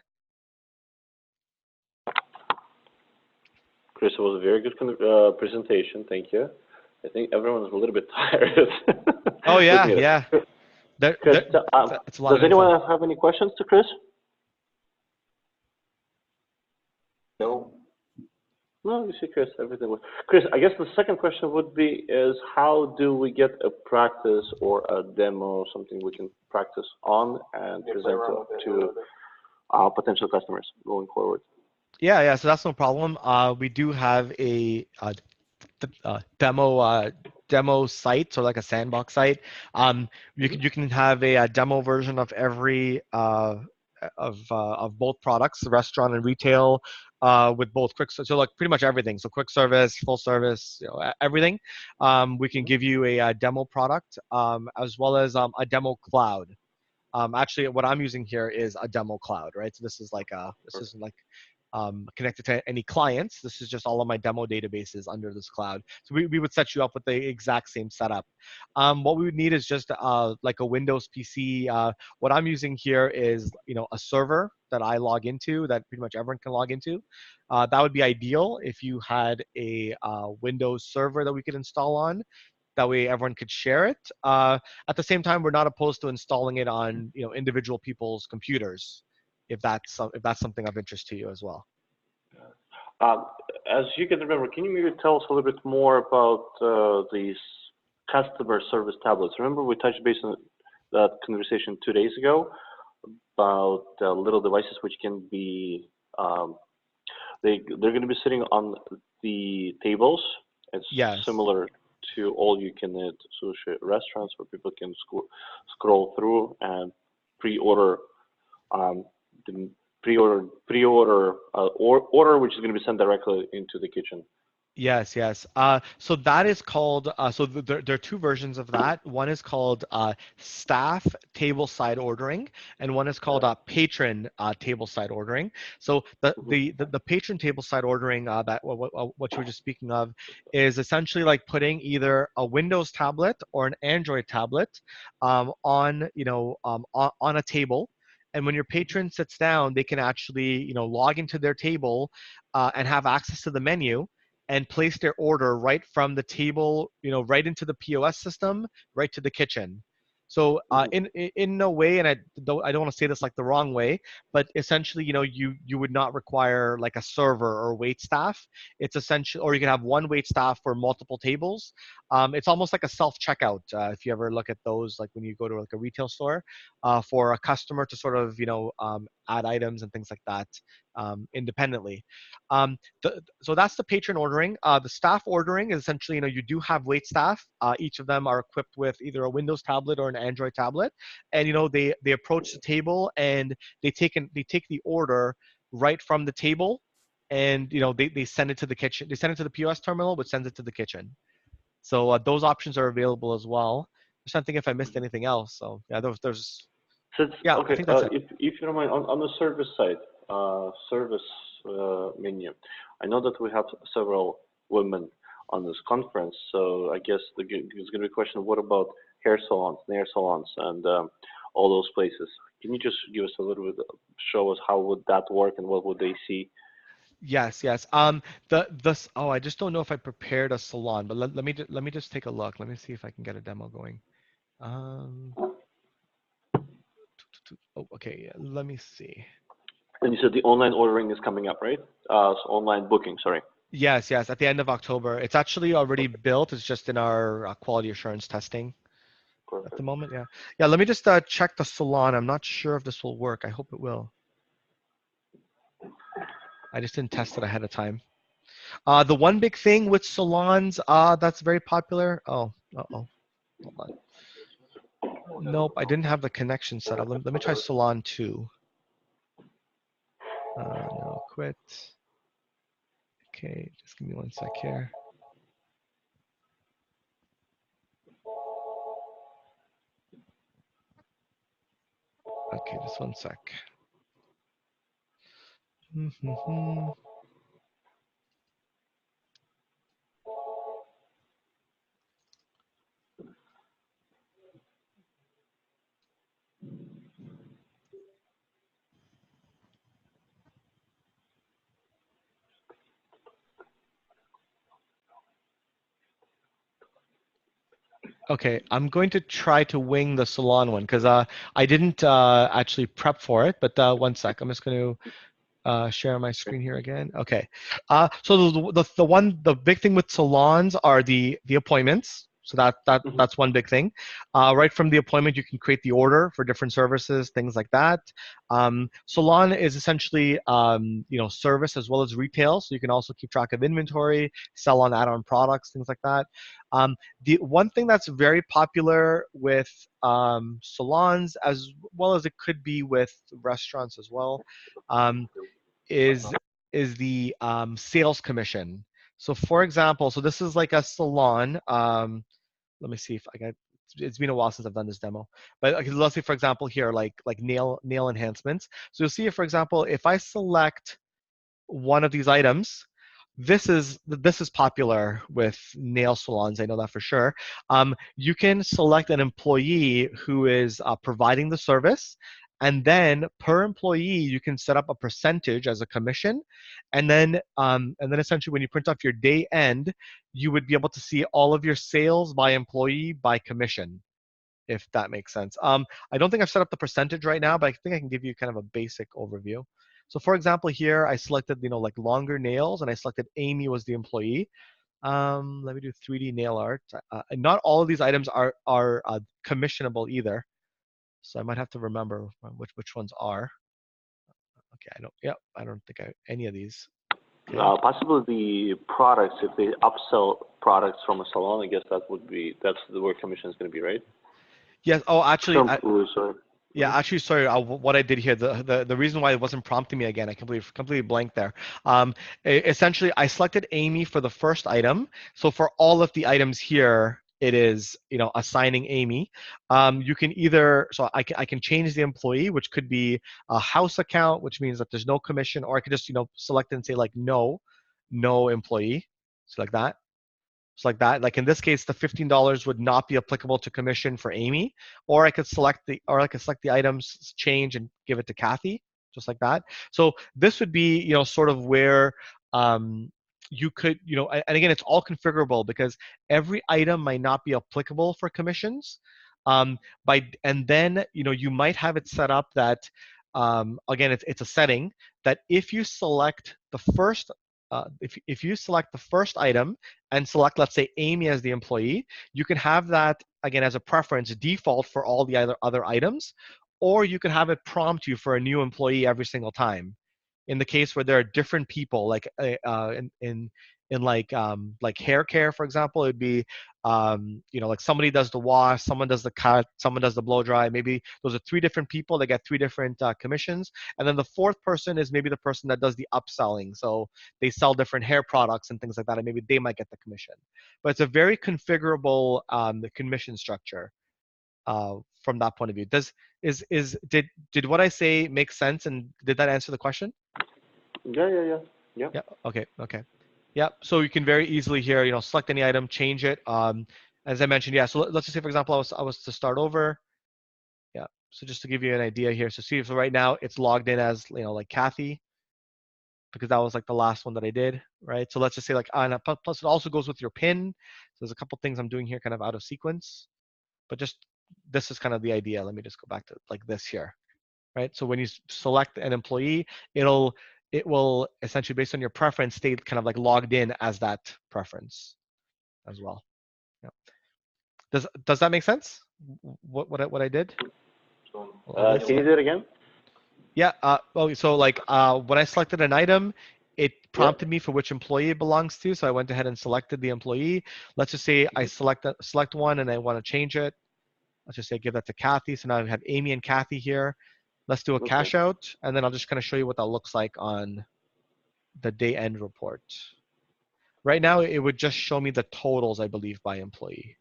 Speaker 4: Chris, it was a very good presentation. Thank you. I think everyone's a little bit tired.
Speaker 1: Oh yeah,
Speaker 4: Looking at it.
Speaker 1: yeah.
Speaker 4: Chris,
Speaker 1: It's a lot
Speaker 4: does
Speaker 1: of info.
Speaker 4: anyone have any questions to Chris?
Speaker 5: No.
Speaker 4: No, you see, Chris, everything was. Chris, I guess the second question would be is how do we get a practice or a demo, something we can practice on and present to our potential customers going forward?
Speaker 1: Yeah, so that's no problem. We do have a demo site, so like a sandbox site. You can have a demo version of every of both products, the restaurant and retail, with both so like pretty much everything. So quick service, full service, everything. We can give you a demo product, as well as a demo cloud. Actually, what I'm using here is a demo cloud, right? So this isn't like connected to any clients. This is just all of my demo databases under this cloud. So we would set you up with the exact same setup. What we would need is just like a Windows PC. What I'm using here is a server that I log into, that pretty much everyone can log into. That would be ideal if you had a Windows server that we could install on. That way everyone could share it. At the same time, we're not opposed to installing it on individual people's computers, if that's something of interest to you as well.
Speaker 4: Um, as you can remember, can you maybe tell us a little bit more about these customer service tablets? Remember we touched base on that conversation 2 days ago about little devices which can be, they're going to be sitting on the tables. It's
Speaker 1: Yes.
Speaker 4: similar to all-you-can-eat sushi restaurants where people can scroll through and pre-order the order which is going to be sent directly into the kitchen.
Speaker 1: Yes. So that is called, there are two versions of that. One is called staff table-side ordering, and one is called patron table-side ordering. So the patron table-side ordering, that what you were just speaking of, is essentially like putting either a Windows tablet or an Android tablet on a table. And when your patron sits down, they can actually log into their table and have access to the menu and place their order right from the table, right into the POS system, right to the kitchen. So in no way, and I don't want to say this like the wrong way, but essentially, you would not require like a server or wait staff. It's essentially, or you can have one wait staff for multiple tables. It's almost like a self checkout. If you ever look at those, like when you go to like a retail store, for a customer to sort of add items and things like that independently. So that's the patron ordering. The staff ordering is essentially, you do have wait staff. Each of them are equipped with either a Windows tablet or an Android tablet, and they approach the table and they take the order right from the table, and they send it to the kitchen. They send it to the POS terminal, which sends it to the kitchen. So those options are available as well. I'm just trying to think if I missed anything else. So yeah, there's
Speaker 4: So
Speaker 1: yeah,
Speaker 4: okay,
Speaker 1: I think that's it.
Speaker 4: if you don't mind, on the service side, service menu, I know that we have several women on this conference. So I guess there's going to be a question: what about hair salons, nail salons, and all those places? Can you just give us a little bit, show us how would that work and what would they see?
Speaker 1: Yes, yes. Oh, I just don't know if I prepared a salon, but let me just take a look. Let me see if I can get a demo going. Um, oh, okay. Yeah, let me see.
Speaker 4: And you said the online ordering is coming up, right? So online booking, sorry.
Speaker 1: Yes, yes. At the end of October, it's actually already built. It's just in our quality assurance testing at the
Speaker 4: Perfect.
Speaker 1: moment. Yeah, yeah. Let me just check the salon. I'm not sure if this will work. I hope it will. I just didn't test it ahead of time. The one big thing with salons that's very popular. Oh, uh-oh. Hold on. Nope, I didn't have the connection set up. Let me try Salon 2. No, quit. Okay, just give me one sec here. Okay, just one sec. Okay, I'm going to try to wing the salon one because I didn't actually prep for it. But one sec, I'm just going to share my screen here again. Okay. So the big thing with salons are the appointments. So that's one big thing. Right from the appointment, you can create the order for different services, things like that. Salon is essentially service as well as retail. So you can also keep track of inventory, sell on add-on products, things like that. The one thing that's very popular with salons, as well as it could be with restaurants as well, is the sales commission. So for example, so this is like a salon. Let me see if I got. It's been a while since I've done this demo, but okay, let's see for example here, like nail enhancements. So you'll see, for example, if I select one of these items, this is popular with nail salons. I know that for sure. You can select an employee who is providing the service, and then per employee you can set up a percentage as a commission, and then essentially when you print off your day end, you would be able to see all of your sales by employee by commission, if that makes sense. I don't think I've set up the percentage right now, but I think I can give you kind of a basic overview. So for example, here I selected, like longer nails, and I selected Amy was the employee. Let me do 3D nail art. And not all of these items are commissionable either, so I might have to remember which ones are. Okay, I don't. Yep, I don't think any of these. Okay.
Speaker 4: Possibly the products, if they upsell products from a salon, I guess that's where commission is going to be, right?
Speaker 1: Yes. Oh, actually,
Speaker 4: Sorry.
Speaker 1: yeah, actually, sorry. What I did here, the reason why it wasn't prompting me again, I completely blanked there. Essentially, I selected Amy for the first item. So for all of the items here, it is assigning Amy. You can either I can change the employee, which could be a house account, which means that there's no commission, or I could just select and say like no employee, select that. So like that, like in this case, the $15 would not be applicable to commission for Amy, or I could select the items change and give it to Kathy, just like that. So this would be, sort of where you could, and again, it's all configurable because every item might not be applicable for commissions. And then, you might have it set up that, again, it's a setting that if you select the first, if you select the first item and select, let's say, Amy as the employee, you can have that, again, as a preference, default for all the other items, or you can have it prompt you for a new employee every single time. In the case where there are different people, like in like hair care, for example, it'd be like somebody does the wash, someone does the cut, someone does the blow dry. Maybe those are three different people. They get three different commissions, and then the fourth person is maybe the person that does the upselling. So they sell different hair products and things like that, and maybe they might get the commission. But it's a very configurable the commission structure from that point of view. Did what I say make sense, and did that answer the question?
Speaker 4: Yeah.
Speaker 1: Yeah. Okay. Yep. So you can very easily here, select any item, change it. As I mentioned, yeah. So let's just say, for example, I was to start over. Yeah. So just to give you an idea here. So see, so right now it's logged in as, like Kathy, because that was like the last one that I did, right? So let's just say like, and plus it also goes with your PIN. So there's a couple things I'm doing here kind of out of sequence, but just, this is kind of the idea. Let me just go back to like this here, right? So when you select an employee, it will essentially, based on your preference, stay kind of like logged in as that preference as well. Yeah. Does that make sense? What I did? At
Speaker 4: Can you do it again?
Speaker 1: Yeah. So like when I selected an item, it
Speaker 4: Yeah.
Speaker 1: prompted me for which employee it belongs to. So I went ahead and selected the employee. Let's just say I select one and I want to change it. Let's just say give that to Kathy. So now I have Amy and Kathy here. Let's do a
Speaker 4: Okay.
Speaker 1: cash out, and then I'll just kind of show you what that looks like on the day end report. Right now, it would just show me the totals, I believe, by employee.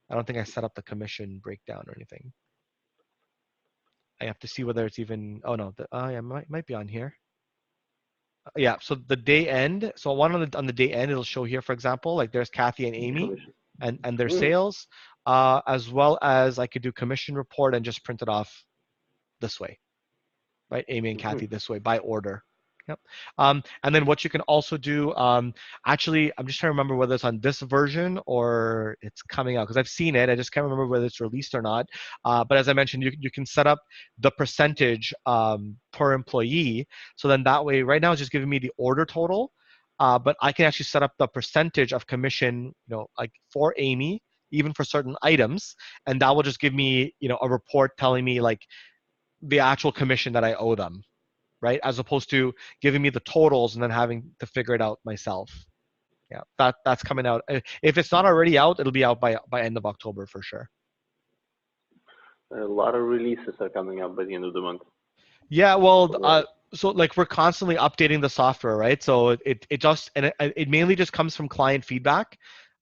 Speaker 1: I don't think I set up the commission breakdown or anything. I have to see whether it's even, oh no, yeah, might be on here. Yeah, so the day end, so one on the day end, it'll show here, for example, like there's Kathy and Amy and their sales, as well as I could do commission report and just print it off this way, right? Amy and Kathy this way by order. Yep. And then what you can also do, actually, I'm just trying to remember whether it's on this version or it's coming out, because I've seen it. I just can't remember whether it's released or not. But as I mentioned, you can set up the percentage per employee. So then that way, right now it's just giving me the order total, but I can actually set up the percentage of commission, like for Amy, even for certain items, and that will just give me, a report telling me like the actual commission that I owe them, right? As opposed to giving me the totals and then having to figure it out myself. Yeah, that's coming out. If it's not already out, it'll be out by end of October for sure.
Speaker 4: A lot of releases are coming up by the end of the month.
Speaker 1: Yeah, well, so like we're constantly updating the software, right? So it just, and it mainly just comes from client feedback.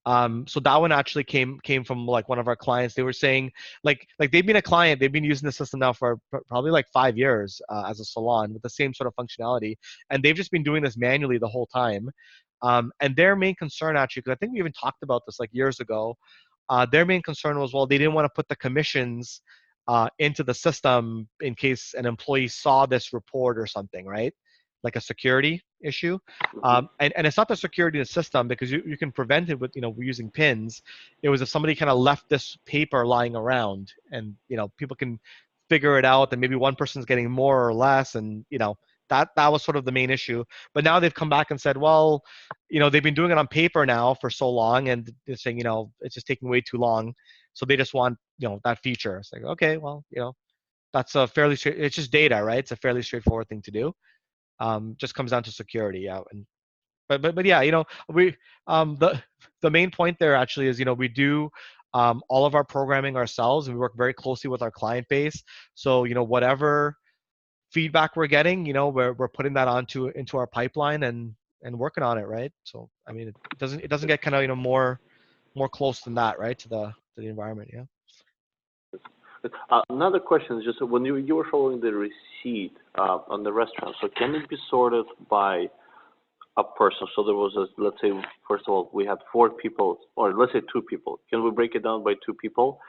Speaker 1: So that one actually came from like one of our clients. They were saying like they've been a client, they've been using the system now for probably like 5 years as a salon with the same sort of functionality, and they've just been doing this manually the whole time. And their main concern actually, because I think we even talked about this like years ago, their main concern was, well, they didn't want to put the commissions into the system in case an employee saw this report or something, right? Like a security issue. And it's not the security in the system, because you can prevent it with, using pins. It was if somebody kind of left this paper lying around, and, people can figure it out, and maybe one person's getting more or less, and, that was sort of the main issue. But now they've come back and said, well, they've been doing it on paper now for so long, and they're saying, it's just taking way too long. So they just want, that feature. It's like, okay, well, that's a fairly straight, it's just data, right? It's a fairly straightforward thing to do. Just comes down to security. Yeah. And, but yeah, we, the main point there actually is, we do, all of our programming ourselves, and we work very closely with our client base. So, whatever feedback we're getting, we're putting that into our pipeline and working on it, right? So, I mean, it doesn't get kind of, more close than that, right? To the environment. Yeah.
Speaker 4: Another question is just when you were showing the receipt on the restaurant, so can it be sorted by a person? So there was let's say, first of all, we had 4 people, or let's say 2 people. Can we break it down by 2 people?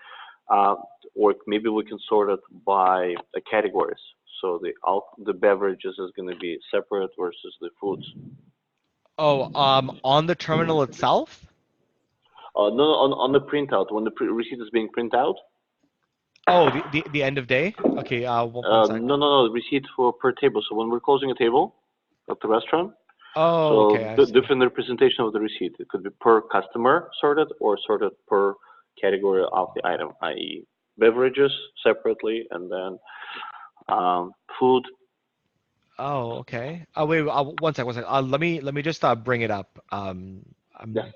Speaker 4: Or maybe we can sort it by the categories. So the beverages is going to be separate versus the foods.
Speaker 1: Oh, on the terminal itself?
Speaker 4: No, on the printout, when the receipt is being printed out.
Speaker 1: Oh, the end of day? Okay, one sec.
Speaker 4: No, receipt for per table. So when we're closing a table at the restaurant,
Speaker 1: Oh, okay, I
Speaker 4: so
Speaker 1: see.
Speaker 4: different representation of the receipt. It could be per customer sorted or sorted per category of the item, i.e. beverages separately, and then food.
Speaker 1: Oh, okay. Oh, wait, one sec. Let me just bring it up.
Speaker 4: Yeah.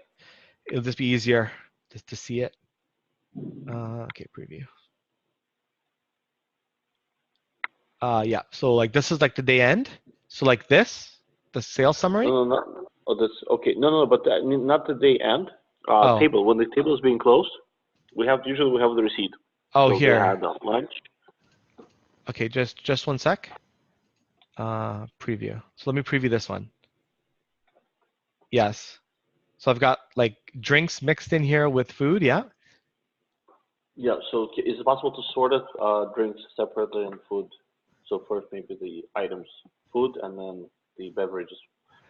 Speaker 1: It'll just be easier just to see it. Okay, preview. Yeah. So like this is like the day end. So like this, the sales summary.
Speaker 4: No. Oh, that's okay. No, but I mean not the day end.
Speaker 1: Oh.
Speaker 4: Table. When the table is being closed, usually we have the receipt.
Speaker 1: Oh,
Speaker 4: so
Speaker 1: here.
Speaker 4: They had lunch.
Speaker 1: Okay, just one sec. Preview. So let me preview this one. Yes. So I've got like drinks mixed in here with food. Yeah.
Speaker 4: Yeah, so is it possible to sort it, drinks separately and food? So first maybe the items, food, and then the beverages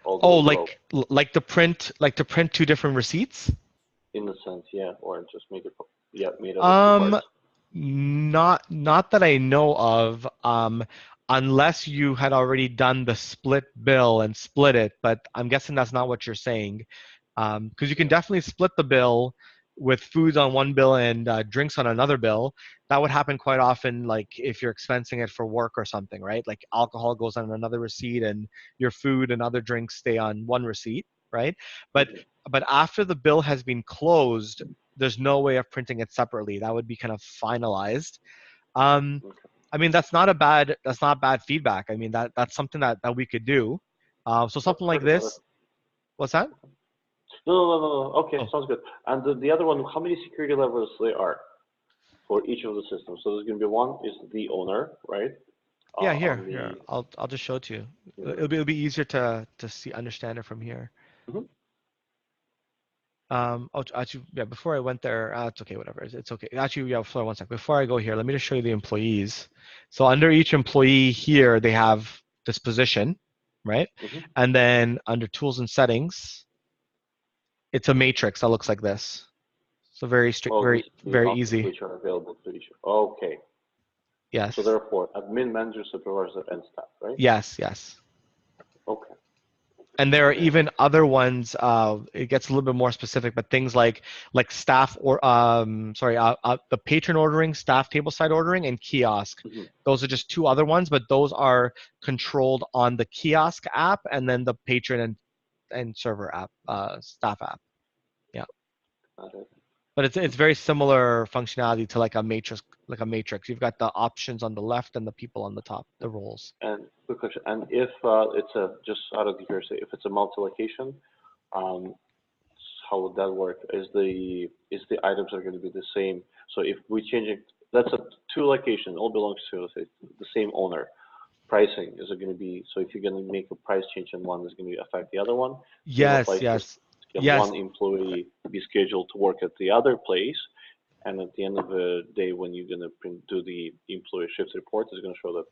Speaker 4: all
Speaker 1: Oh,
Speaker 4: do below.
Speaker 1: like to print two different receipts?
Speaker 4: In a sense, yeah, or just make it, yeah, made out of two
Speaker 1: Um,
Speaker 4: parts.
Speaker 1: not that I know of. Unless you had already done the split bill and split it, but I'm guessing that's not what you're saying. Because you can definitely split the bill with foods on one bill and drinks on another bill. That would happen quite often, like if you're expensing it for work or something, right? Like alcohol goes on another receipt, and your food and other drinks stay on one receipt, right? But
Speaker 4: Mhm.
Speaker 1: but after the bill has been closed, there's no way of printing it separately. That would be kind of finalized. Um,
Speaker 4: Okay.
Speaker 1: I mean, that's not bad feedback. I mean, that's something that we could do. So something like
Speaker 4: Perfect.
Speaker 1: this. What's that?
Speaker 4: No. Okay,
Speaker 1: Oh,
Speaker 4: sounds good. And the other one, how many security levels there are for each of the systems? So there's going to be one is the owner, right?
Speaker 1: yeah,
Speaker 4: On
Speaker 1: here.
Speaker 4: the,
Speaker 1: I'll just show it to you.
Speaker 4: yeah.
Speaker 1: It'll be easier to see understand it from here.
Speaker 4: Mhm.
Speaker 1: Oh, actually, yeah. Before I went there, it's okay. Whatever. It's okay. Actually, yeah. Sorry, one sec. Before I go here, let me just show you the employees. So under each employee here, they have this position, right?
Speaker 4: Mhm.
Speaker 1: And then under tools and settings, it's a matrix that looks like this. So very strict,
Speaker 4: Oh, these the
Speaker 1: very
Speaker 4: options
Speaker 1: easy.
Speaker 4: which are available to each. Okay. So
Speaker 1: Yes,
Speaker 4: therefore, admin, manager, supervisor, and staff, right?
Speaker 1: yes.
Speaker 4: Okay.
Speaker 1: And there are
Speaker 4: Okay.
Speaker 1: even other ones. It gets a little bit more specific, but things like staff or sorry, the patron ordering, staff tableside ordering, and kiosk.
Speaker 4: Mhm.
Speaker 1: Those are just two other ones, but those are controlled on the kiosk app and then the patron and server app, staff app. Yeah,
Speaker 4: Got it.
Speaker 1: but it's very similar functionality to like a matrix. Like a matrix, you've got the options on the left and the people on the top, the roles.
Speaker 4: And quick question. And if it's a just out of curiosity, if it's a multi-location, um, how would that work? Is the items are going to be the same? So if we change it, that's a two location, all belongs to, let's say, the same owner. Pricing is it going to be so? If you're going to make a price change in one, is going to affect the other one. Same
Speaker 1: Yes,
Speaker 4: applies for
Speaker 1: yes,
Speaker 4: can
Speaker 1: yes.
Speaker 4: one employee be scheduled to work at the other place, and at the end of the day, when you're going to do the employee shift report, it's going to show that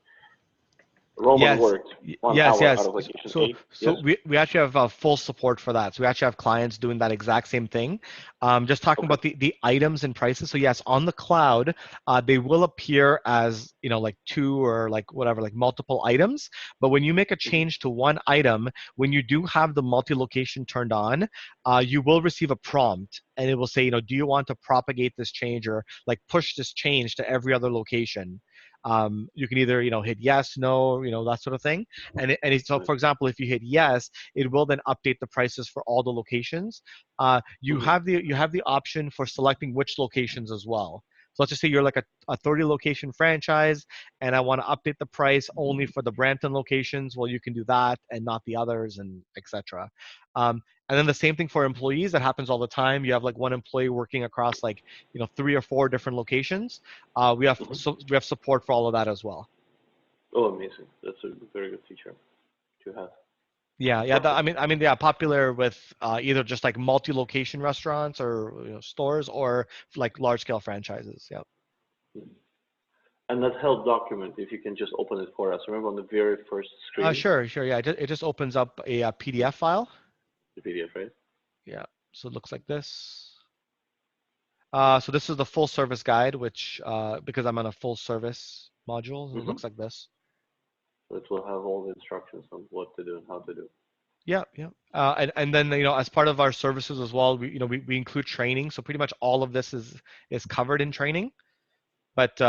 Speaker 4: Roman
Speaker 1: Yes,
Speaker 4: worked one
Speaker 1: yes,
Speaker 4: hour out
Speaker 1: yes.
Speaker 4: of location
Speaker 1: So,
Speaker 4: A.
Speaker 1: so
Speaker 4: Yes.
Speaker 1: we actually have full support for that. So we actually have clients doing that exact same thing. Just talking
Speaker 4: Okay.
Speaker 1: about the items and prices. So yes, on the cloud, they will appear as like two or like whatever, like multiple items. But when you make a
Speaker 4: Mhm.
Speaker 1: change to one item, when you do have the multi-location turned on, you will receive a prompt, and it will say, do you want to propagate this change or like push this change to every other location? You can either hit yes, no, that sort of thing. So
Speaker 4: Right.
Speaker 1: for example, if you hit yes, it will then update the prices for all the locations. You
Speaker 4: Mhm.
Speaker 1: have the option for selecting which locations as well. So let's just say you're like a 30 location franchise, and I want to update the price only for the Brampton locations. Well, you can do that and not the others, and etc. And then the same thing for employees. That happens all the time. You have like one employee working across like 3 or 4 different locations.
Speaker 4: Mhm.
Speaker 1: We have support for all of that as well.
Speaker 4: Oh, amazing. That's a very good feature to have.
Speaker 1: Yeah.
Speaker 4: Perfect.
Speaker 1: Yeah, popular with either just like multi-location restaurants or stores or like large-scale franchises. Yeah.
Speaker 4: Mhm. And that help document, if you can just open it for us. Remember on the very first screen,
Speaker 1: Sure. Yeah. It just opens up a PDF file.
Speaker 4: the PDF, right?
Speaker 1: Yeah. So it looks like this. So this is the full service guide, which because I'm on a full service module, it
Speaker 4: Mm-hmm.
Speaker 1: looks like this.
Speaker 4: So it will have all the instructions on what to do and how to do.
Speaker 1: Yeah. And then as part of our services as well, we include training. So pretty much all of this is covered in training. But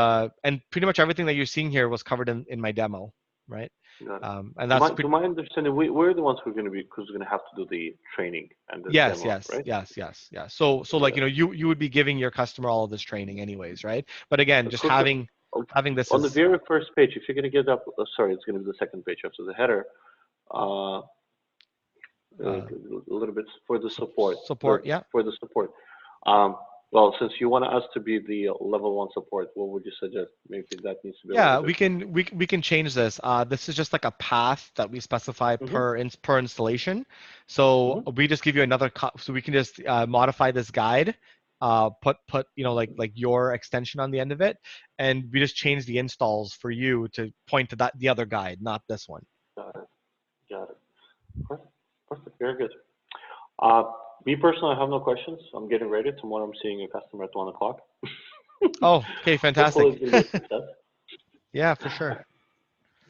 Speaker 1: and pretty much everything that you're seeing here was covered in my demo, right?
Speaker 4: Got it.
Speaker 1: And
Speaker 4: To
Speaker 1: that's
Speaker 4: my to my understanding, we're the ones who's going to have to do the training and the
Speaker 1: yes,
Speaker 4: demo,
Speaker 1: yes,
Speaker 4: right?
Speaker 1: yes, yes, yes. So
Speaker 4: Got
Speaker 1: like
Speaker 4: it.
Speaker 1: you would be giving your customer all of this training anyways, right? But again,
Speaker 4: A
Speaker 1: just
Speaker 4: quick question.
Speaker 1: having this
Speaker 4: On the
Speaker 1: is
Speaker 4: very first page, if you're going to get up, sorry, it's going to be the second page after the header. Uh,
Speaker 1: uh,
Speaker 4: a little bit for the
Speaker 1: support.
Speaker 4: support.
Speaker 1: Yeah.
Speaker 4: For the support. Um, Well, since you want us to be the level 1 support, what would you suggest? Maybe that needs to be a
Speaker 1: Yeah,
Speaker 4: little
Speaker 1: we
Speaker 4: bit.
Speaker 1: can change this. This is just like a path that we specify per installation. So we just give you another so we can just modify this guide, put like your extension on the end of it, and we just change the installs for you to point to the other guide, not this one.
Speaker 4: Got it. Got it. Perfect. Perfect. Very good. Me personally, I have no questions. I'm getting ready. Tomorrow I'm seeing a customer at 1 o'clock.
Speaker 1: Oh, okay, fantastic.
Speaker 4: Hopefully it's going to be a success.
Speaker 1: Yeah, for sure.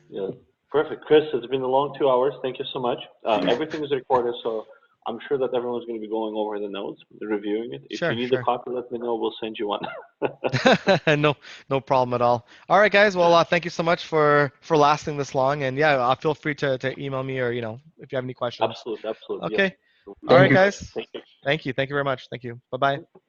Speaker 4: Yeah. Perfect. Chris, it's been a long 2 hours. Thank you so much. Everything is recorded, so I'm sure that everyone's going to be going over the notes, reviewing it. If
Speaker 1: Sure,
Speaker 4: you need a copy, let me know. We'll send you one.
Speaker 1: No problem at all. All right, guys. Well, thank you so much for lasting this long, and yeah, feel free to email me, or if you have any questions.
Speaker 4: Absolutely. Absolutely.
Speaker 1: Okay.
Speaker 4: Yes.
Speaker 1: All right,
Speaker 5: you.
Speaker 1: guys.
Speaker 4: Thank you.
Speaker 1: Thank you. Thank you very much. Thank you. Bye bye.